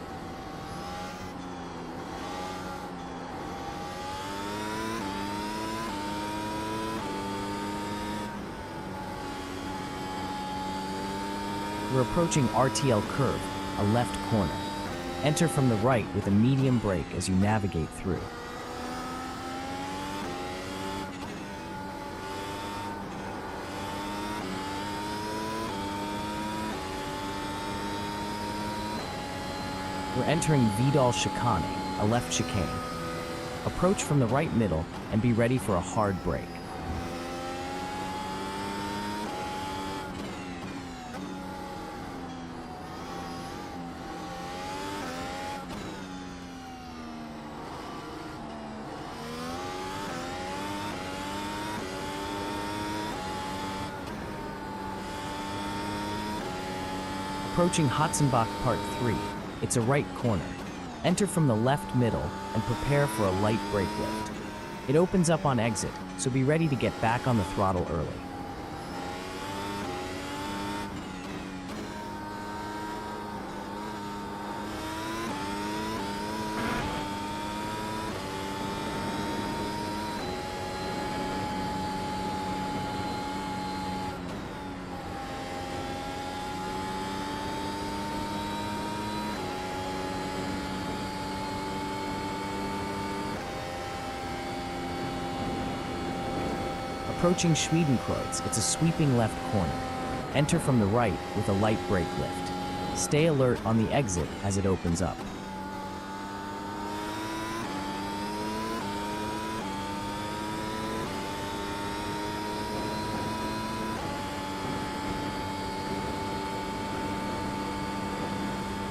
We're approaching RTL Curve, a left corner. Enter from the right with a medium brake as you navigate through. We're entering Vidal Chicane, a left chicane. Approach from the right middle and be ready for a hard brake. Approaching Hotzenbach Part 3. It's a right corner. Enter from the left middle and prepare for a light brake lift. It opens up on exit, so be ready to get back on the throttle early. Approaching Schwedenkreuz, it's a sweeping left corner. Enter from the right with a light brake lift. Stay alert on the exit as it opens up.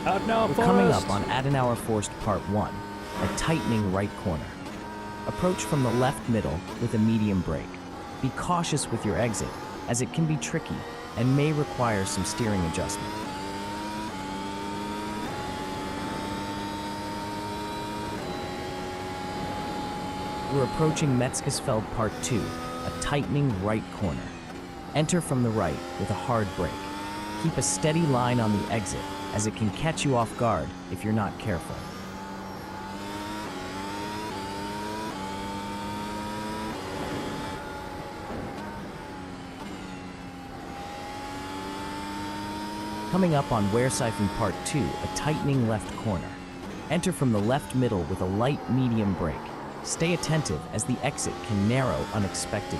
We're coming up on Adenauer Forst Part 1, a tightening right corner. Approach from the left middle with a medium brake. Be cautious with your exit, as it can be tricky and may require some steering adjustment. We're approaching Metzgesfeld Part 2, a tightening right corner. Enter from the right with a hard brake. Keep a steady line on the exit, as it can catch you off guard if you're not careful. Coming up on Wehrsifen Part 2, a tightening left corner. Enter from the left middle with a light medium brake. Stay attentive as the exit can narrow unexpectedly.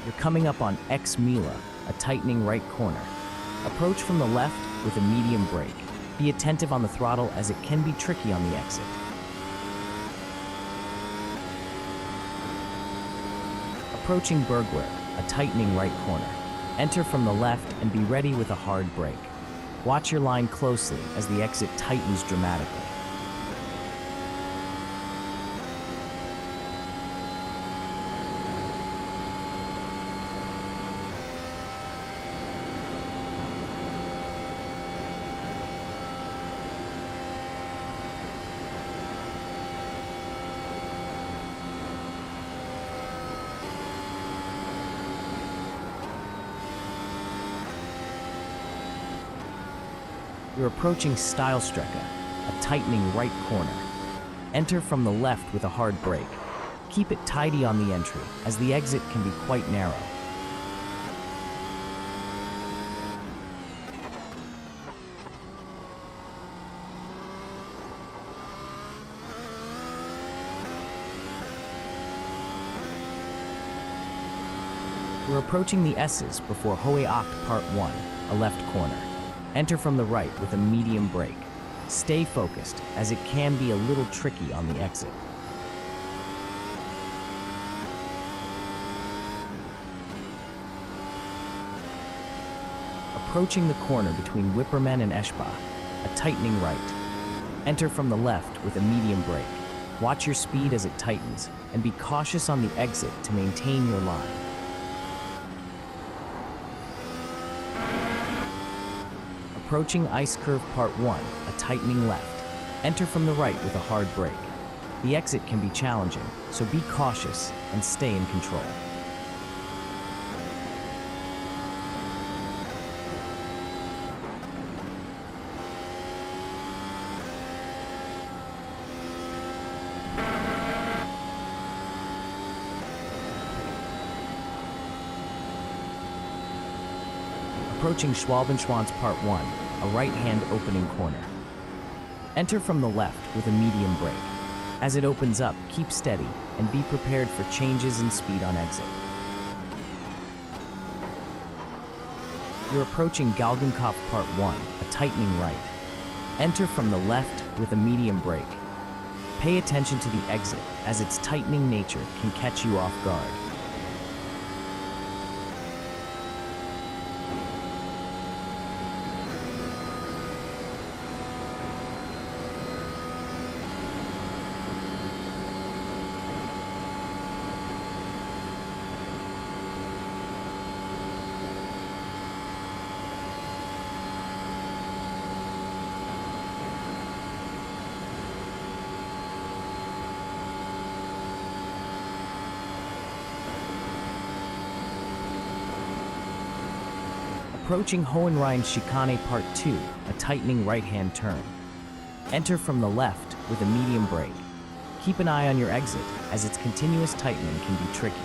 You're coming up on X Mila, a tightening right corner. Approach from the left with a medium brake. Be attentive on the throttle as it can be tricky on the exit. Approaching Bergwerk, a tightening right corner. Enter from the left and be ready with a hard brake. Watch your line closely as the exit tightens dramatically. You're approaching Steilstrecke, a tightening right corner. Enter from the left with a hard brake. Keep it tidy on the entry, as the exit can be quite narrow. We're approaching the S's before Hohe Acht Part 1, a left corner. Enter from the right with a medium brake. Stay focused, as it can be a little tricky on the exit. Approaching the corner between Wipperman and Eschbach, a tightening right. Enter from the left with a medium brake. Watch your speed as it tightens, and be cautious on the exit to maintain your line. Approaching Ice Curve Part 1, a tightening left. Enter from the right with a hard brake. The exit can be challenging, so be cautious and stay in control. Approaching Schwalbenschwanz Part 1, a right-hand opening corner. Enter from the left with a medium brake. As it opens up, keep steady and be prepared for changes in speed on exit. You're approaching Galgenkopf Part 1, a tightening right. Enter from the left with a medium brake. Pay attention to the exit, as its tightening nature can catch you off guard. Approaching Hohenrhein Schikane Part 2, a tightening right-hand turn. Enter from the left with a medium brake. Keep an eye on your exit, as its continuous tightening can be tricky.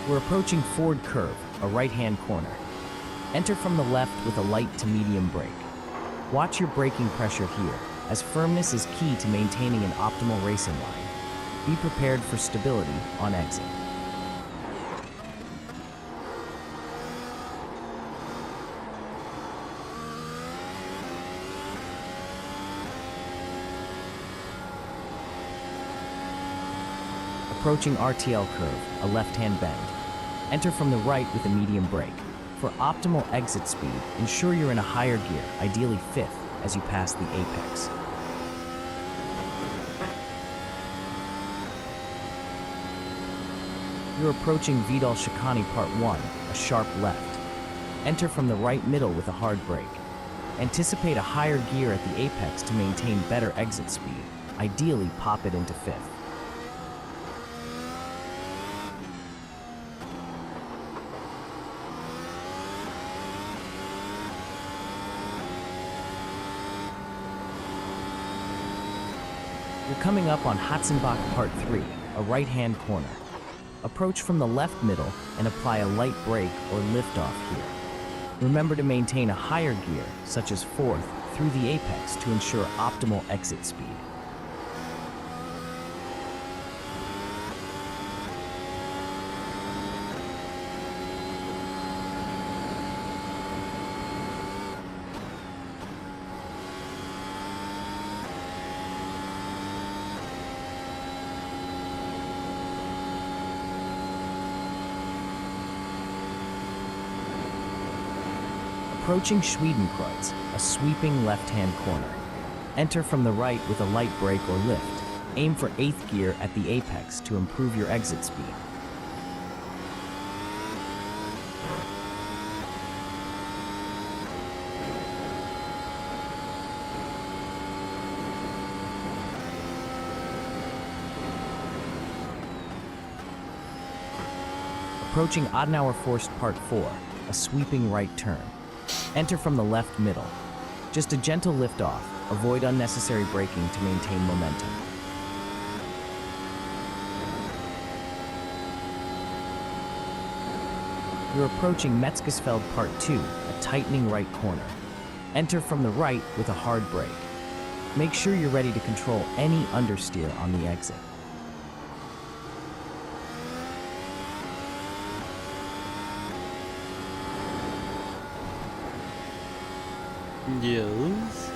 We're approaching Ford Curve, a right-hand corner. Enter from the left with a light to medium brake. Watch your braking pressure here, as firmness is key to maintaining an optimal racing line. Be prepared for stability on exit. Approaching RTL Curve, a left-hand bend. Enter from the right with a medium brake. For optimal exit speed, ensure you're in a higher gear, ideally 5th, as you pass the apex. You're approaching Vidal Schikane Part 1, a sharp left. Enter from the right middle with a hard brake. Anticipate a higher gear at the apex to maintain better exit speed. Ideally, pop it into 5th. You're coming up on Hatzenbach Part 3, a right-hand corner. Approach from the left middle and apply a light brake or lift-off here. Remember to maintain a higher gear, such as 4th, through the apex to ensure optimal exit speed. Approaching Schwedenkreuz, a sweeping left-hand corner. Enter from the right with a light brake or lift. Aim for 8th gear at the apex to improve your exit speed. Approaching Adenauer Forst Part 4, a sweeping right turn. Enter from the left middle. Just a gentle lift off. Avoid unnecessary braking to maintain momentum. You're approaching Metzgesfeld Part 2, a tightening right corner. Enter from the right with a hard brake. Make sure you're ready to control any understeer on the exit. Yes.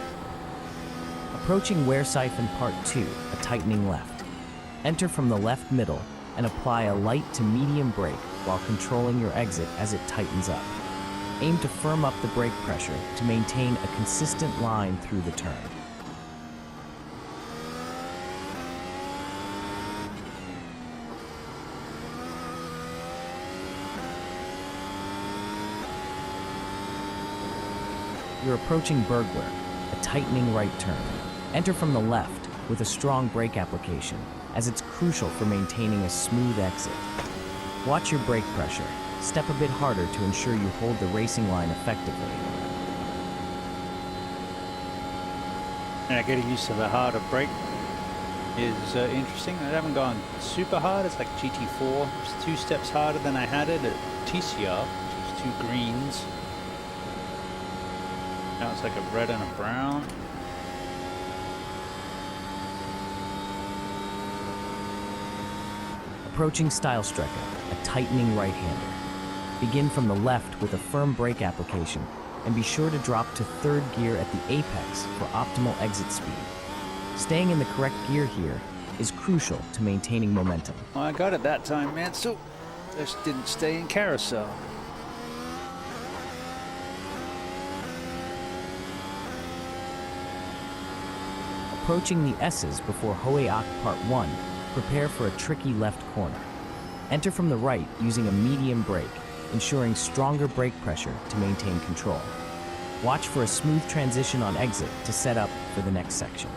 Approaching Wehrsifen Part 2, a tightening left. Enter from the left middle and apply a light to medium brake while controlling your exit as it tightens up. aim to firm up the brake pressure to maintain a consistent line through the turn. You're approaching Burglar, a tightening right turn. Enter from the left with a strong brake application, as it's crucial for maintaining a smooth exit. Watch your brake pressure. Step a bit harder to ensure you hold the racing line effectively. Getting used to the harder brake is interesting. I haven't gone super hard. It's like GT4. It's 2 steps harder than I had it at TCR, which is 2 greens. Now it's like a red and a brown. Approaching Stylestrecka, a tightening right-hander. Begin from the left with a firm brake application, and be sure to drop to 3rd gear at the apex for optimal exit speed. Staying in the correct gear here is crucial to maintaining momentum. Well, I got it that time, man, so just didn't stay in carousel. Approaching the S's before Hoeak Part 1, prepare for a tricky left corner. Enter from the right using a medium brake, ensuring stronger brake pressure to maintain control. Watch for a smooth transition on exit to set up for the next section.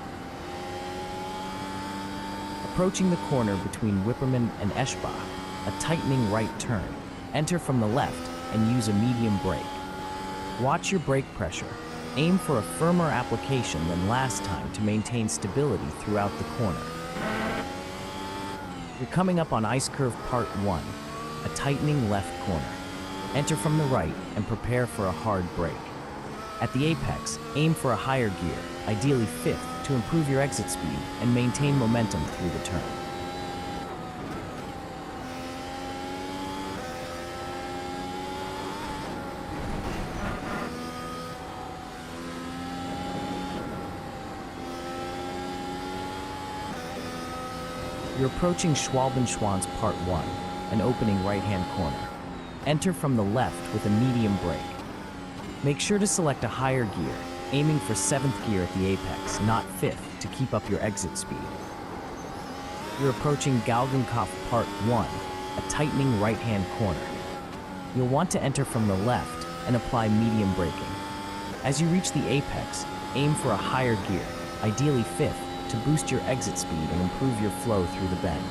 Approaching the corner between Wipperman and Eschbach, a tightening right turn. Enter from the left and use a medium brake. Watch your brake pressure. Aim for a firmer application than last time to maintain stability throughout the corner. You're coming up on Ice Curve Part 1, a tightening left corner. Enter from the right and prepare for a hard brake. At the apex, aim for a higher gear, ideally 5th, to improve your exit speed and maintain momentum through the turn. You're approaching Schwalbenschwanz Part 1, an opening right-hand corner. Enter from the left with a medium brake. Make sure to select a higher gear, aiming for 7th gear at the apex, not 5th, to keep up your exit speed. You're approaching Galgenkopf Part 1, a tightening right-hand corner. You'll want to enter from the left and apply medium braking. As you reach the apex, aim for a higher gear, ideally 5th, to boost your exit speed and improve your flow through the bend.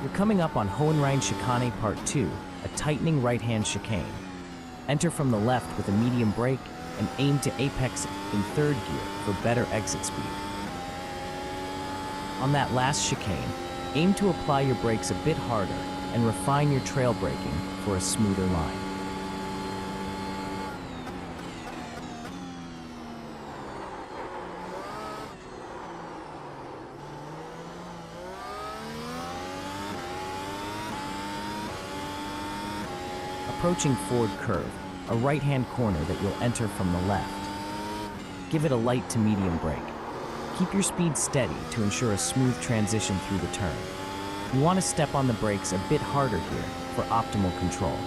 You're coming up on Hohenrhein Schikane Part 2, a tightening right-hand chicane. Enter from the left with a medium brake and aim to apex in 3rd gear for better exit speed. On that last chicane, aim to apply your brakes a bit harder and refine your trail braking for a smoother line. Approaching Ford Curve, a right-hand corner that you'll enter from the left. Give it a light to medium brake. Keep your speed steady to ensure a smooth transition through the turn. You want to step on the brakes a bit harder here for optimal control.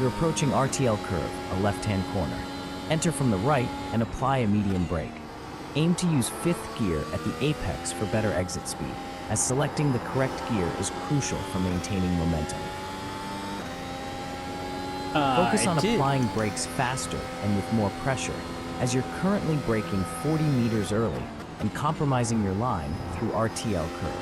You're approaching RTL Curve, a left-hand corner. Enter from the right and apply a medium brake. Aim to use 5th gear at the apex for better exit speed, as selecting the correct gear is crucial for maintaining momentum. Focus on applying brakes faster and with more pressure, as you're currently braking 40 meters early and compromising your line through RTL Curve.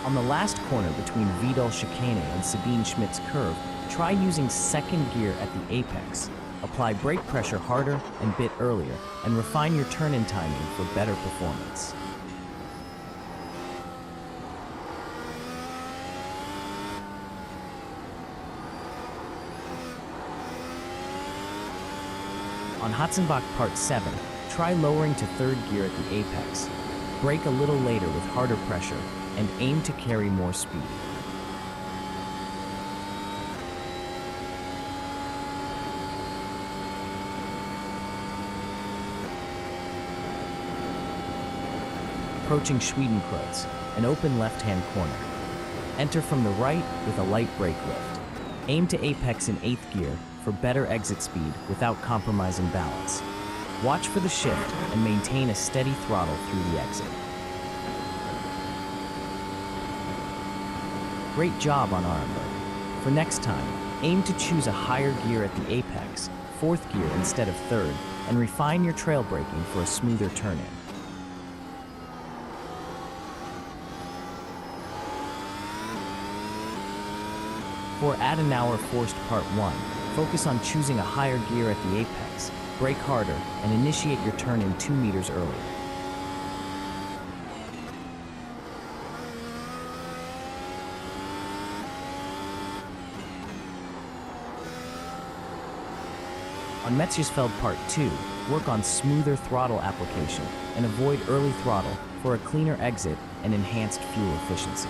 On the last corner between Vidal Chicane and Sabine Schmidt's curve, try using second gear at the apex. Apply brake pressure harder and bit earlier, and refine your turn-in timing for better performance. On Hatzenbach Part 7, try lowering to third gear at the apex. Brake a little later with harder pressure, and aim to carry more speed. Approaching Schwedenkreuz, an open left-hand corner. Enter from the right with a light brake lift. Aim to apex in 8th gear for better exit speed without compromising balance. Watch for the shift and maintain a steady throttle through the exit. Great job on Arenberg. For next time, aim to choose a higher gear at the apex, 4th gear instead of 3rd, and refine your trail braking for a smoother turn-in. For Adenauer Forced Part 1, focus on choosing a higher gear at the apex, brake harder, and initiate your turn-in 2 meters earlier. On Metzgersfeld Part 2, work on smoother throttle application and avoid early throttle for a cleaner exit and enhanced fuel efficiency.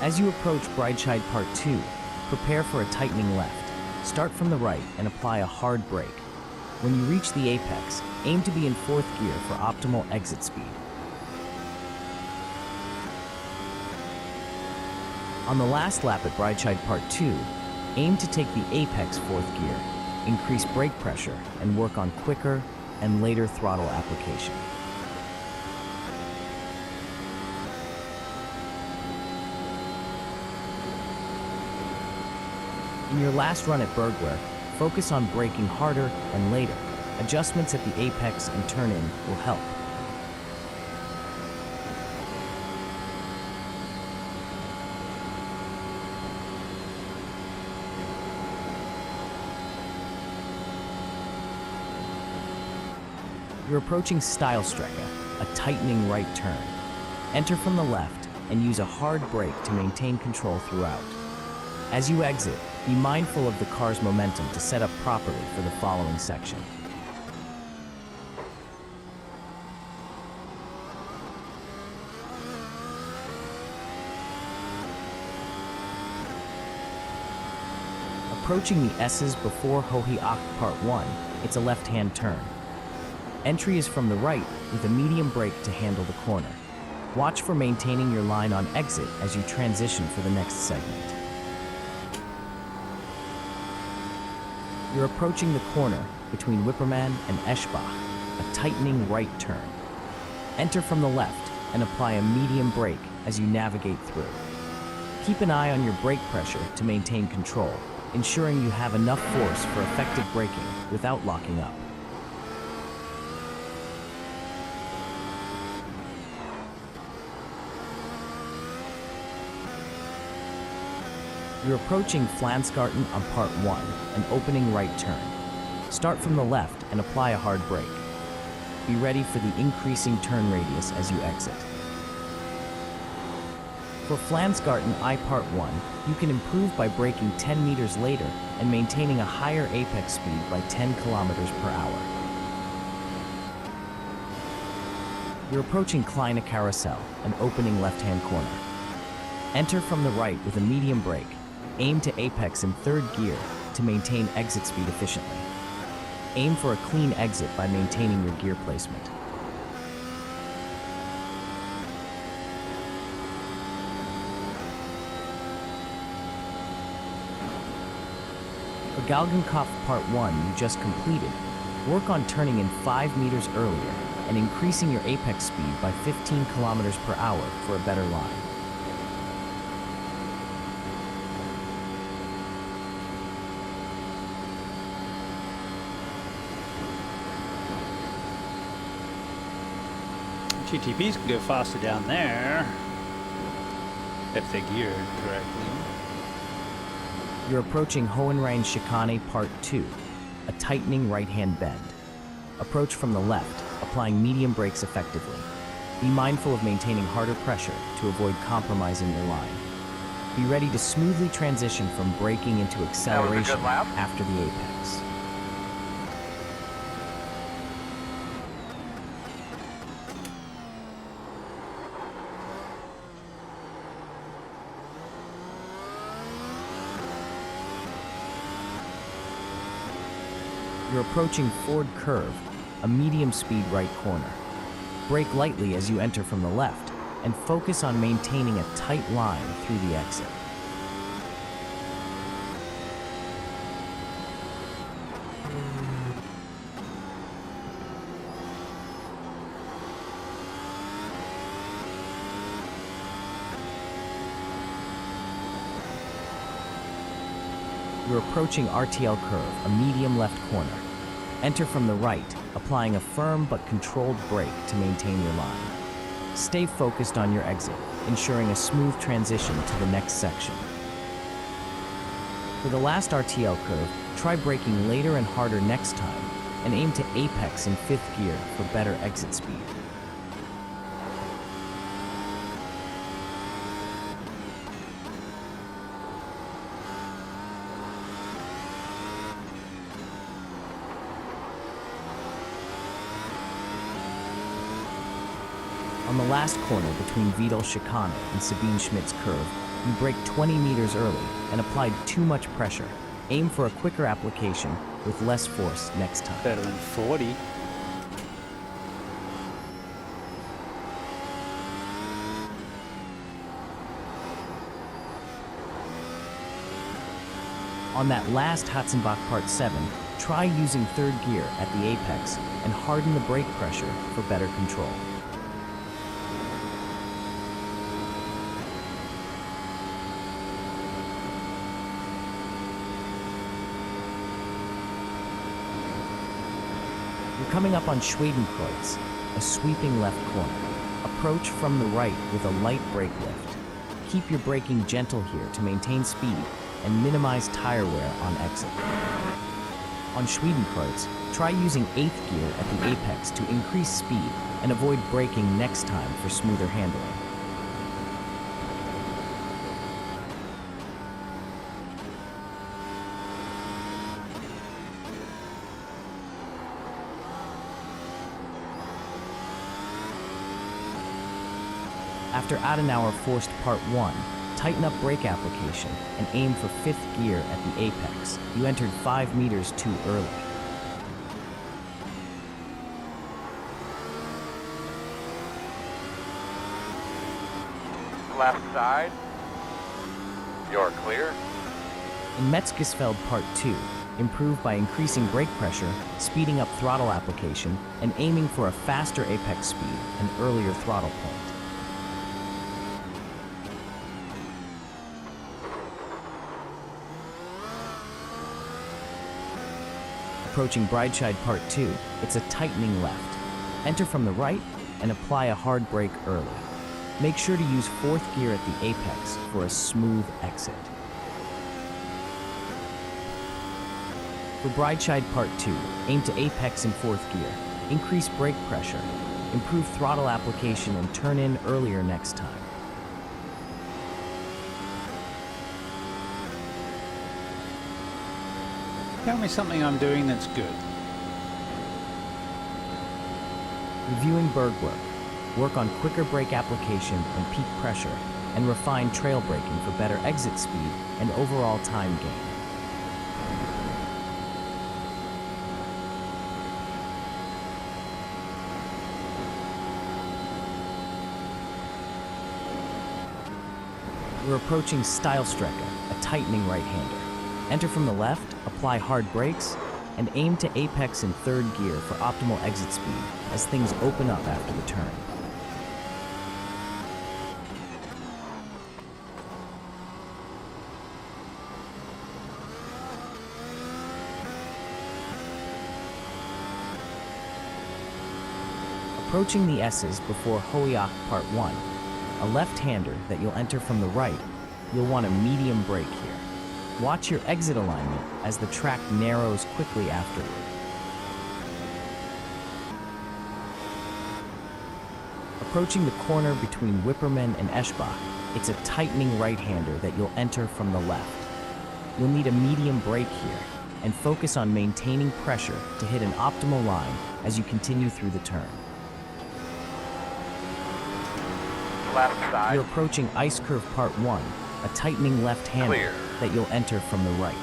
As you approach Breitscheid Part 2, prepare for a tightening left. Start from the right and apply a hard brake. When you reach the apex, aim to be in 4th gear for optimal exit speed. On the last lap at Breitscheid Part 2, aim to take the apex 4th gear, increase brake pressure, and work on quicker and later throttle application. In your last run at Bergwerk, focus on braking harder and later. Adjustments at the apex and turn-in will help. You're approaching Steilstrecke, a tightening right turn. Enter from the left and use a hard brake to maintain control throughout. As you exit, be mindful of the car's momentum to set up properly for the following section. Approaching the S's before Hohe Acht Part 1, it's a left-hand turn. Entry is from the right with a medium brake to handle the corner. Watch for maintaining your line on exit as you transition for the next segment. You're approaching the corner between Wipperman and Eschbach, a tightening right turn. Enter from the left and apply a medium brake as you navigate through. Keep an eye on your brake pressure to maintain control, ensuring you have enough force for effective braking without locking up. You're approaching Flansgarten on Part 1, an opening right turn. Start from the left and apply a hard brake. Be ready for the increasing turn radius as you exit. For Flansgarten I Part 1, you can improve by braking 10 meters later and maintaining a higher apex speed by 10 kilometers per hour. You're approaching Kleine Carousel, an opening left-hand corner. Enter from the right with a medium brake. Aim to apex in 3rd gear to maintain exit speed efficiently. Aim for a clean exit by maintaining your gear placement. For Galgenkopf Part 1 you just completed, work on turning in 5 meters earlier and increasing your apex speed by 15 kilometers per hour for a better line. GTPs can go faster down there if they're geared correctly. You're approaching Hohenrhein Chicane Part 2, a tightening right-hand bend. Approach from the left, applying medium brakes effectively. Be mindful of maintaining harder pressure to avoid compromising your line. Be ready to smoothly transition from braking into acceleration after the apex. You're approaching Ford Curve, a medium-speed right corner. Brake lightly as you enter from the left, and focus on maintaining a tight line through the exit. You're approaching RTL Curve, a medium left corner. Enter from the right, applying a firm but controlled brake to maintain your line. Stay focused on your exit, ensuring a smooth transition to the next section. For the last RTL curve, try braking later and harder next time, and aim to apex in 5th gear for better exit speed. On the last corner between Wiedel Chicane and Sabine Schmidt's curve, you brake 20 meters early and applied too much pressure. Aim for a quicker application with less force next time. Better than 40. On that last Hatzenbach Part 7, try using 3rd gear at the apex and harden the brake pressure for better control. You're coming up on Schwedenkreuz, a sweeping left corner. Approach from the right with a light brake lift. Keep your braking gentle here to maintain speed and minimize tire wear on exit. On Schwedenkreuz, try using 8th gear at the apex to increase speed and avoid braking next time for smoother handling. After Adenauer forced Part 1, tighten up brake application and aim for 5th gear at the apex. You entered 5 meters too early. Left side. You're clear. In Metzgesfeld Part 2, improve by increasing brake pressure, speeding up throttle application, and aiming for a faster apex speed and earlier throttle point. Approaching Breitscheid Part 2, it's a tightening left. Enter from the right and apply a hard brake early. Make sure to use 4th gear at the apex for a smooth exit. For Breitscheid Part 2, aim to apex in 4th gear. Increase brake pressure, improve throttle application, and turn in earlier next time. Tell me something I'm doing that's good. Reviewing berg work. Work on quicker brake application and peak pressure, and refine trail braking for better exit speed and overall time gain. We're approaching Steilstrecke, a tightening right-hander. Enter from the left, apply hard brakes, and aim to apex in 3rd gear for optimal exit speed as things open up after the turn. Approaching the S's before Hoiak Part 1, a left-hander that you'll enter from the right, you'll want a medium brake here. Watch your exit alignment as the track narrows quickly afterward. Approaching the corner between Wipperman and Eschbach, it's a tightening right-hander that you'll enter from the left. You'll need a medium brake here, and focus on maintaining pressure to hit an optimal line as you continue through the turn. Left side. You're approaching Ice Curve Part 1, a tightening left-hander Clear. that you'll enter from the right.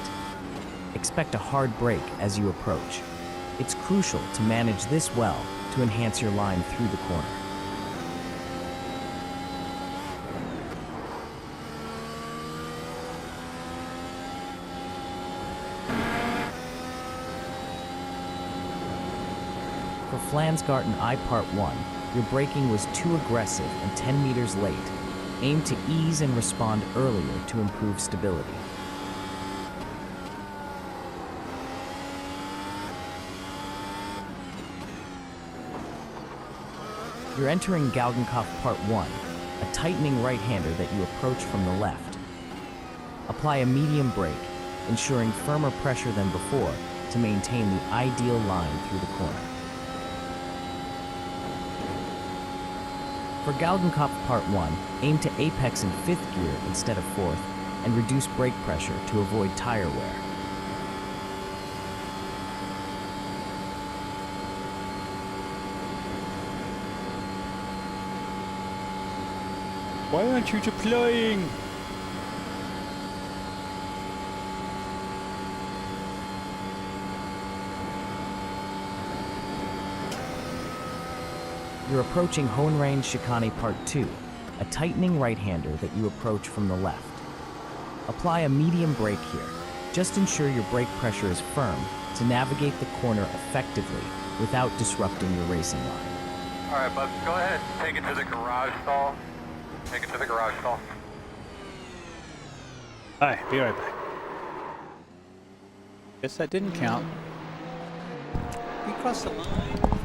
Expect a hard brake as you approach. It's crucial to manage this well to enhance your line through the corner. For Flansgarten I Part 1, your braking was too aggressive and 10 meters late. Aim to ease and respond earlier to improve stability. You're entering Galgenkopf Part 1, a tightening right-hander that you approach from the left. Apply a medium brake, ensuring firmer pressure than before to maintain the ideal line through the corner. For Galgenkopf Part 1, aim to apex in 5th gear instead of 4th, and reduce brake pressure to avoid tire wear. Why aren't you deploying? You're approaching Hohenrhein Chicane Part 2, a tightening right-hander that you approach from the left. Apply a medium brake here. Just ensure your brake pressure is firm to navigate the corner effectively without disrupting your racing line. All right, bud, go ahead. Take it to the garage stall. Take it to the garage stall. Hi, be right back. Guess that didn't count. We crossed the line.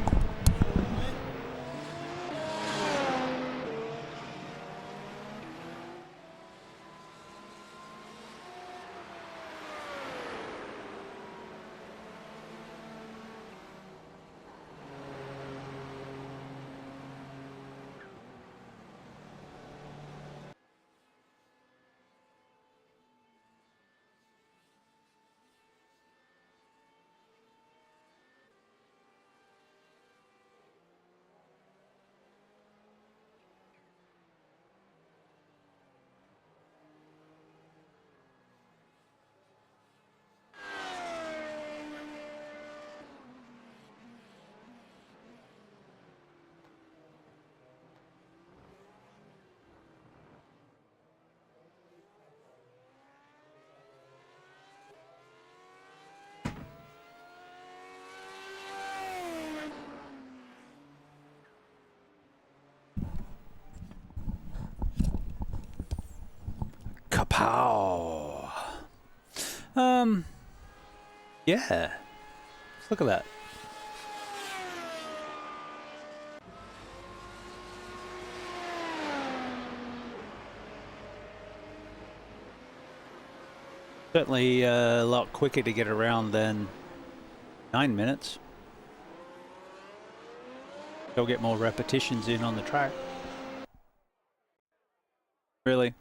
Kapow! Yeah. Look at that. Certainly a lot quicker to get around than 9 minutes. They'll get more repetitions in on the track. Really?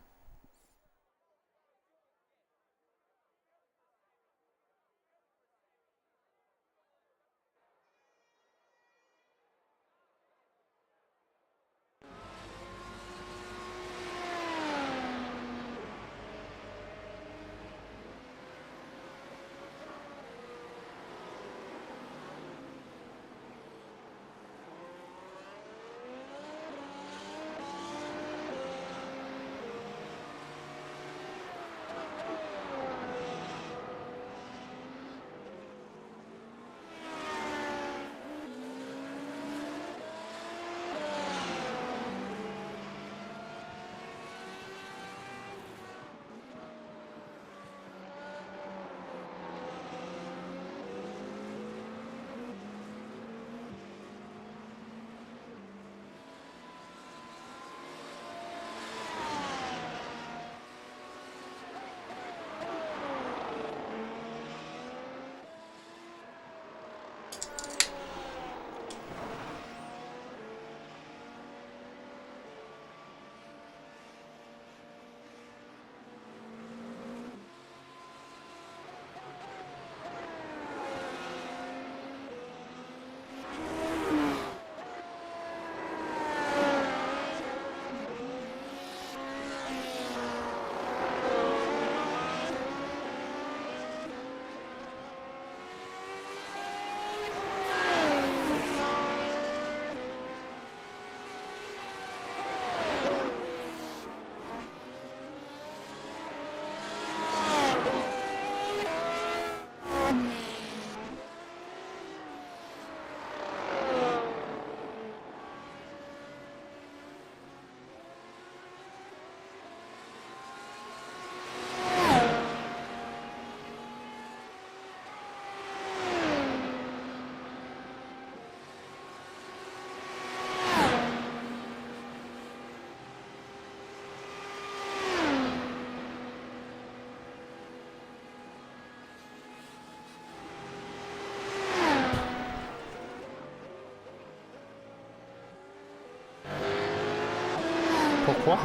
Pourquoi?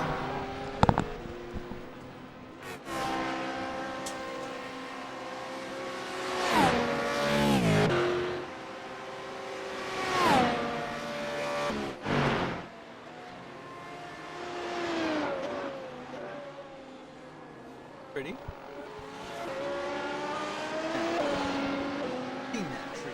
Pretty. Seen that tree.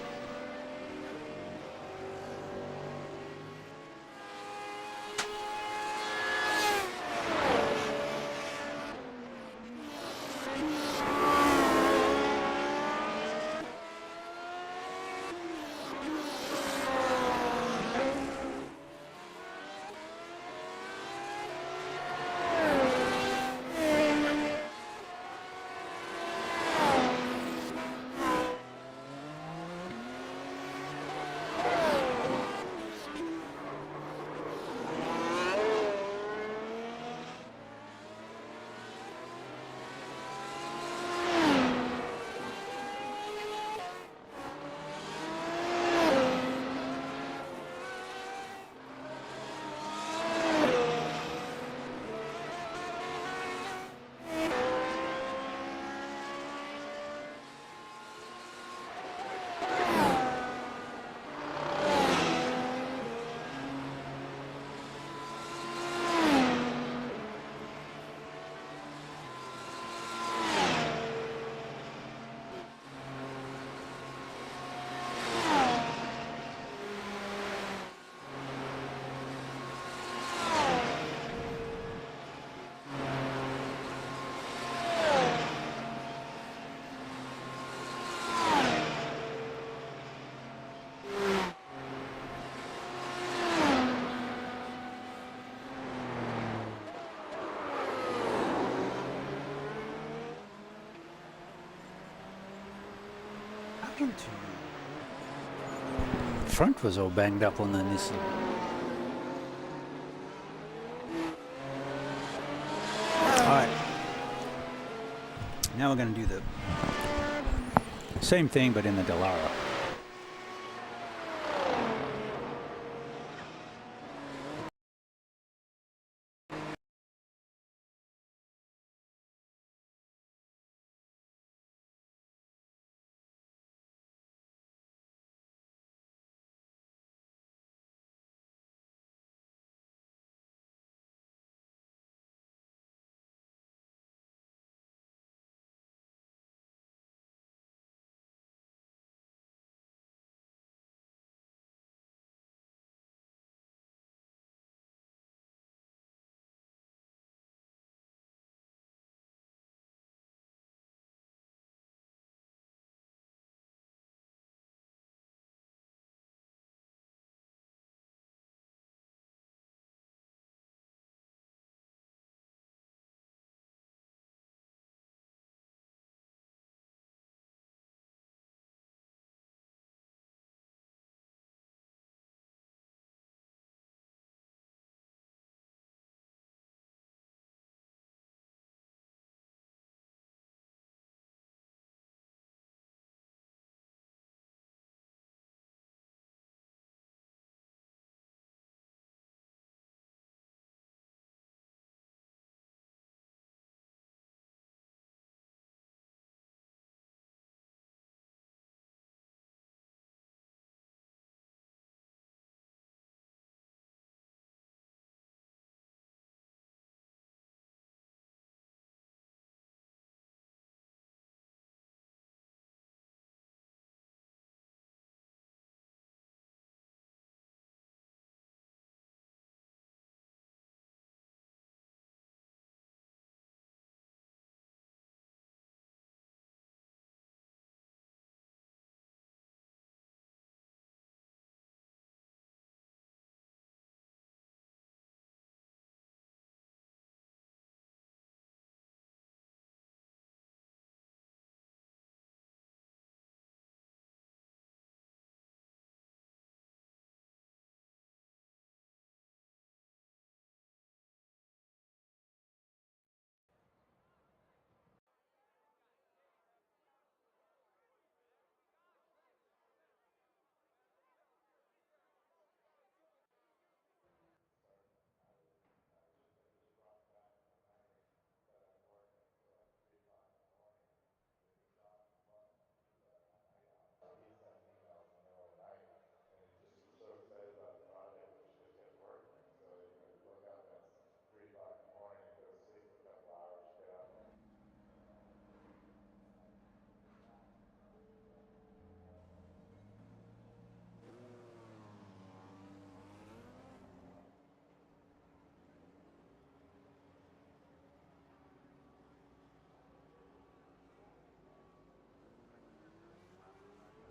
Front was all banged up on the Nissan. Alright. Now we're going to do the same thing but in the Delara.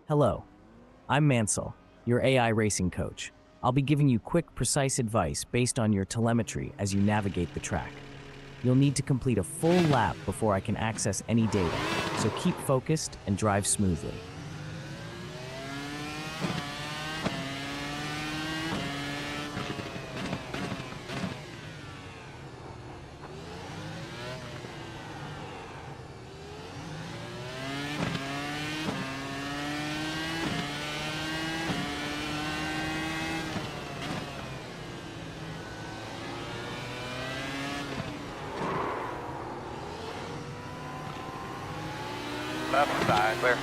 Hello, I'm Mansell, your AI racing coach. I'll be giving you quick, precise advice based on your telemetry as you navigate the track. You'll need to complete a full lap before I can access any data, so keep focused and drive smoothly. Left side, clear.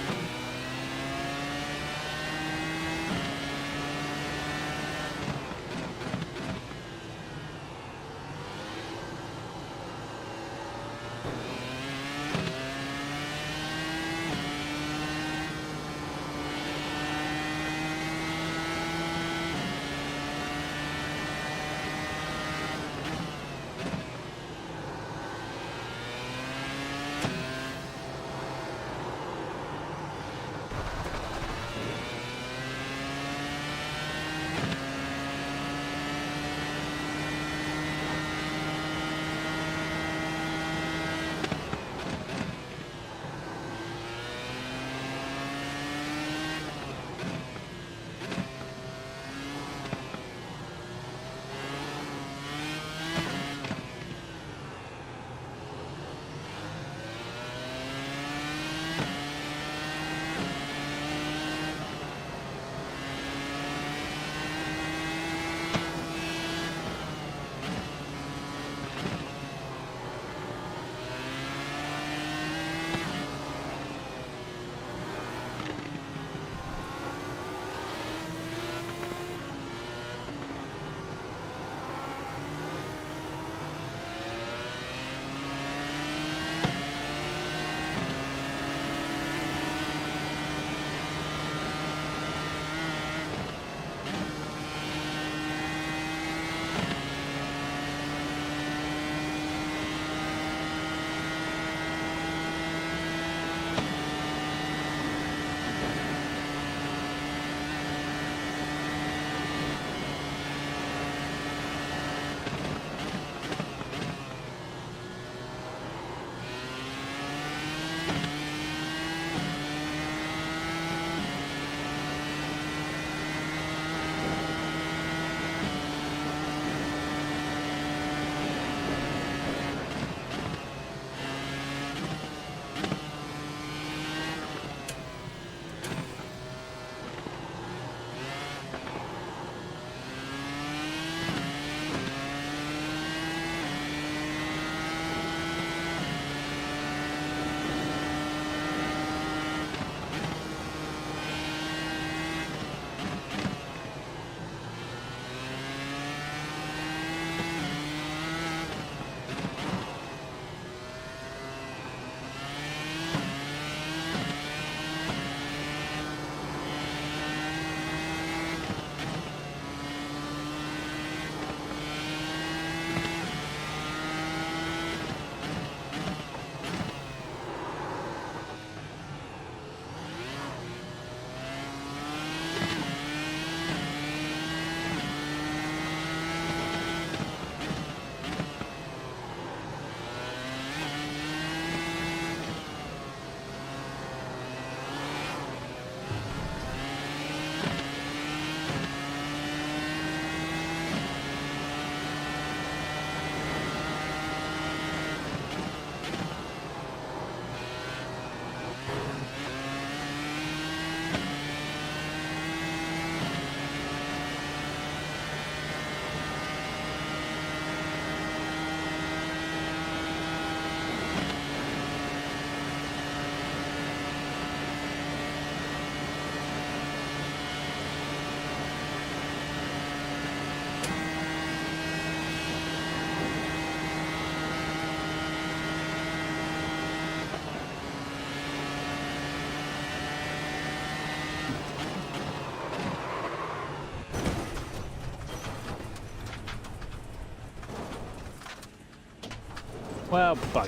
Well, bugger.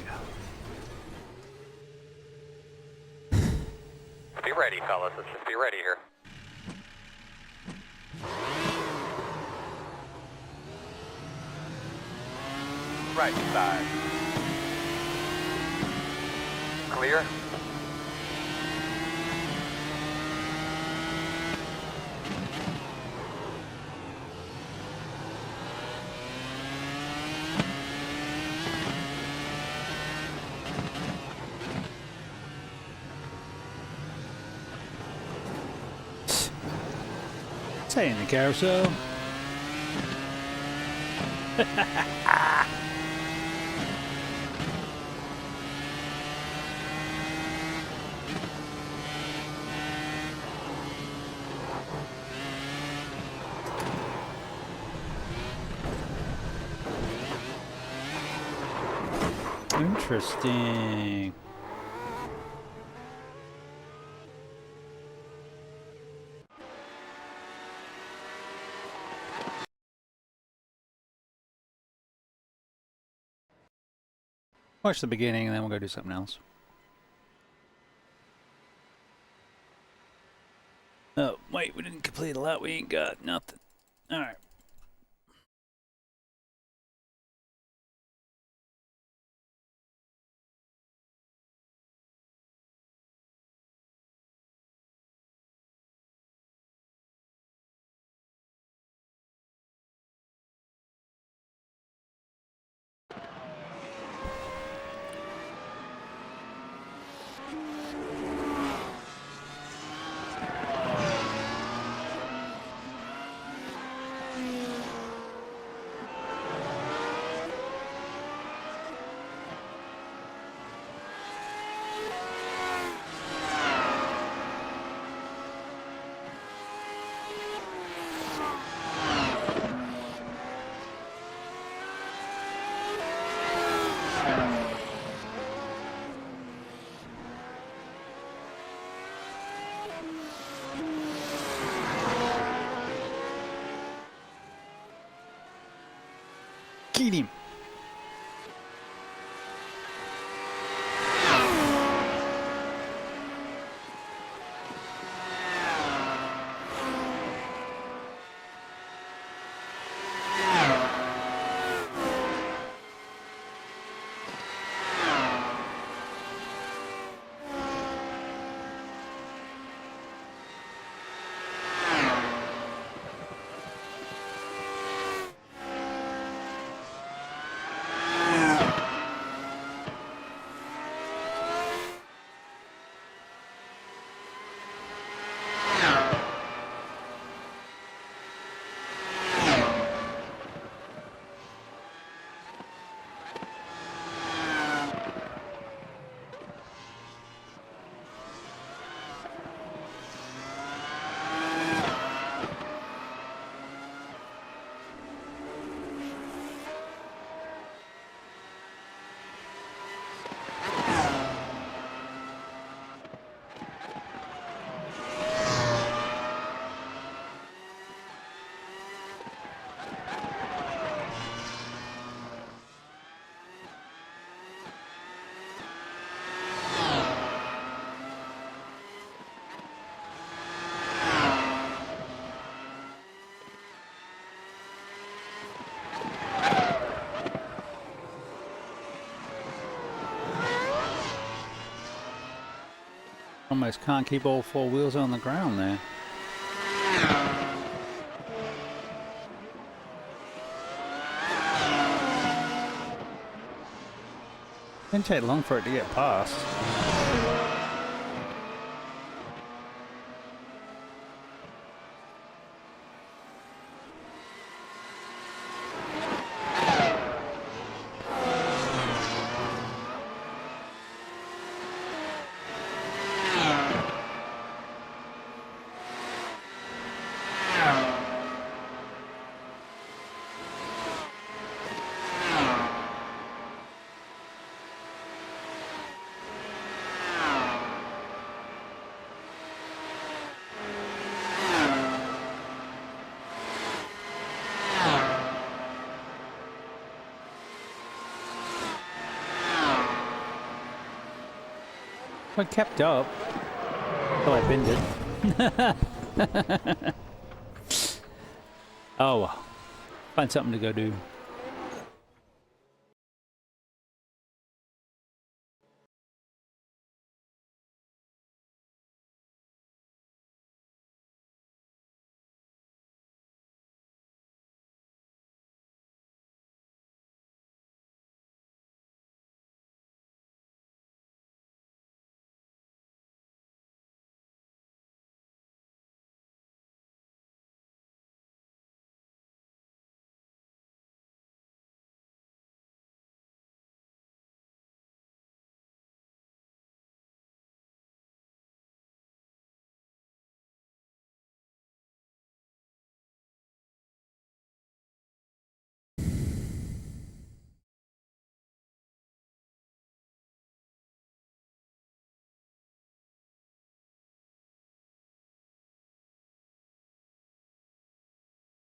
Be ready, fellas. Let's just be ready. right side. Clear. Saying the carousel. Interesting. Watch the beginning and then we'll go do something else. Oh, wait, we didn't complete a lot. We ain't got nothing. Alright. Get him. Almost can't keep all four wheels on the ground there. Didn't take long for it to get past. I kept up until I binned it. Oh well. Find something to go do.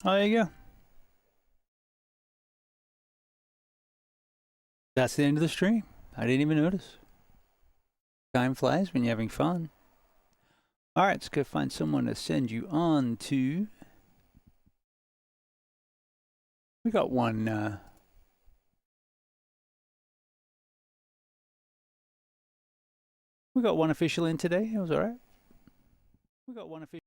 Oh, there you go. That's the end of the stream. I didn't even notice. Time flies when you're having fun. All right, let's go find someone to send you on to. We got one. We got one official in today. It was all right. We got one official.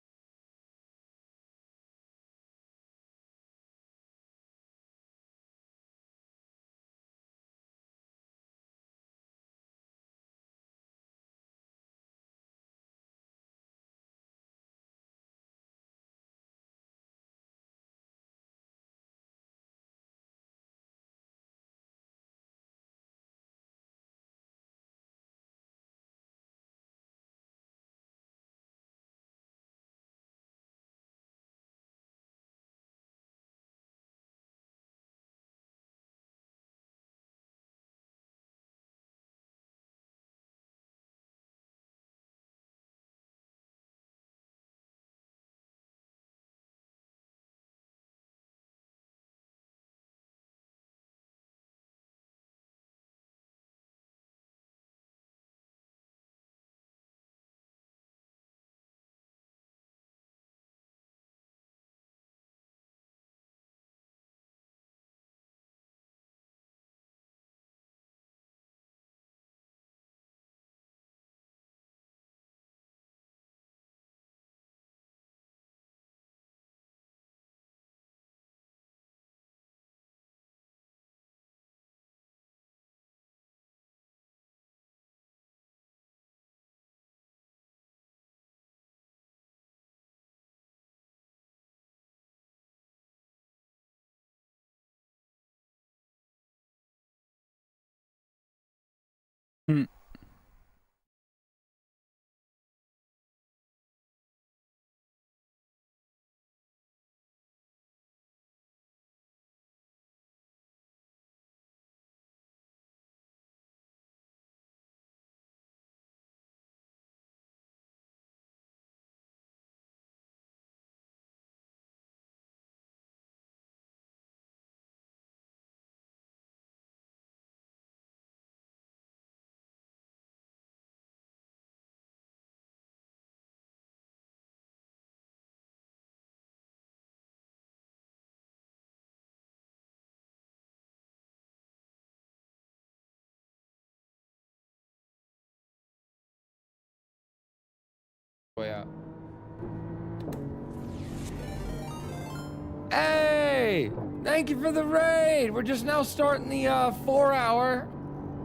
Way out. Hey! Thank you for the raid! We're just now starting the 4-hour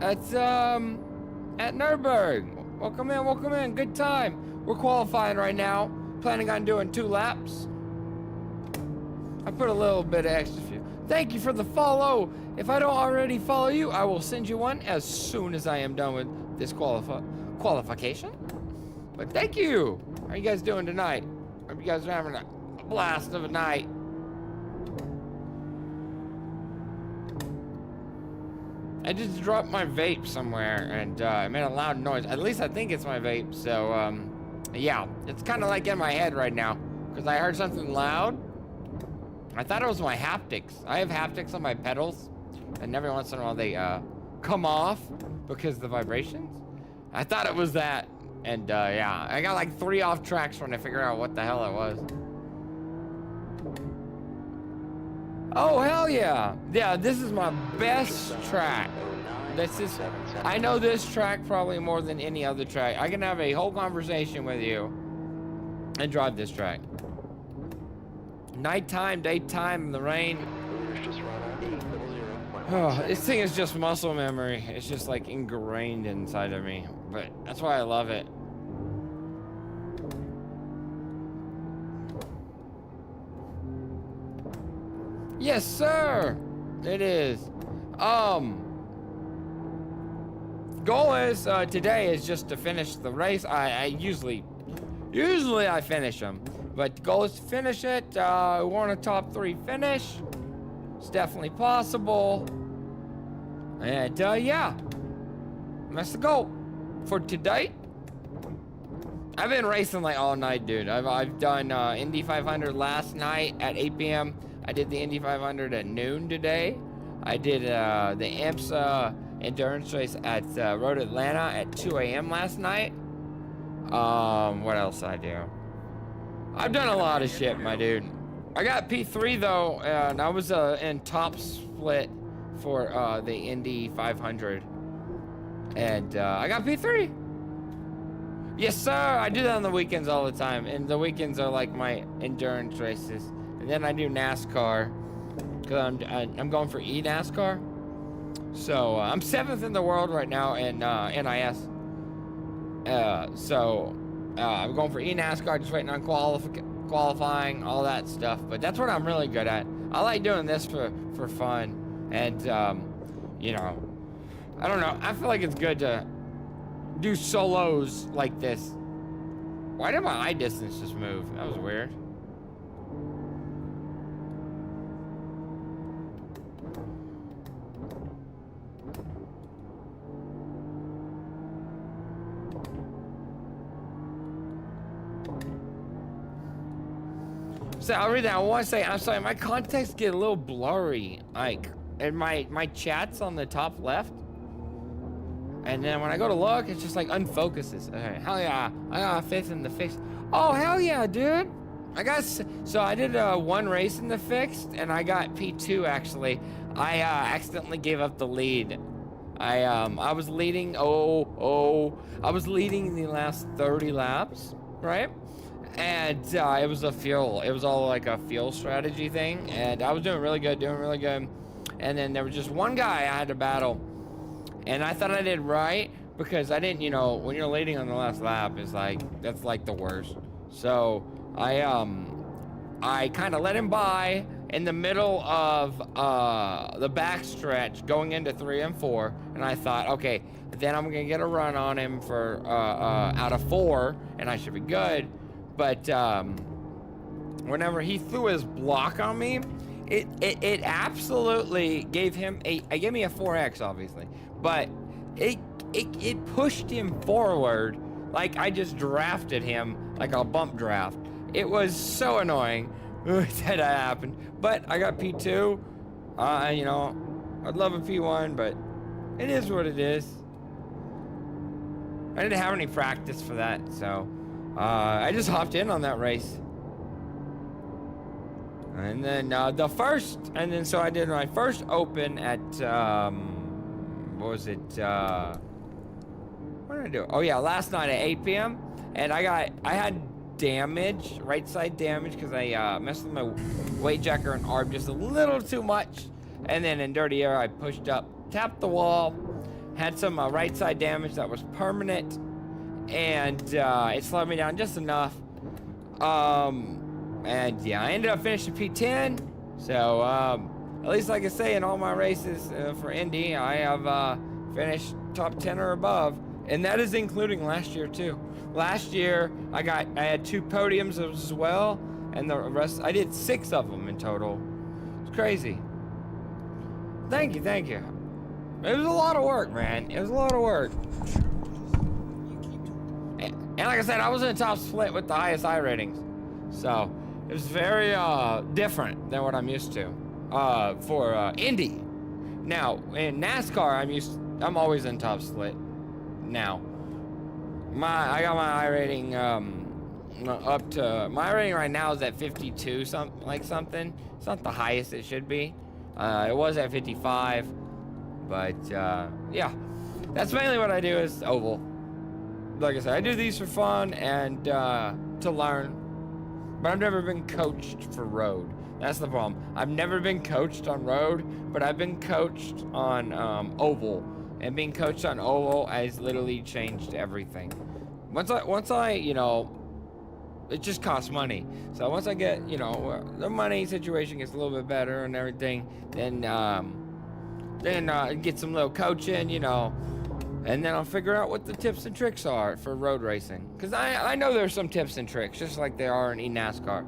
at Nürburgring. Welcome in, good time. We're qualifying right now, planning on doing 2 laps. I put a little bit of extra fuel. Thank you for the follow. If I don't already follow you, I will send you one as soon as I am done with this qualification. But thank you. How are you guys doing tonight? Hope you guys are having a blast of a night. I just dropped my vape somewhere and it made a loud noise. At least I think it's my vape. So yeah, it's kind of like in my head right now because I heard something loud. I thought it was my haptics. I have haptics on my pedals, and every once in a while they come off because of the vibrations. I thought it was that. And yeah, I got like 3 off tracks trying to figure out what the hell it was. Oh, hell yeah. Yeah, this is my best track. I know this track probably more than any other track. I can have a whole conversation with you and drive this track. Nighttime, daytime, in the rain. Oh, this thing is just muscle memory. It's just like ingrained inside of me. But that's why I love it. Yes, sir. It is. Goal is today is just to finish the race. I usually I finish them, but the goal is to finish it. We want a top 3 finish. It's definitely possible. And yeah, that's the goal for today. I've been racing like all night, dude. I've done Indy 500 last night at 8 p.m. I did the Indy 500 at noon today. I did the IMSA endurance race at Road Atlanta at 2 a.m. last night. What else did I do? I've done a lot of shit, my dude. I got P3 though, and I was in top split for the Indy 500, and I got P3. Yes, sir. I do that on the weekends all the time, and the weekends are like my endurance races, and then I do NASCAR because I'm going for NASCAR. So I'm 7th in the world right now in NIS. So I'm going for NASCAR, just waiting on qualifying, all that stuff. But that's what I'm really good at. I like doing this for fun, and you know, I don't know. I feel like it's good to do solos like this. Why did my eye distance just move? That was weird. So I'll read that. I want to say, I'm sorry, my contacts get a little blurry, like, and my chat's on the top left. And then when I go to look, it's just like unfocuses. Okay, hell yeah, I got a 5th in the fixed. Oh, hell yeah, dude. So I did one race in the fixed, and I got P2 actually. I accidentally gave up the lead. I was leading, I was leading in the last 30 laps, right? And it was all like a fuel strategy thing, and I was doing really good. And then there was just one guy I had to battle, and I thought I did right because I didn't, when you're leading on the last lap, that's like the worst. So I kind of let him by in the middle of the backstretch going into 3 and 4, and I thought, okay, then I'm gonna get a run on him for out of 4, and I should be good. But whenever he threw his block on me, it absolutely gave me a 4X, obviously, but it pushed him forward like I just drafted him like a bump draft. It was so annoying that happened, but I got P2. I'd love a P1, but it is what it is. I didn't have any practice for that, so I just hopped in on that race. And then so I did my first open at what was it? What did I do? Oh yeah, last night at 8 p.m. and I had damage, right side damage, because I messed with my weight jacker and ARB just a little too much. And then in dirty air, I pushed up, tapped the wall, had some right side damage that was permanent, and it slowed me down just enough. And yeah, I ended up finishing P10. So at least, like I say, in all my races for Indy, I have finished top 10 or above, and that is including last year too. Last year, I had 2 podiums as well, and the rest, I did 6 of them in total. It's crazy. Thank you. It was a lot of work, man. It was a lot of work. And like I said, I was in the top split with the highest I ratings. So it was very different than what I'm used to for Indy. Now in NASCAR, I'm always in top split. Now I got my I rating up to, my rating right now is at 52 something. It's not the highest it should be. It was at 55, but yeah, that's mainly what I do is oval. Like I said, I do these for fun and to learn, but I've never been coached for road. That's the problem. I've never been coached on road, but I've been coached on oval, and being coached on oval has literally changed everything. Once I it just costs money. So once I get, the money situation gets a little bit better and everything, then get some little coaching, and then I'll figure out what the tips and tricks are for road racing. Because I know there's some tips and tricks, just like there are in eNASCAR.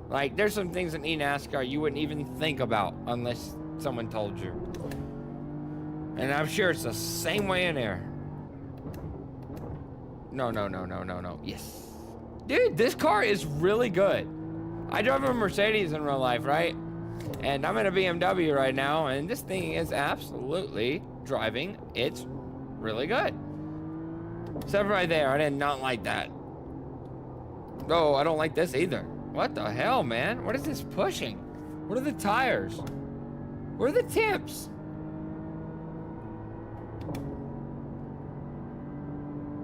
Like, there's some things in eNASCAR you wouldn't even think about unless someone told you. And I'm sure it's the same way in there. No. Yes. Dude, this car is really good. I drive a Mercedes in real life, right? And I'm in a BMW right now, and this thing is absolutely driving. It's really good. Except right there, I did not like that. Oh, I don't like this either. What the hell, man? What is this pushing? What are the tires? Where are the tips?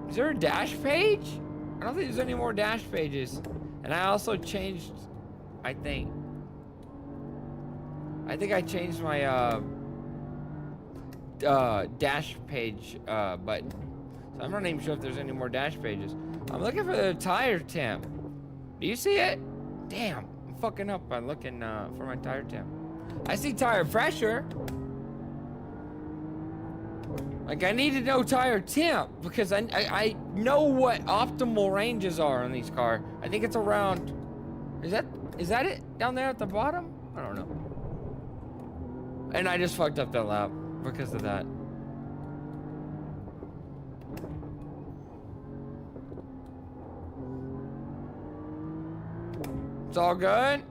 Is there a dash page? I don't think there's any more dash pages. And I also changed, I think I changed my dash page button. So I'm not even sure if there's any more dash pages. I'm looking for the tire temp. Do you see it? Damn, I'm fucking up by looking for my tire temp. I see tire pressure. Like, I need to know tire temp because I know what optimal ranges are on these cars. I think it's around, is that it down there at the bottom? I don't know. And I just fucked up that lap because of that. It's all good.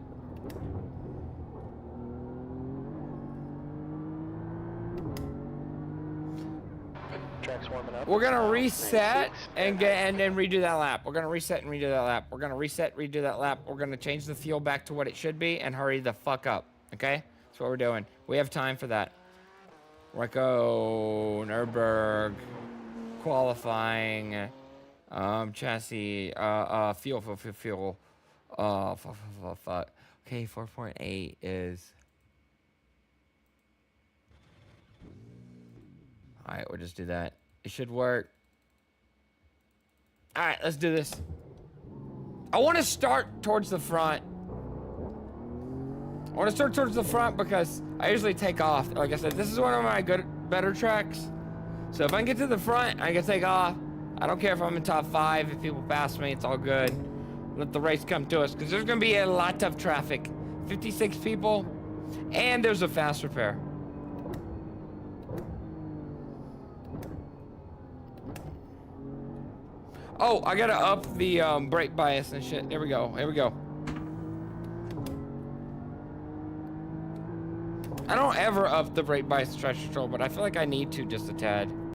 We're gonna reset and then redo that lap. We're gonna reset and redo that lap. We're gonna reset, redo that lap. We're gonna change the fuel back to what it should be and hurry the fuck up. Okay? That's what we're doing. We have time for that. Rico, Nürburgring, qualifying, chassis, fuel. Fuck. Okay, 4.8 is. All right, we'll just do that. It should work. All right, let's do this. I want to start towards the front. I want to start towards the front because I usually take off. Like I said, this is one of my better tracks. So if I can get to the front, I can take off. I don't care if I'm in top 5. If people pass me, it's all good. Let the race come to us because there's going to be a lot of traffic. 56 people, and there's a fast repair. Oh, I gotta up the brake bias and shit. Here we go. Here we go. I don't ever up the brake bias and traction control, but I feel like I need to just a tad.